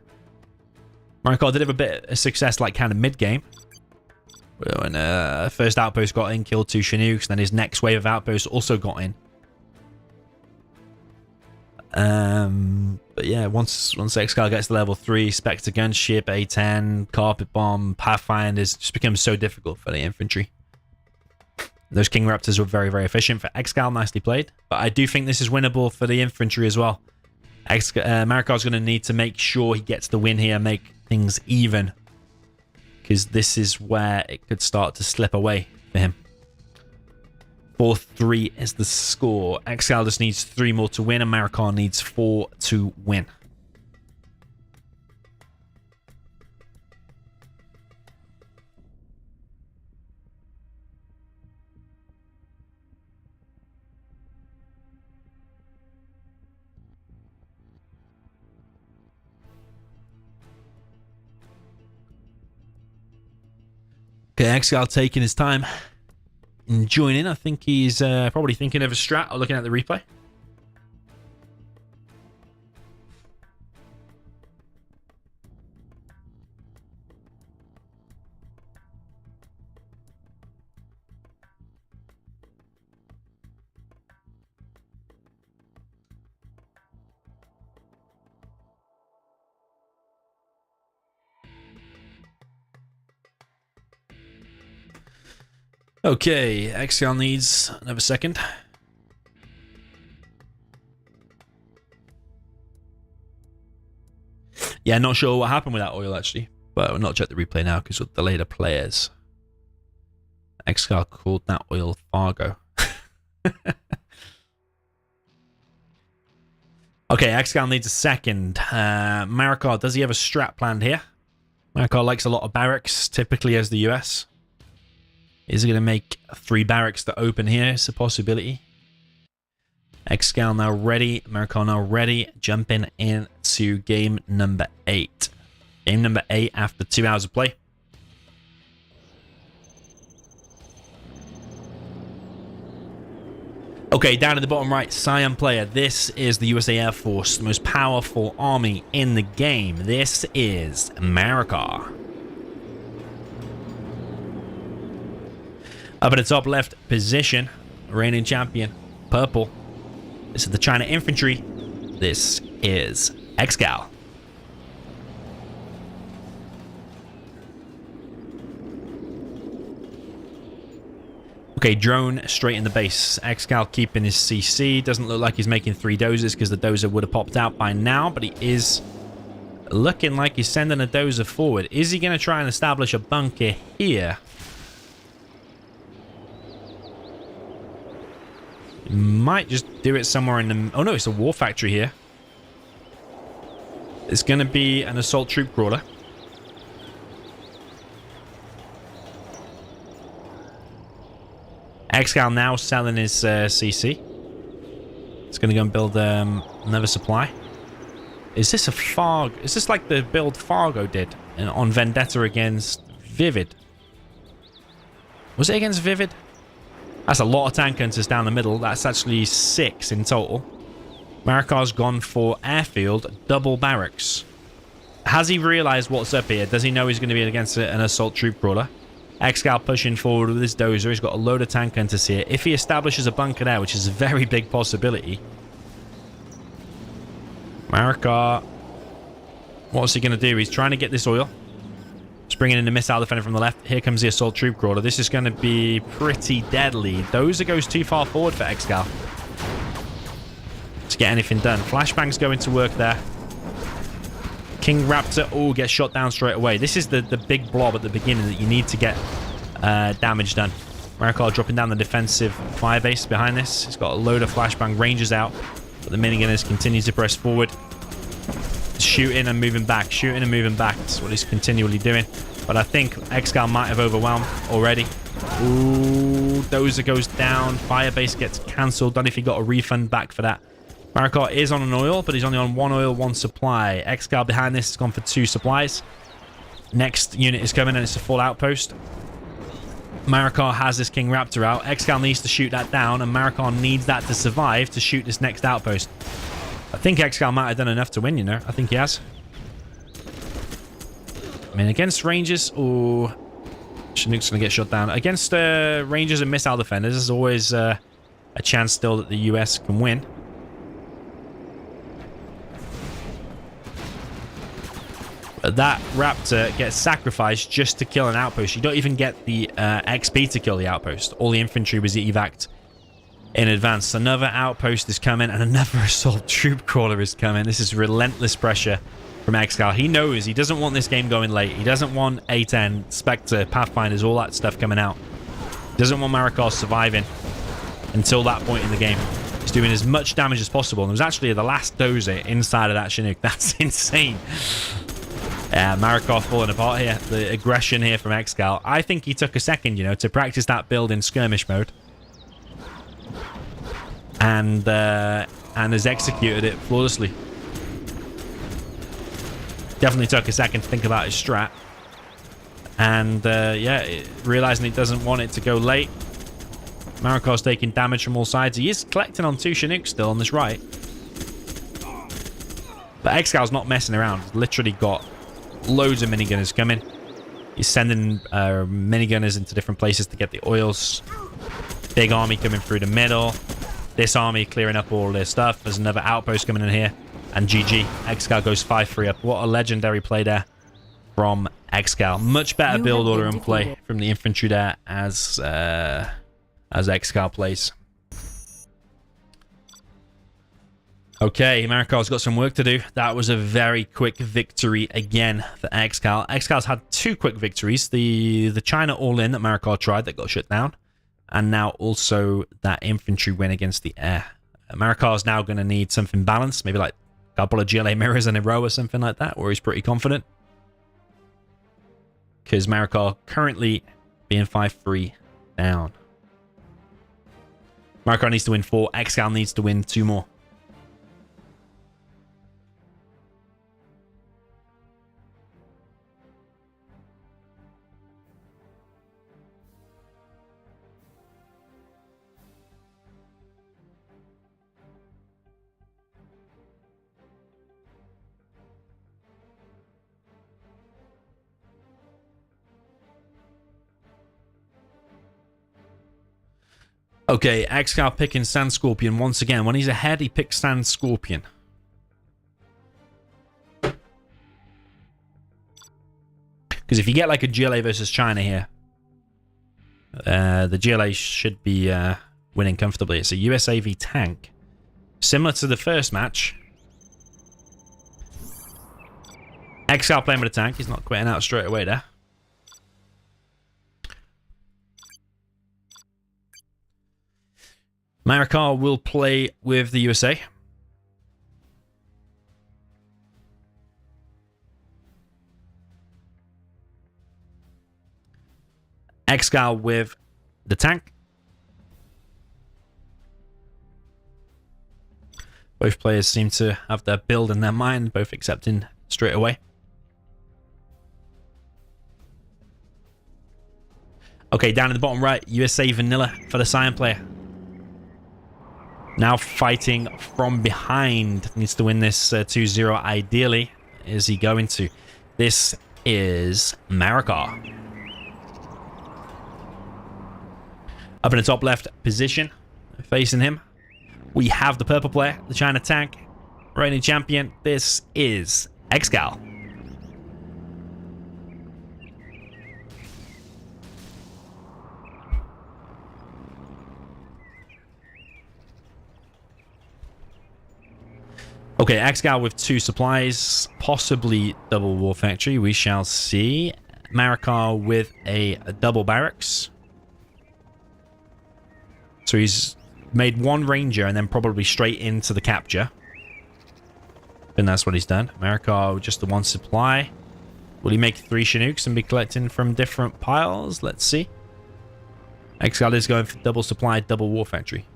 Marakar did have a bit of success, like, kind of mid-game. When first outpost got in, killed 2 Chinooks, then his next wave of outposts also got in. But yeah, once ExCaL gets to level 3, Spectre gunship, A10, carpet bomb, Pathfinders, just becomes so difficult for the infantry. Those King Raptors were very, very efficient for ExCaL. Nicely played. But I do think this is winnable for the infantry as well. Marakar's going to need to make sure he gets the win here, make things even. Because this is where it could start to slip away for him. 4-3 is the score. ExCaL just needs 3 more to win, and Marakar needs 4 to win. Okay, ExCaL taking his time in joining. I think he's probably thinking of a strat or looking at the replay. Okay, ExCaL needs another second. Yeah, not sure what happened with that oil, actually. But we'll not check the replay now because we'll delay the players. ExCaL called that oil Fargo. Okay, ExCaL needs a second. Marakar, does he have a strat planned here? Marakar likes a lot of barracks, typically as the US. Is he going to make 3 barracks to open here? It's a possibility. ExCaL now ready. Marakar now ready. Jumping into game number 8. Game number 8 after 2 hours of play. Okay, down in the bottom right, Cyan player. This is the USA Air Force, the most powerful army in the game. This is Marakar. Up at the top left position, reigning champion, purple. This is the China infantry. This is ExCaL. Okay, drone straight in the base. ExCaL keeping his CC. Doesn't look like he's making 3 dozers because the dozer would have popped out by now, but he is looking like he's sending a dozer forward. Is he going to try and establish a bunker here? He might just do it somewhere in the... Oh no, it's a war factory here. It's going to be an assault troop crawler. ExCaL now selling his CC. It's going to go and build another supply. Is this a Fargo? Is this like the build Fargo did on Vendetta against Vivid? Was it against Vivid? That's a lot of tank hunters down the middle. That's actually 6 in total. Marakar's gone for airfield, double barracks. Has he realized what's up here? Does he know he's going to be against an assault troop crawler? ExCaL pushing forward with his dozer. He's got a load of tank hunters here. If he establishes a bunker there, which is a very big possibility, Marakar, what's he going to do? He's trying to get this oil. He's bringing in the missile defender from the left. Here comes the assault troop crawler. This is going to be pretty deadly. Dozer goes too far forward for ExCaL to get anything done. Flashbang's going to work there. King Raptor, oh, gets shot down straight away. This is the big blob at the beginning that you need to get damage done. Marakar dropping down the defensive firebase behind this. He's got a load of flashbang ranges out, but the minigunners continue to press forward. Shooting and moving back, shooting and moving back. That's what he's continually doing. But I think ExCaL might have overwhelmed already. Ooh, Dozer goes down. Firebase gets cancelled. Don't know if he got a refund back for that. Marakar is on an oil, but he's only on 1 oil, 1 supply. ExCaL behind this has gone for 2 supplies. Next unit is coming and it's a full outpost. Marakar has this King Raptor out. ExCaL needs to shoot that down, and Marakar needs that to survive to shoot this next outpost. I think ExCaL might have done enough to win, you know. I think he has. I mean, against Rangers, or Chinook's going to get shot down. Against Rangers and missile defenders, there's always a chance still that the US can win. But that Raptor gets sacrificed just to kill an outpost. You don't even get the XP to kill the outpost. All the infantry was evac'd in advance. Another outpost is coming, and another assault troop crawler is coming. This is relentless pressure from ExCaL. He knows he doesn't want this game going late. He doesn't want A10, Spectre, Pathfinders, all that stuff coming out. He doesn't want Marakar surviving until that point in the game. He's doing as much damage as possible. And it was actually the last dozer inside of that Chinook. That's insane. Yeah, Marakar falling apart here. The aggression here from ExCaL. I think he took a second, you know, to practice that build in skirmish mode. And has executed it flawlessly. Definitely took a second to think about his strat. And, yeah, realizing he doesn't want it to go late. Marakar's taking damage from all sides. He is collecting on 2 Chinooks still on this right. But ExCal's not messing around. He's literally got loads of minigunners coming. He's sending minigunners into different places to get the oils. Big army coming through the middle. This army clearing up all their stuff. There's another outpost coming in here. And GG. ExCaL goes 5-3 up. What a legendary play there from ExCaL. Much better build order and play from the infantry there as ExCaL plays. Okay, Marakar's got some work to do. That was a very quick victory again for ExCaL. ExCal's had 2 quick victories. The China all-in that Marakar tried that got shut down. And now also that infantry win against the air. Marakar's now going to need something balanced. Maybe like a couple of GLA mirrors in a row or something like that, where he's pretty confident. Because Marakar currently being 5-3 down. Marakar needs to win 4. ExCaL needs to win 2 more. Okay, ExCaL picking Sand Scorpion once again. When he's ahead, he picks Sand Scorpion. Because if you get like a GLA versus China here, The GLA should be winning comfortably. It's a USAV tank. Similar to the first match. ExCaL playing with a tank. He's not quitting out straight away there. Marakar will play with the USA. ExCaL with the tank. Both players seem to have their build in their mind, both accepting straight away. Okay, down in the bottom right, USA Vanilla for the Cyan player. Now fighting from behind. Needs to win this 2-0 ideally. Is he going to? This is Marakar. Up in the top left position, facing him, we have the purple player, the China tank, reigning champion. This is ExCaL. Okay, ExCaL with 2 supplies, possibly double war factory. We shall see. Marakar with a double barracks. So he's made 1 ranger and then probably straight into the capture. And that's what he's done. Marakar with just the 1 supply. Will he make 3 Chinooks and be collecting from different piles? Let's see. ExCaL is going for double supply, double war factory.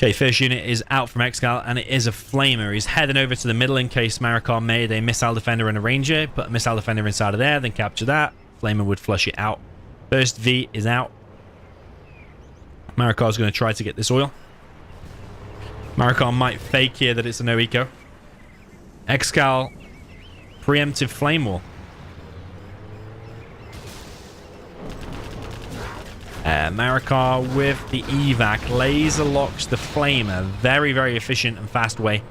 Okay, first unit is out from ExCaL, and it is a Flamer. He's heading over to the middle in case Marakar made a Missile Defender and a Ranger. Put a Missile Defender inside of there, then capture that. Flamer would flush it out. First V is out. Marakar's going to try to get this oil. Marakar might fake here that it's a no-eco. ExCaL, preemptive Flame Wall. Marakar with the evac laser locks the Flamer. Very, very efficient and fast way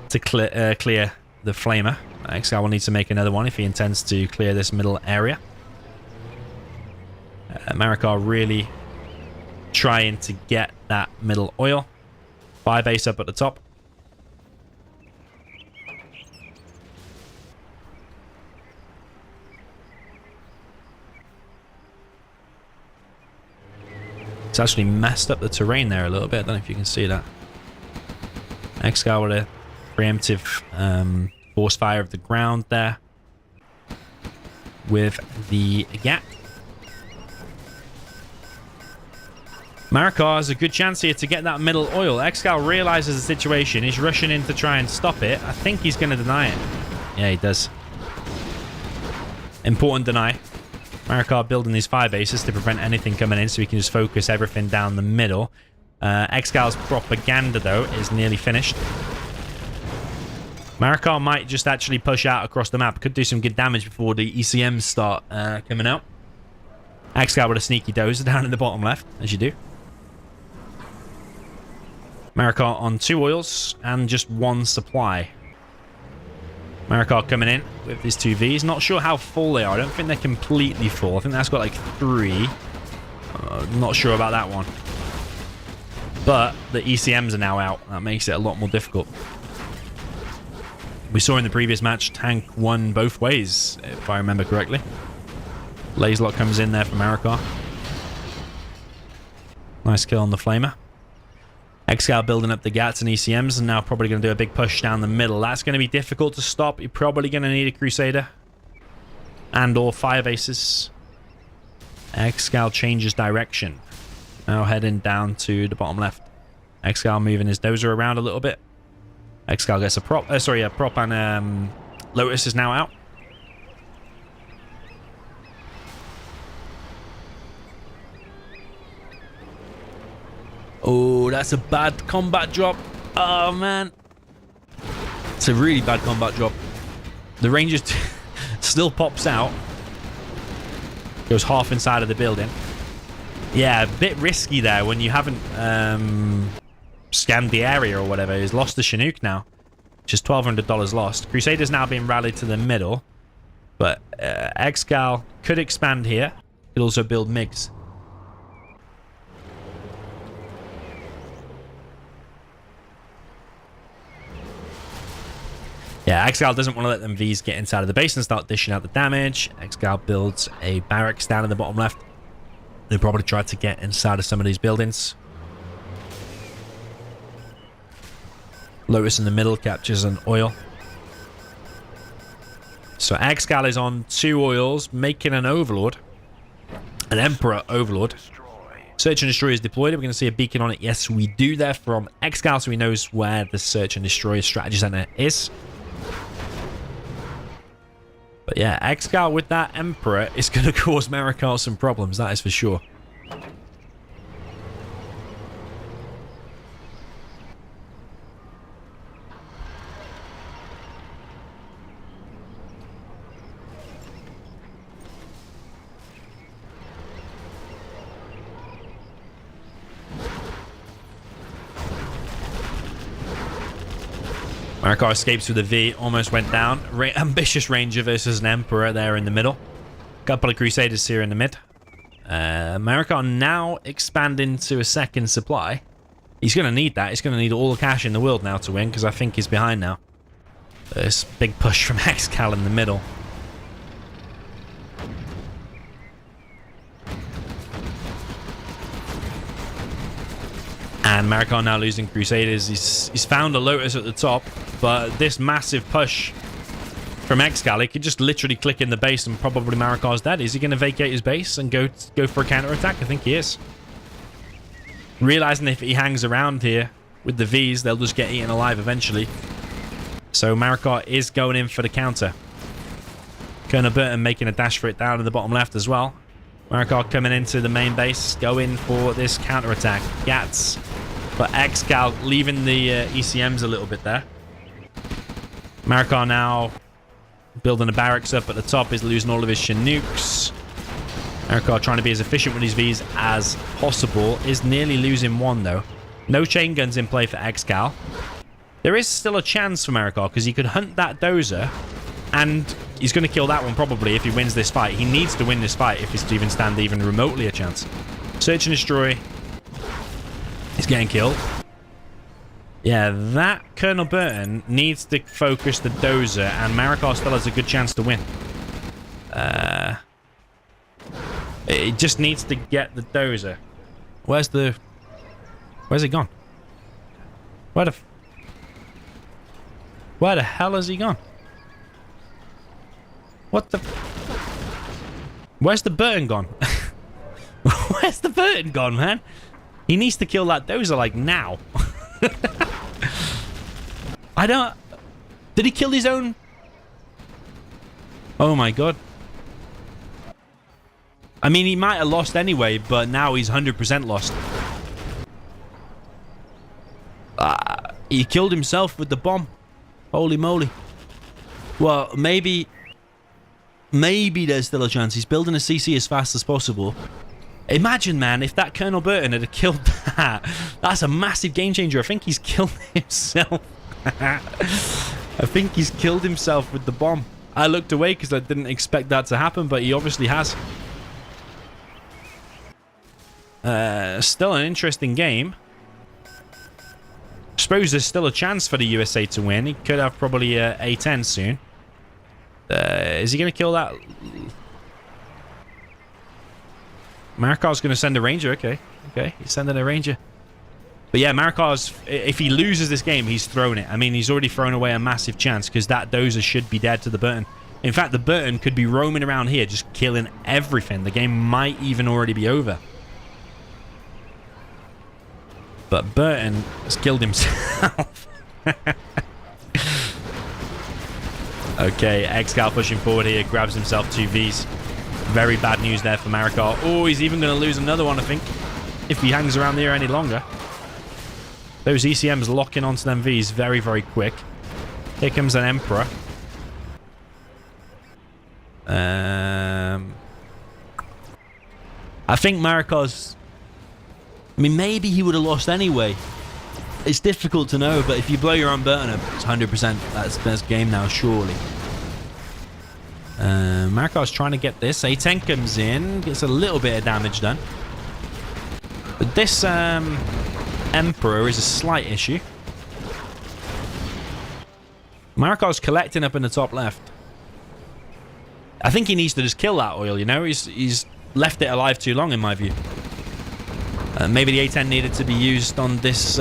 to clear the Flamer. ExCaL will need to make another one if he intends to clear this middle area. Marakar really trying to get that middle oil. Fire base up at the top. It's actually messed up the terrain there a little bit. I don't know if you can see that. ExCaL with a preemptive force fire of the ground there. With the gap. Marakar has a good chance here to get that middle oil. ExCaL realizes the situation. He's rushing in to try and stop it. I think he's going to deny it. Yeah, he does. Important deny. Marakar building these fire bases to prevent anything coming in so he can just focus everything down the middle. ExCaL's propaganda, though, is nearly finished. Marakar might just actually push out across the map. Could do some good damage before the ECMs start coming out. ExCaL with a sneaky dozer down in the bottom left, as you do. Marakar on 2 oils and just 1 supply. Marakar coming in with his 2 Vs. Not sure how full they are. I don't think they're completely full. I think that's got like 3. Not sure about that one. But the ECMs are now out. That makes it a lot more difficult. We saw in the previous match, tank won both ways, if I remember correctly. Laser lock comes in there for Marakar. Nice kill on the Flamer. ExCaL building up the GATs and ECMs, and now probably going to do a big push down the middle. That's going to be difficult to stop. You're probably going to need a Crusader. And or fire bases. ExCaL changes direction. Now heading down to the bottom left. ExCaL moving his dozer around a little bit. ExCaL gets a prop. A prop and Lotus is now out. Oh, that's a bad combat drop. Oh, man. It's a really bad combat drop. The Ranger still pops out. Goes half inside of the building. Yeah, a bit risky there when you haven't scanned the area or whatever. He's lost the Chinook now, which is $1,200 lost. Crusader's now being rallied to the middle, but ExCaL could expand here. Could also build MiGs. Yeah, ExCaL doesn't want to let them Vs get inside of the base and start dishing out the damage. ExCaL builds a barracks down in the bottom left. They probably tried to get inside of some of these buildings. Lotus in the middle captures an oil. So ExCaL is on 2 oils, making an Overlord. An Emperor Overlord. Search and Destroy is deployed. Are we going to see a beacon on it? Yes, we do there from ExCaL, so he knows where the Search and Destroy strategy center is. But yeah, ExCaL with that Emperor is going to cause Marakar some problems, that is for sure. Marakar escapes with a V, almost went down. Ambitious Ranger versus an Emperor there in the middle. Couple of Crusaders here in the mid. Marakar now expanding to a second supply. He's going to need that. He's going to need all the cash in the world now to win, because I think he's behind now. This big push from ExCaL in the middle. And Marakar now losing Crusaders. He's found a Lotus at the top, but this massive push from ExCaL, he could just literally click in the base and probably Marakar's dead. Is he going to vacate his base and go for a counterattack? I think he is. Realizing if he hangs around here with the Vs, they'll just get eaten alive eventually. So Marakar is going in for the counter. Colonel Burton making a dash for it down in the bottom left as well. Marakar coming into the main base, going for this counterattack. Gats. But ExCaL leaving the ECMs a little bit there. Marakar now building the barracks up at the top, is losing all of his Chinooks. Marakar trying to be as efficient with his Vs as possible, is nearly losing one though. No chain guns in play for ExCaL. There is still a chance for Marakar because he could hunt that dozer and he's going to kill that one probably if he wins this fight. He needs to win this fight if he's to even stand even remotely a chance. Search and Destroy. He's getting killed. Yeah, that Colonel Burton needs to focus the dozer, and Marakar still has a good chance to win. It just needs to get the dozer. Where's he gone? Where the hell has he gone? What the... Where's the Burton gone? Where's the Burton gone, man? He needs to kill that dozer, like, now. I don't... Did he kill his own... Oh, my God. I mean, he might have lost anyway, but now he's 100% lost. He killed himself with the bomb. Holy moly. Well, maybe there's still a chance. He's building a CC as fast as possible. Imagine, man, if that Colonel Burton had killed that. That's a massive game changer. I think he's killed himself. I think he's killed himself with the bomb. I looked away because I didn't expect that to happen, but he obviously has. Still an interesting game. I suppose there's still a chance for the USA to win. He could have probably A10 soon. Is he going to kill that? Marakar's going to send a Ranger. Okay, he's sending a Ranger. But yeah, Marakar's, if he loses this game, he's thrown it. I mean, he's already thrown away a massive chance because that dozer should be dead to the Burton. In fact, the Burton could be roaming around here just killing everything. The game might even already be over. But Burton has killed himself. Okay, ExCaL pushing forward here, grabs himself 2 Vs. Very bad news there for Marakar. Oh, he's even going to lose another one, I think, if he hangs around here any longer. Those ECMs locking onto them Vs very, very quick. Here comes an Emperor. I think Marakar's I mean, maybe he would have lost anyway. It's difficult to know, but if you blow your own burn up, it's 100%. That's the best game now, surely. Marakar's trying to get this. A10 comes in, gets a little bit of damage done. But this Emperor is a slight issue. Marakar's collecting up in the top left. I think he needs to just kill that oil, you know? He's left it alive too long, in my view. Maybe the A10 needed to be used on this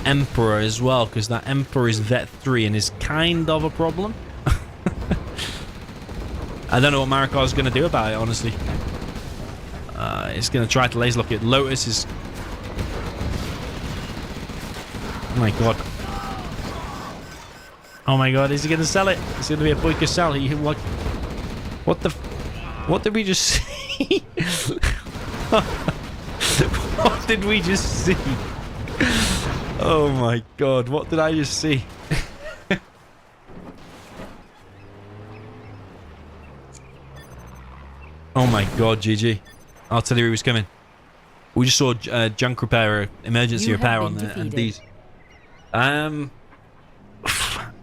Emperor as well, because that Emperor is Vet 3 and is kind of a problem. I don't know what Marakar's going to do about it, honestly. He's going to try to laser lock it. Lotus is... Oh my god. Oh my god, is he going to sell it? It's going to be a Boyka sell. What did we just see? What did we just see? Oh my god, what did I just see? Oh my god, GG. Artillery was coming. We just saw junk repair, emergency repair on the MDs.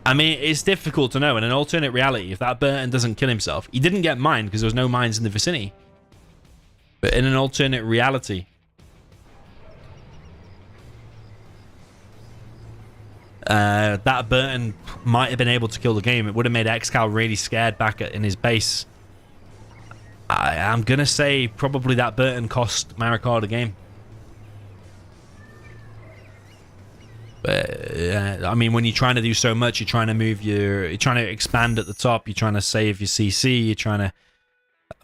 I mean, it's difficult to know. In an alternate reality, if that Burton doesn't kill himself, he didn't get mined because there was no mines in the vicinity. But in an alternate reality, that Burton might have been able to kill the game. It would have made ExCaL really scared back in his base. I'm going to say probably that Burton cost Marakar the game. But, I mean, when you're trying to do so much, you're trying to you're trying to expand at the top, you're trying to save your CC, you're trying to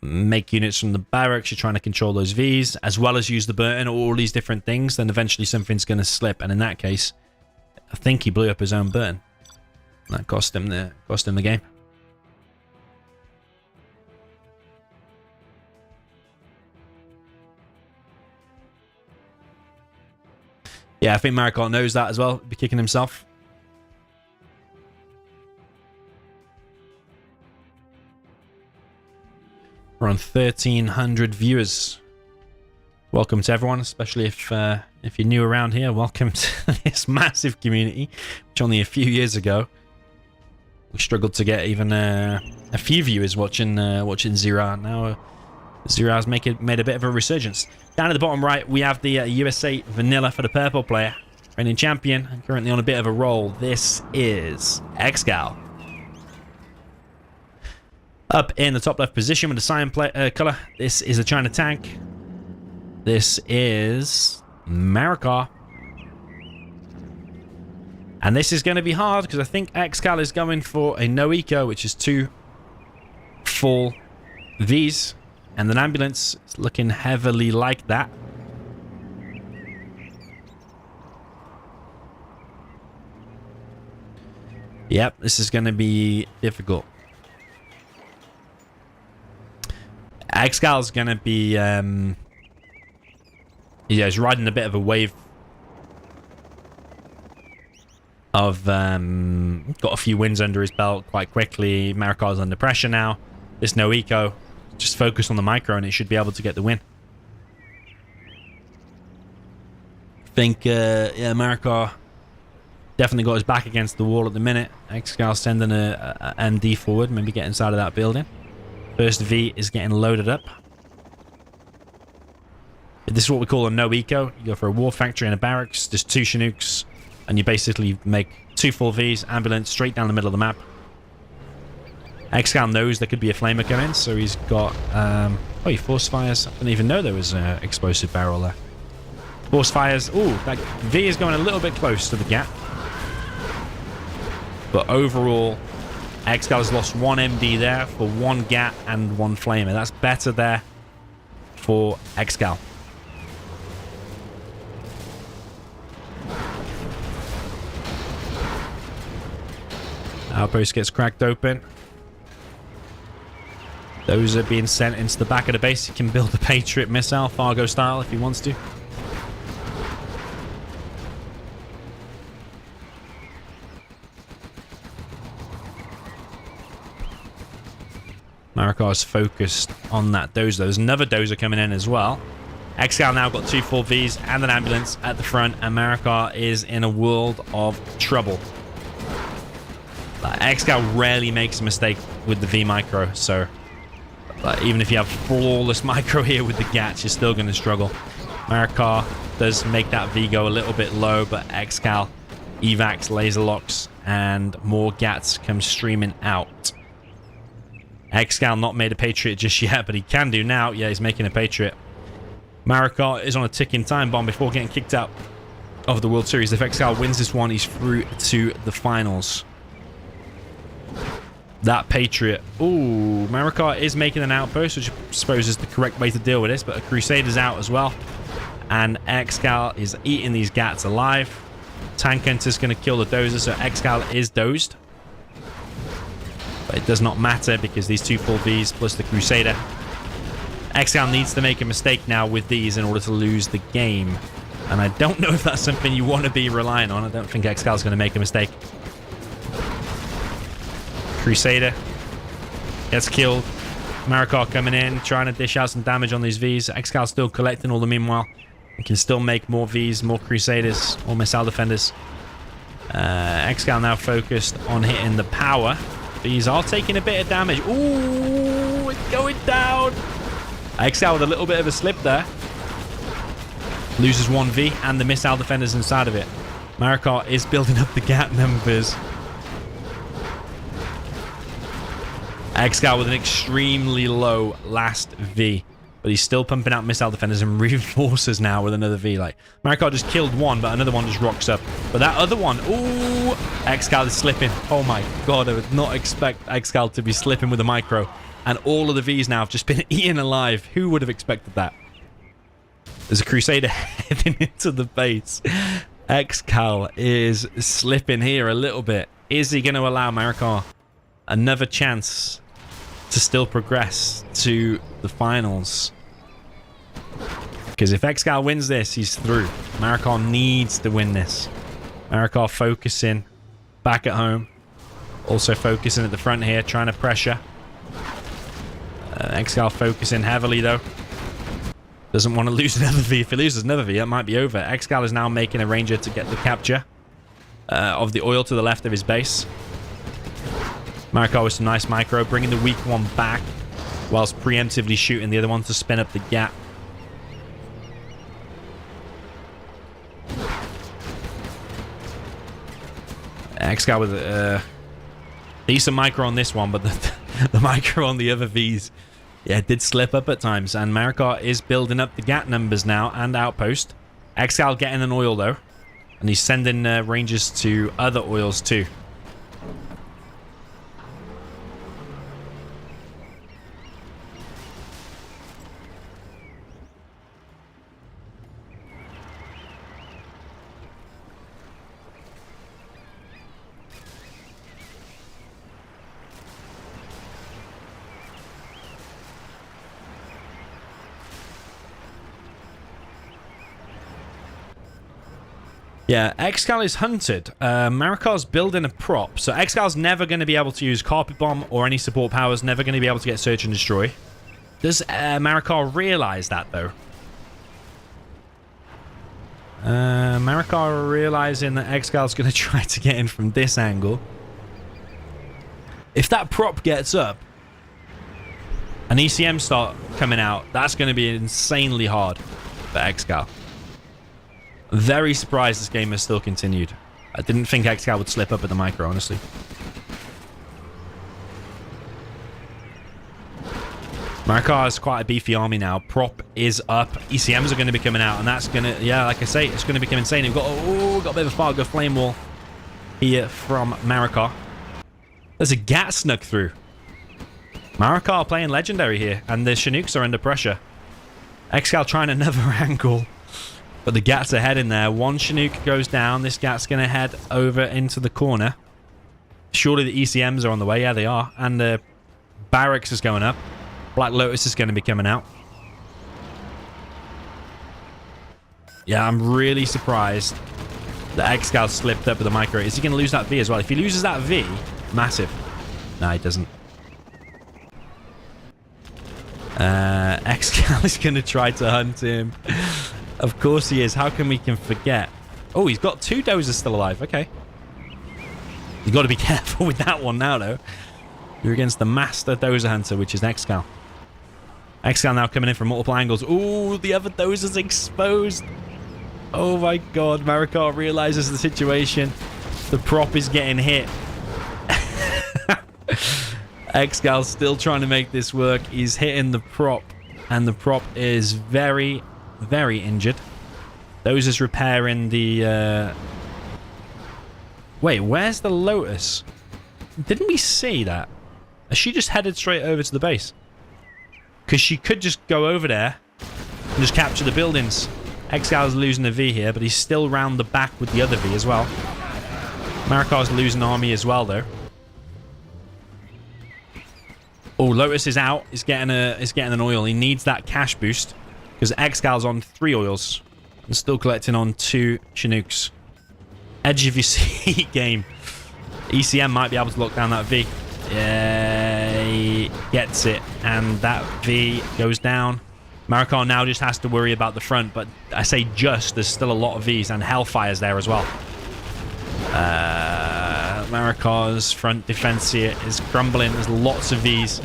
make units from the barracks, you're trying to control those Vs, as well as use the Burton, all these different things, then eventually something's going to slip. And in that case, I think he blew up his own Burton. That cost him the game. Yeah, I think Marakar knows that as well. Be kicking himself. We're on 1,300 viewers. Welcome to everyone, especially if you're new around here. Welcome to this massive community, which only a few years ago we struggled to get even a few viewers watching Zira. Now Zira's made a bit of a resurgence. Down at the bottom right, we have the USA Vanilla for the purple player. Reigning champion, and currently on a bit of a roll. This is ExCaL. Up in the top left position with the cyan color, this is a China tank. This is Marakar. And this is going to be hard, because I think ExCaL is going for a no eco, which is 2 full Vs. And an ambulance is looking heavily like that. Yep, this is going to be difficult. ExCaL is going to be... yeah, he's riding a bit of a wave of... got a few wins under his belt quite quickly. Marakar's under pressure now. There's no eco. Just focus on the micro and it should be able to get the win. I think, yeah, Marakar definitely got his back against the wall at the minute. ExCaL sending a MD forward, maybe get inside of that building. First V is getting loaded up. This is what we call a no eco. You go for a war factory and a barracks, just 2 Chinooks, and you basically make 2 full Vs, ambulance, straight down the middle of the map. ExCaL knows there could be a flamer coming, so he's got... oh, he force fires. I didn't even know there was an explosive barrel there. Force fires. Ooh, that V is going a little bit close to the gap. But overall, ExCaL has lost 1 MD there for 1 GAT and 1 flamer. That's better there for ExCaL. Outpost gets cracked open. Those are being sent into the back of the base. He can build a Patriot missile, Fargo style, if he wants to. Marakar's focused on that dozer. There's another dozer coming in as well. ExCaL now got 2 full Vs and an ambulance at the front, and Marakar is in a world of trouble. ExCaL rarely makes a mistake with the V micro, so even if you have flawless micro here with the GATs, you're still going to struggle. Marakar does make that V go a little bit low, but ExCaL evacs, laser locks, and more GATs come streaming out. ExCaL not made a Patriot just yet, but he can do now. Yeah, he's making a Patriot. Marakar is on a ticking time bomb before getting kicked out of the World Series. If ExCaL wins this one, he's through to the finals. That Patriot. Ooh, Marakar is making an outpost, which I suppose is the correct way to deal with this, but a Crusader's out as well. And ExCaL is eating these GATs alive. Tank Hunter's going to kill the dozer, so ExCaL is dozed. But it does not matter because these 2 full Vs plus the Crusader. ExCaL needs to make a mistake now with these in order to lose the game. And I don't know if that's something you want to be relying on. I don't think ExCaL's going to make a mistake. Crusader gets killed. Marakar coming in, trying to dish out some damage on these Vs. ExCaL still collecting all the meanwhile. He can still make more Vs, more Crusaders, more missile defenders. ExCaL now focused on hitting the power. These are taking a bit of damage. Ooh, it's going down. ExCaL with a little bit of a slip there. Loses 1 V and the missile defenders inside of it. Marakar is building up the GAT numbers. ExCaL with an extremely low last V, but he's still pumping out missile defenders and reinforcers now with another V. Like, Marakar just killed one, but another one just rocks up. But that other one, ooh, ExCaL is slipping. Oh my god, I would not expect ExCaL to be slipping with a micro. And all of the Vs now have just been eaten alive. Who would have expected that? There's a Crusader heading into the base. ExCaL is slipping here a little bit. Is he going to allow Marakar another chance to still progress to the finals? Because if ExCaL wins this, he's through. Marakar needs to win this. Marakar focusing back at home. Also focusing at the front here, trying to pressure. ExCaL focusing heavily though. Doesn't want to lose another V. If he loses another V, that might be over. ExCaL is now making a Ranger to get the capture of the oil to the left of his base. Marakar with some nice micro, bringing the weak one back whilst preemptively shooting the other one to spin up the gap. ExCaL with a decent micro on this one, but the micro on the other Vs, yeah, did slip up at times. And Marakar is building up the GAT numbers now and outpost. ExCaL getting an oil though, and he's sending Rangers to other oils too. Yeah, ExCaL is hunted. Marakar's building a prop, so ExCal's never going to be able to use Carpet Bomb or any support powers, never going to be able to get Search and Destroy. Does Marakar realize that, though? Marakar realizing that ExCal's going to try to get in from this angle. If that prop gets up and ECM start coming out, that's going to be insanely hard for ExCaL. Very surprised this game has still continued. I didn't think ExCaL would slip up at the micro, honestly. Marakar has quite a beefy army now. Prop is up. ECMs are going to be coming out, and that's going to, yeah, like I say, it's going to become insane. We've got, got a bit of a Fargo flame wall here from Marakar. There's a GAT snuck through. Marakar playing legendary here, and the Chinooks are under pressure. ExCaL trying another angle. But the GATs are heading there. One Chinook goes down. This GAT's going to head over into the corner. Surely the ECMs are on the way. Yeah, they are. And the barracks is going up. Black Lotus is going to be coming out. Yeah, I'm really surprised that ExCaL slipped up with the micro. Is he going to lose that V as well? If he loses that V, massive. No, he doesn't. ExCaL is going to try to hunt him. Of course he is. How can we forget? Oh, he's got 2 dozers still alive. Okay. You've got to be careful with that one now, though. You're against the master dozer hunter, which is ExCaL. ExCaL now coming in from multiple angles. Ooh, the other dozer's exposed. Oh my god, Marakar realizes the situation. The prop is getting hit. ExCaL still trying to make this work. He's hitting the prop, and the prop is very, very injured. Dozer's repairing the... Wait, where's the Lotus? Didn't we see that? Has she just headed straight over to the base? Because she could just go over there and just capture the buildings. ExCal's losing a V here, but he's still round the back with the other V as well. Marakar's losing army as well, though. Oh, Lotus is out. He's getting an oil. He needs that cash boost because ExCal's on 3 oils and still collecting on 2 Chinooks. Edge of your seat game. ECM might be able to lock down that V. Yeah, he gets it, and that V goes down. Marakar now just has to worry about the front, but I say just, there's still a lot of Vs, and Hellfire's there as well. Marakar's front defense here is crumbling. There's lots of Vs.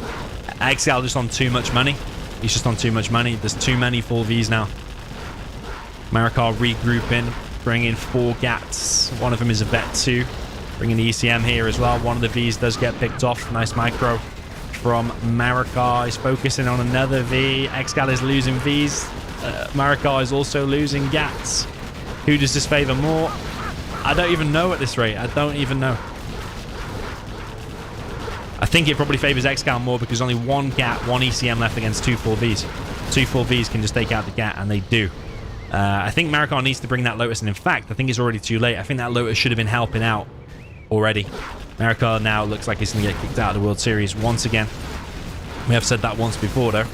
ExCaL just on too much money. He's just on too much money. There's too many full Vs now. Marakar regrouping, bringing 4 Gats. One of them is a Vet 2. Bringing the ECM here as well. One of the Vs does get picked off. Nice micro from Marakar. He's focusing on another V. ExCaL is losing Vs. Marakar is also losing Gats. Who does this favor more? I don't even know at this rate. I don't even know. I think it probably favors ExCaL more because only 1 Gat, 1 ECM left against 2 4Vs. 2 4Vs can just take out the Gat, and they do. I think Marakar needs to bring that Lotus, and in fact, I think it's already too late. I think that Lotus should have been helping out already. Marakar now looks like he's going to get kicked out of the World Series once again. We have said that once before, though.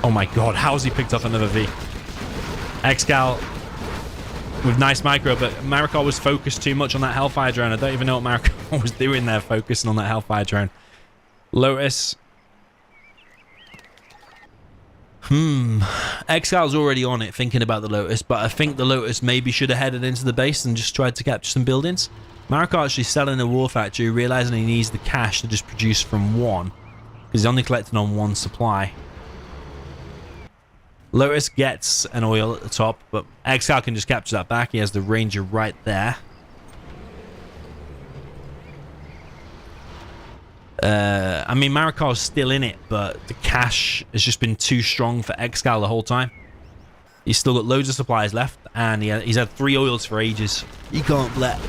Oh my god, how has he picked up another V? ExCaL with nice micro, but Marakar was focused too much on that Hellfire drone. I don't even know what Marakar was doing there, focusing on that Hellfire drone. Lotus. ExCal's already on it, thinking about the Lotus, but I think the Lotus maybe should have headed into the base and just tried to capture some buildings. Marakar actually selling a war factory, realizing he needs the cash to just produce from 1, because he's only collecting on 1 supply. Lotus gets an oil at the top, but ExCaL can just capture that back. He has the Ranger right there. I mean, Marakar's still in it, but the cash has just been too strong for ExCaL the whole time. He's still got loads of supplies left, and he's had 3 oils for ages. You can't let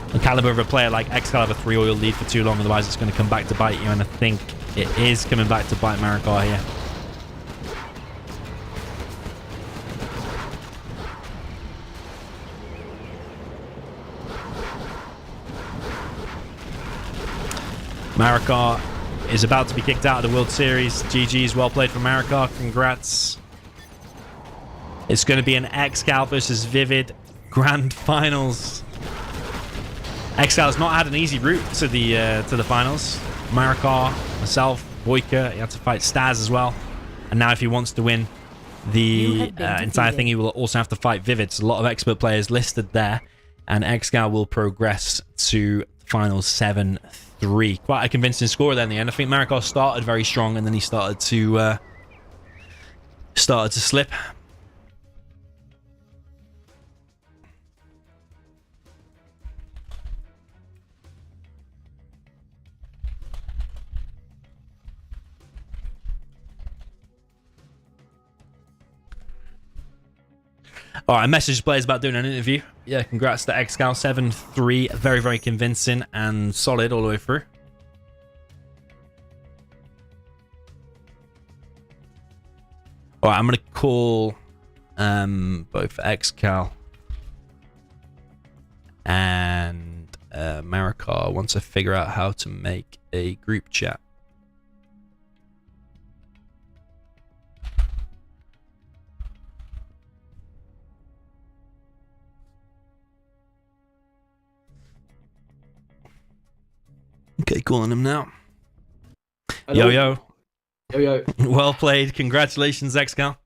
the caliber of a player like ExCaL have a 3 oil lead for too long, otherwise it's going to come back to bite you, and I think it is coming back to bite Marakar here. Marakar is about to be kicked out of the World Series. GG's, well played for Marakar. Congrats. It's going to be an ExCaL versus Vivid Grand Finals. ExCaL has not had an easy route to the finals. Marakar, myself, Boyka, he had to fight Staz as well. And now if he wants to win the entire thing, he will also have to fight Vivid. So a lot of expert players listed there. And ExCaL will progress to finals 7-3. Quite a convincing score there in the end. I think Marakar started very strong, and then he started to slip. All right, I messaged players about doing an interview. Yeah, congrats to ExCaL 7-3. Very, very convincing and solid all the way through. All right, I'm going to call both ExCaL and Marakar once I figure out how to make a group chat. Okay. Okay, calling him now. Hello. Yo. Yo, yo. Well played. Congratulations, ExCaL.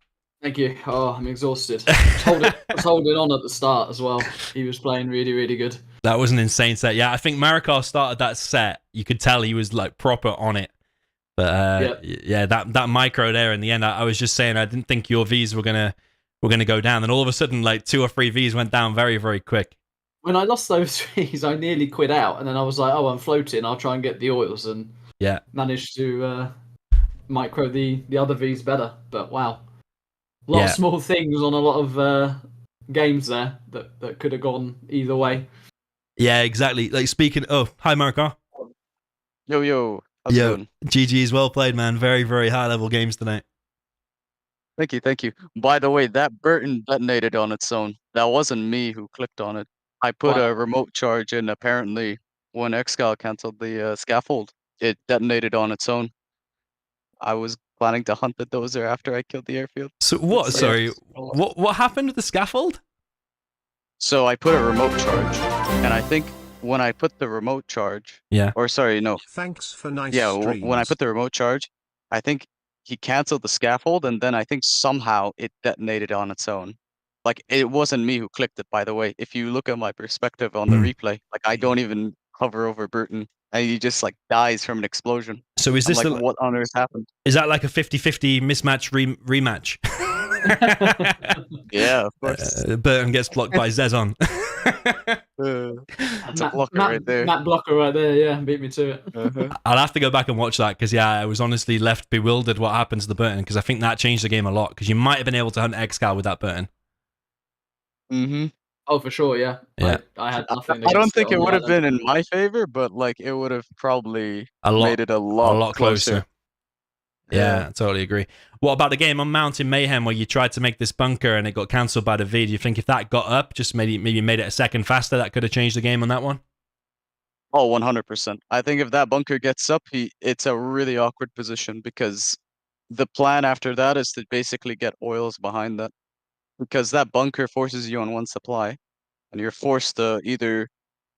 Thank you. Oh, I'm exhausted. I was holding on at the start as well. He was playing really, really good. That was an insane set. Yeah, I think Marakar started that set. You could tell he was like proper on it. But yeah, that micro there in the end, I was just saying I didn't think your Vs were gonna go down. And all of a sudden, like 2 or 3 Vs went down very, very quick. When I lost those Vs, I nearly quit out, and then I was like, "Oh, I'm floating. I'll try and get the oils," and managed to micro the other Vs better. But wow, a lot of small things on a lot of games there that could have gone either way. Yeah, exactly. Like speaking. Oh, hi, Marakar. Yo. How's it going? GG's, well played, man. Very, very high level games tonight. Thank you. By the way, that Burton detonated on its own. That wasn't me who clicked on it. I put a remote charge in. Apparently, when ExCaL canceled the scaffold, it detonated on its own. I was planning to hunt the dozer after I killed the airfield. So what? Sorry, what happened with the scaffold? So I put a remote charge, and I think when I put the remote charge, Thanks for nice streams. When I put the remote charge, I think he canceled the scaffold, and then I think somehow it detonated on its own. Like, it wasn't me who clicked it, by the way. If you look at my perspective on the replay, like, I don't even hover over Burton, and he just like dies from an explosion. So is this like, what on earth happened? Is that like a 50-50 mismatch rematch? Yeah, of course. Burton gets blocked by Zezon. That's a blocker right there. Matt blocker right there, yeah, beat me to it. I'll have to go back and watch that because I was honestly left bewildered what happened to the Burton because I think that changed the game a lot because you might have been able to hunt ExCaL with that Burton. Oh, for sure, yeah. I had nothing. I don't think it would have been in my favor, but like it would have probably made it a lot closer. Yeah, I totally agree. What about the game on Mountain Mayhem where you tried to make this bunker and it got cancelled by the V? Do you think if that got up, just maybe made it a second faster, that could have changed the game on that one? Oh, 100%. I think if that bunker gets up, it's a really awkward position because the plan after that is to basically get oils behind that. Because that bunker forces you on one supply, and you're forced to either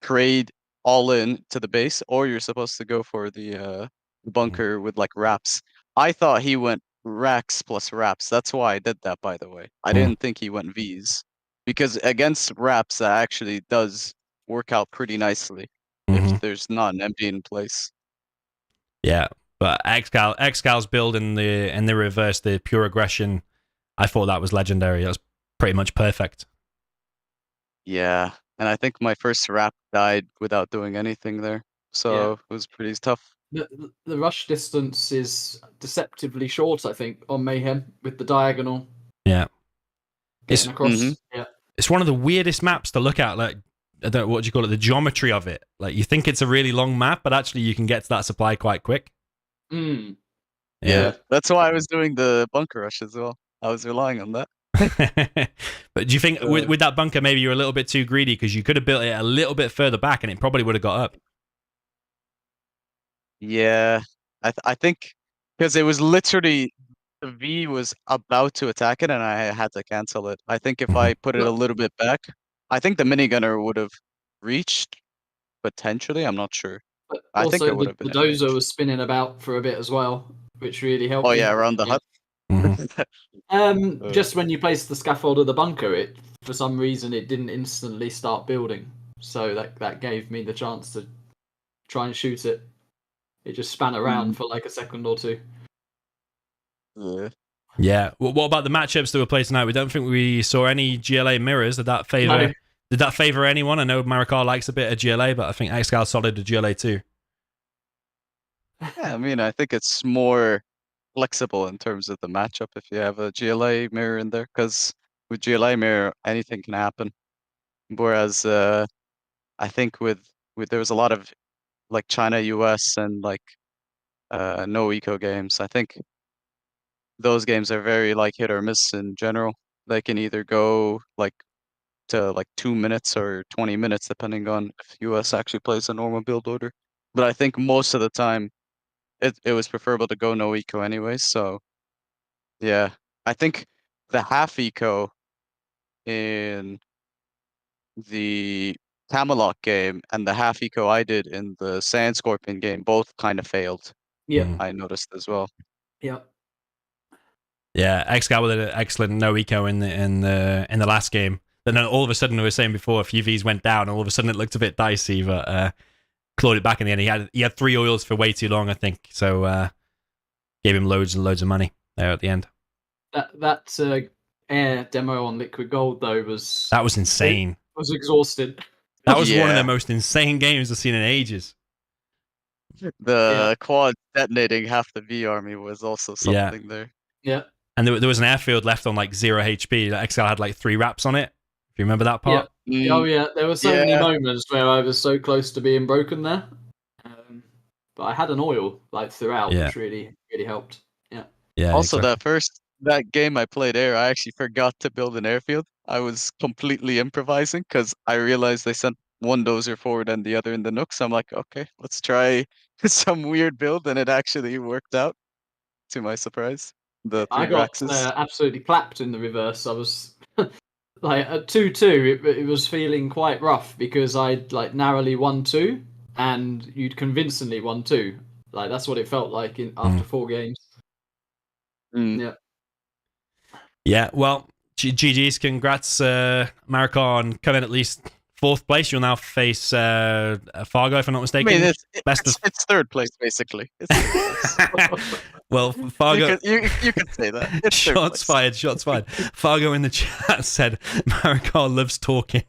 trade all in to the base, or you're supposed to go for the bunker with like wraps. I thought he went racks plus wraps. That's why I did that, by the way. I didn't think he went Vs. Because against wraps, that actually does work out pretty nicely if there's not an empty in place. Yeah, but ExCal's build in the reverse, the pure aggression, I thought that was legendary. That was pretty much perfect. Yeah, and I think my first wrap died without doing anything there, so it was pretty tough. The rush distance is deceptively short, I think, on Mayhem with the diagonal. Yeah, getting across. It's one of the weirdest maps to look at. Like, I don't know, what do you call it? The geometry of it. Like, you think it's a really long map, but actually you can get to that supply quite quick. Yeah, that's why I was doing the bunker rush as well. I was relying on that. But do you think with that bunker maybe you're a little bit too greedy because you could have built it a little bit further back and it probably would have got up? Yeah, I think because it was literally the V was about to attack it and I had to cancel it. I think if I put it a little bit back, I think the minigunner would have reached potentially. I'm not sure. But I also, think it would have been. The dozer was spinning about for a bit as well, which really helped. Oh yeah, around the hut. Just when you place the scaffold of the bunker, it for some reason it didn't instantly start building, so that gave me the chance to try and shoot it. It just span around for like a second or two. Yeah. What about the matchups that were played tonight? We don't think we saw any GLA mirrors. Did that favor? No. Did that favor anyone? I know Marakar likes a bit of GLA, but I think ExCaL solid to GLA too. Yeah, I mean, I think it's more flexible in terms of the matchup if you have a GLA mirror in there, because with GLA mirror anything can happen. Whereas I think with there was a lot of like China, US, and like no eco games. I think those games are very like hit or miss in general. They can either go like to like 2 minutes or 20 minutes depending on if US actually plays a normal build order. But I think most of the time it was preferable to go no eco anyways. So yeah, I think the half eco in the Camelot game and the half eco I did in the Sand Scorpion game both kind of failed. Yeah. I noticed as well. Yeah. Yeah, ExCaL with an excellent no eco in the last game. Then all of a sudden, we were saying before, a few Vs went down. All of a sudden, it looked a bit dicey, but clawed it back in the end. He had 3 oils for way too long, I think. So gave him loads and loads of money there at the end. That air demo on Liquid Gold though was insane. It was exhausting. That was one of the most insane games I've seen in ages. The quad detonating half the V army was also something there. Yeah. And there was an airfield left on like 0 HP. ExCaL had like 3 wraps on it. If you remember that part. Yeah. Oh yeah, there were so many moments where I was so close to being broken there. But I had an oil like throughout, which really helped. Yeah. Yeah. Also, that game I played air, I actually forgot to build an airfield. I was completely improvising because I realized they sent one dozer forward and the other in the nooks. I'm like, okay, let's try some weird build, and it actually worked out. To my surprise, I got absolutely clapped in the reverse. I was like at 2-2. It was feeling quite rough because I'd like narrowly won 2, and you'd convincingly won 2. Like that's what it felt like after 4 games. Yeah. Yeah. Well, GG's. Congrats, Marakar, on coming at least 4th place. You'll now face Fargo, if I'm not mistaken. I mean, it's 3rd place basically. It's 3rd place. Well, Fargo, you could say that. It's shots fired. Fargo in the chat said Marakar loves talking.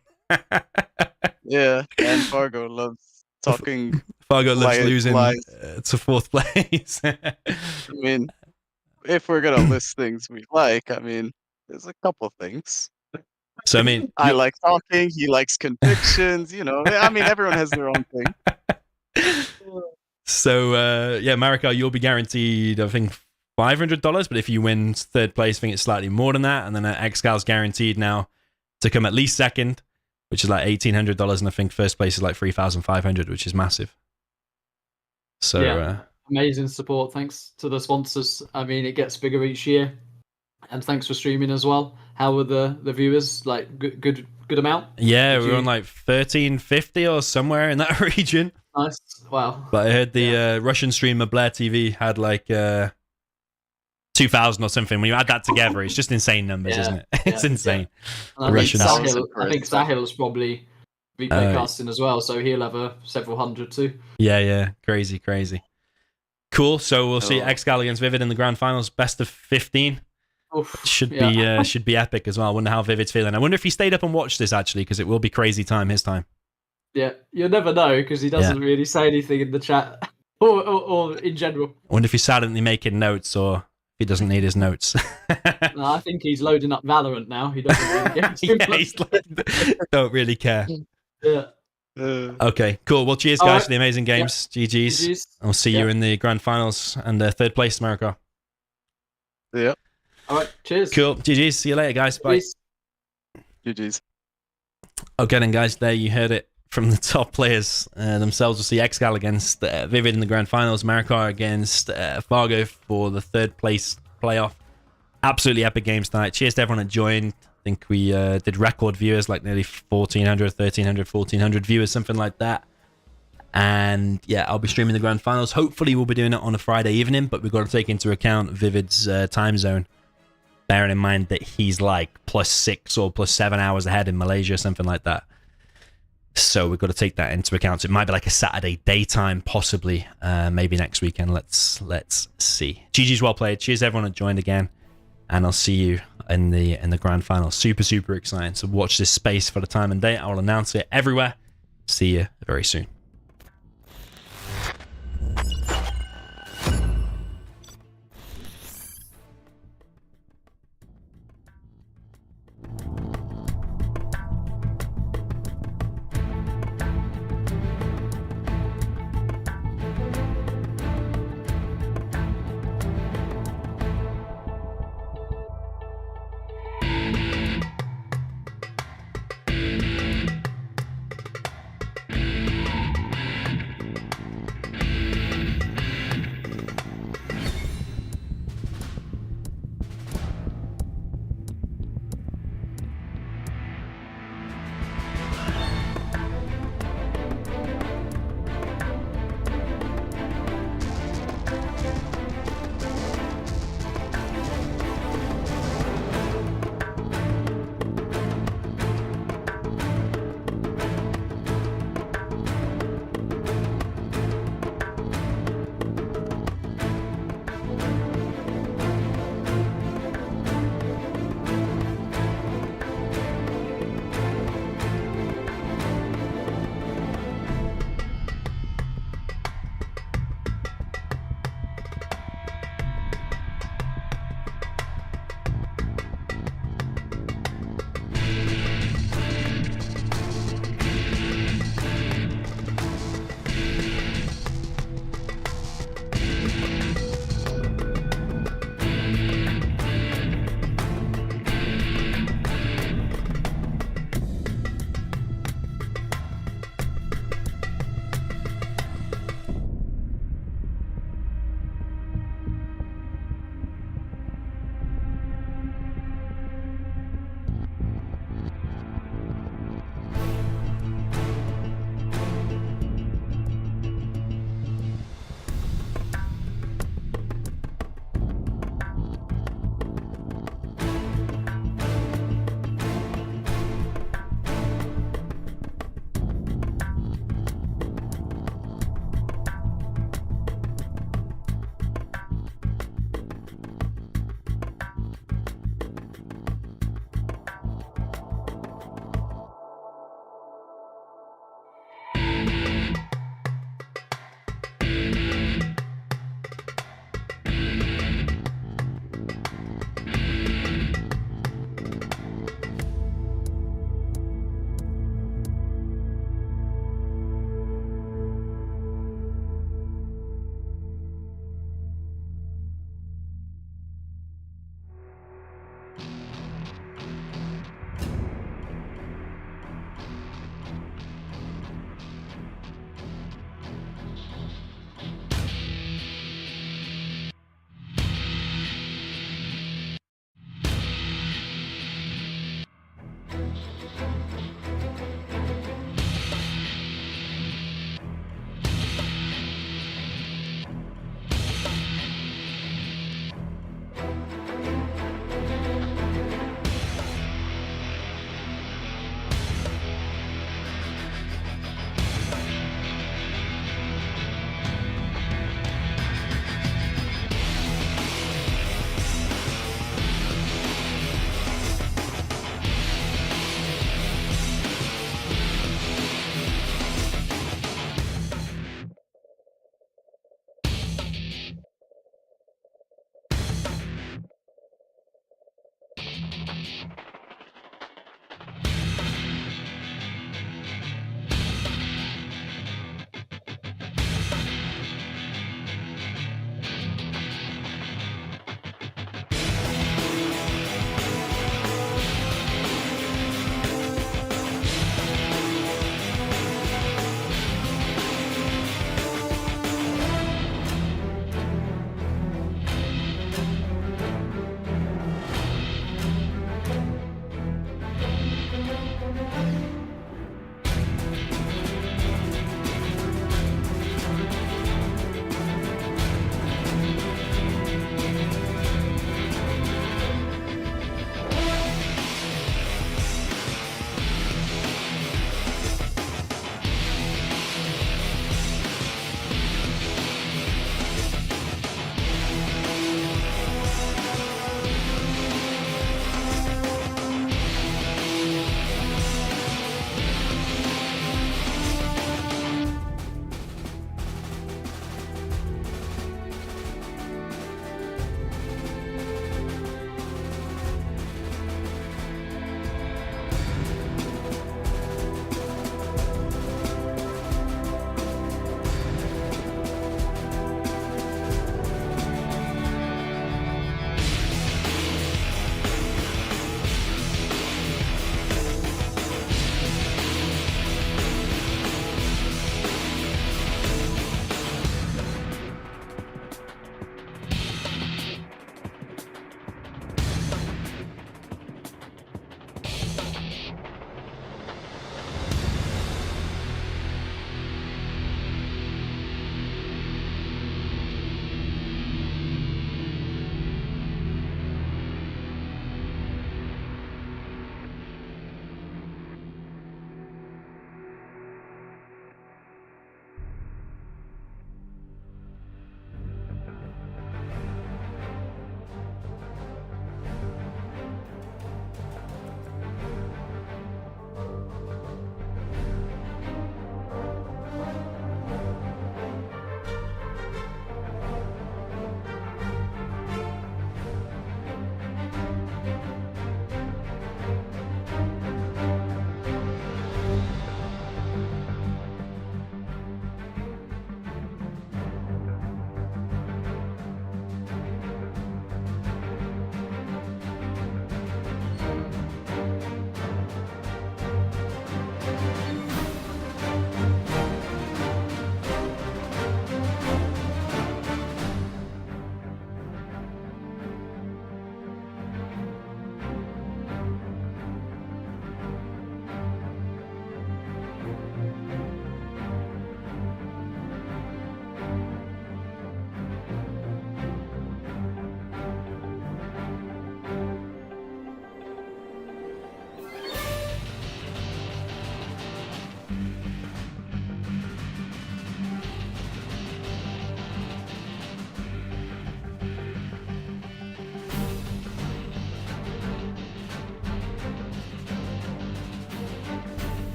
Yeah, and Fargo loves talking. Fargo loves losing to 4th place. I mean, if we're gonna list things we like, I mean, there's a couple things. So I mean, I like talking. He likes convictions. You know, I mean, everyone has their own thing. So Marakar, you'll be guaranteed, I think, $500. But if you win 3rd place, I think it's slightly more than that. And then ExCal's guaranteed now to come at least 2nd, which is like $1,800. And I think 1st place is like $3,500, which is massive. So amazing support. Thanks to the sponsors. I mean, it gets bigger each year. And thanks for streaming as well. How were the viewers? Like good amount? Yeah, we were on like 1350 or somewhere in that region. Nice. Wow. But I heard the Russian streamer Blair TV had like 2,000 or something. When you add that together, it's just insane numbers, isn't it? It's insane. Yeah. I think Sahil's probably replay casting as well, so he'll have several hundred too. Yeah. Crazy. Cool. So we'll see ExCaL against Vivid in the grand finals, best of 15. Should be epic as well. I wonder how Vivid's feeling. I wonder if he stayed up and watched this actually, because it will be crazy time his time. Yeah, you'll never know because he doesn't really say anything in the chat or in general. I wonder if he's silently making notes or if he doesn't need his notes. No, I think he's loading up Valorant now. He doesn't really get too much. Don't really care. Yeah. Okay, cool. Well, cheers, guys, for the amazing games. GG's. I'll see you in the grand finals and 3rd place, Marakar. Yeah. All right, cheers. Cool. GG's. See you later, guys. Bye. Peace. GG's. Okay, then, guys, there you heard it from the top players themselves. We'll see ExCaL against Vivid in the grand finals, Marakar against Fargo for the 3rd place playoff. Absolutely epic games tonight. Cheers to everyone that joined. I think we did record viewers, like nearly 1,400, 1,300, 1,400 viewers, something like that. And yeah, I'll be streaming the grand finals. Hopefully we'll be doing it on a Friday evening, but we've got to take into account Vivid's time zone. Bearing in mind that he's like +6 or +7 hours ahead in Malaysia, something like that. So we've got to take that into account. So it might be like a Saturday daytime, possibly, maybe next weekend. Let's see. GG's well played. Cheers everyone that joined again, and I'll see you in the grand final. Super exciting. So watch this space for the time and date. I will announce it everywhere. See you very soon.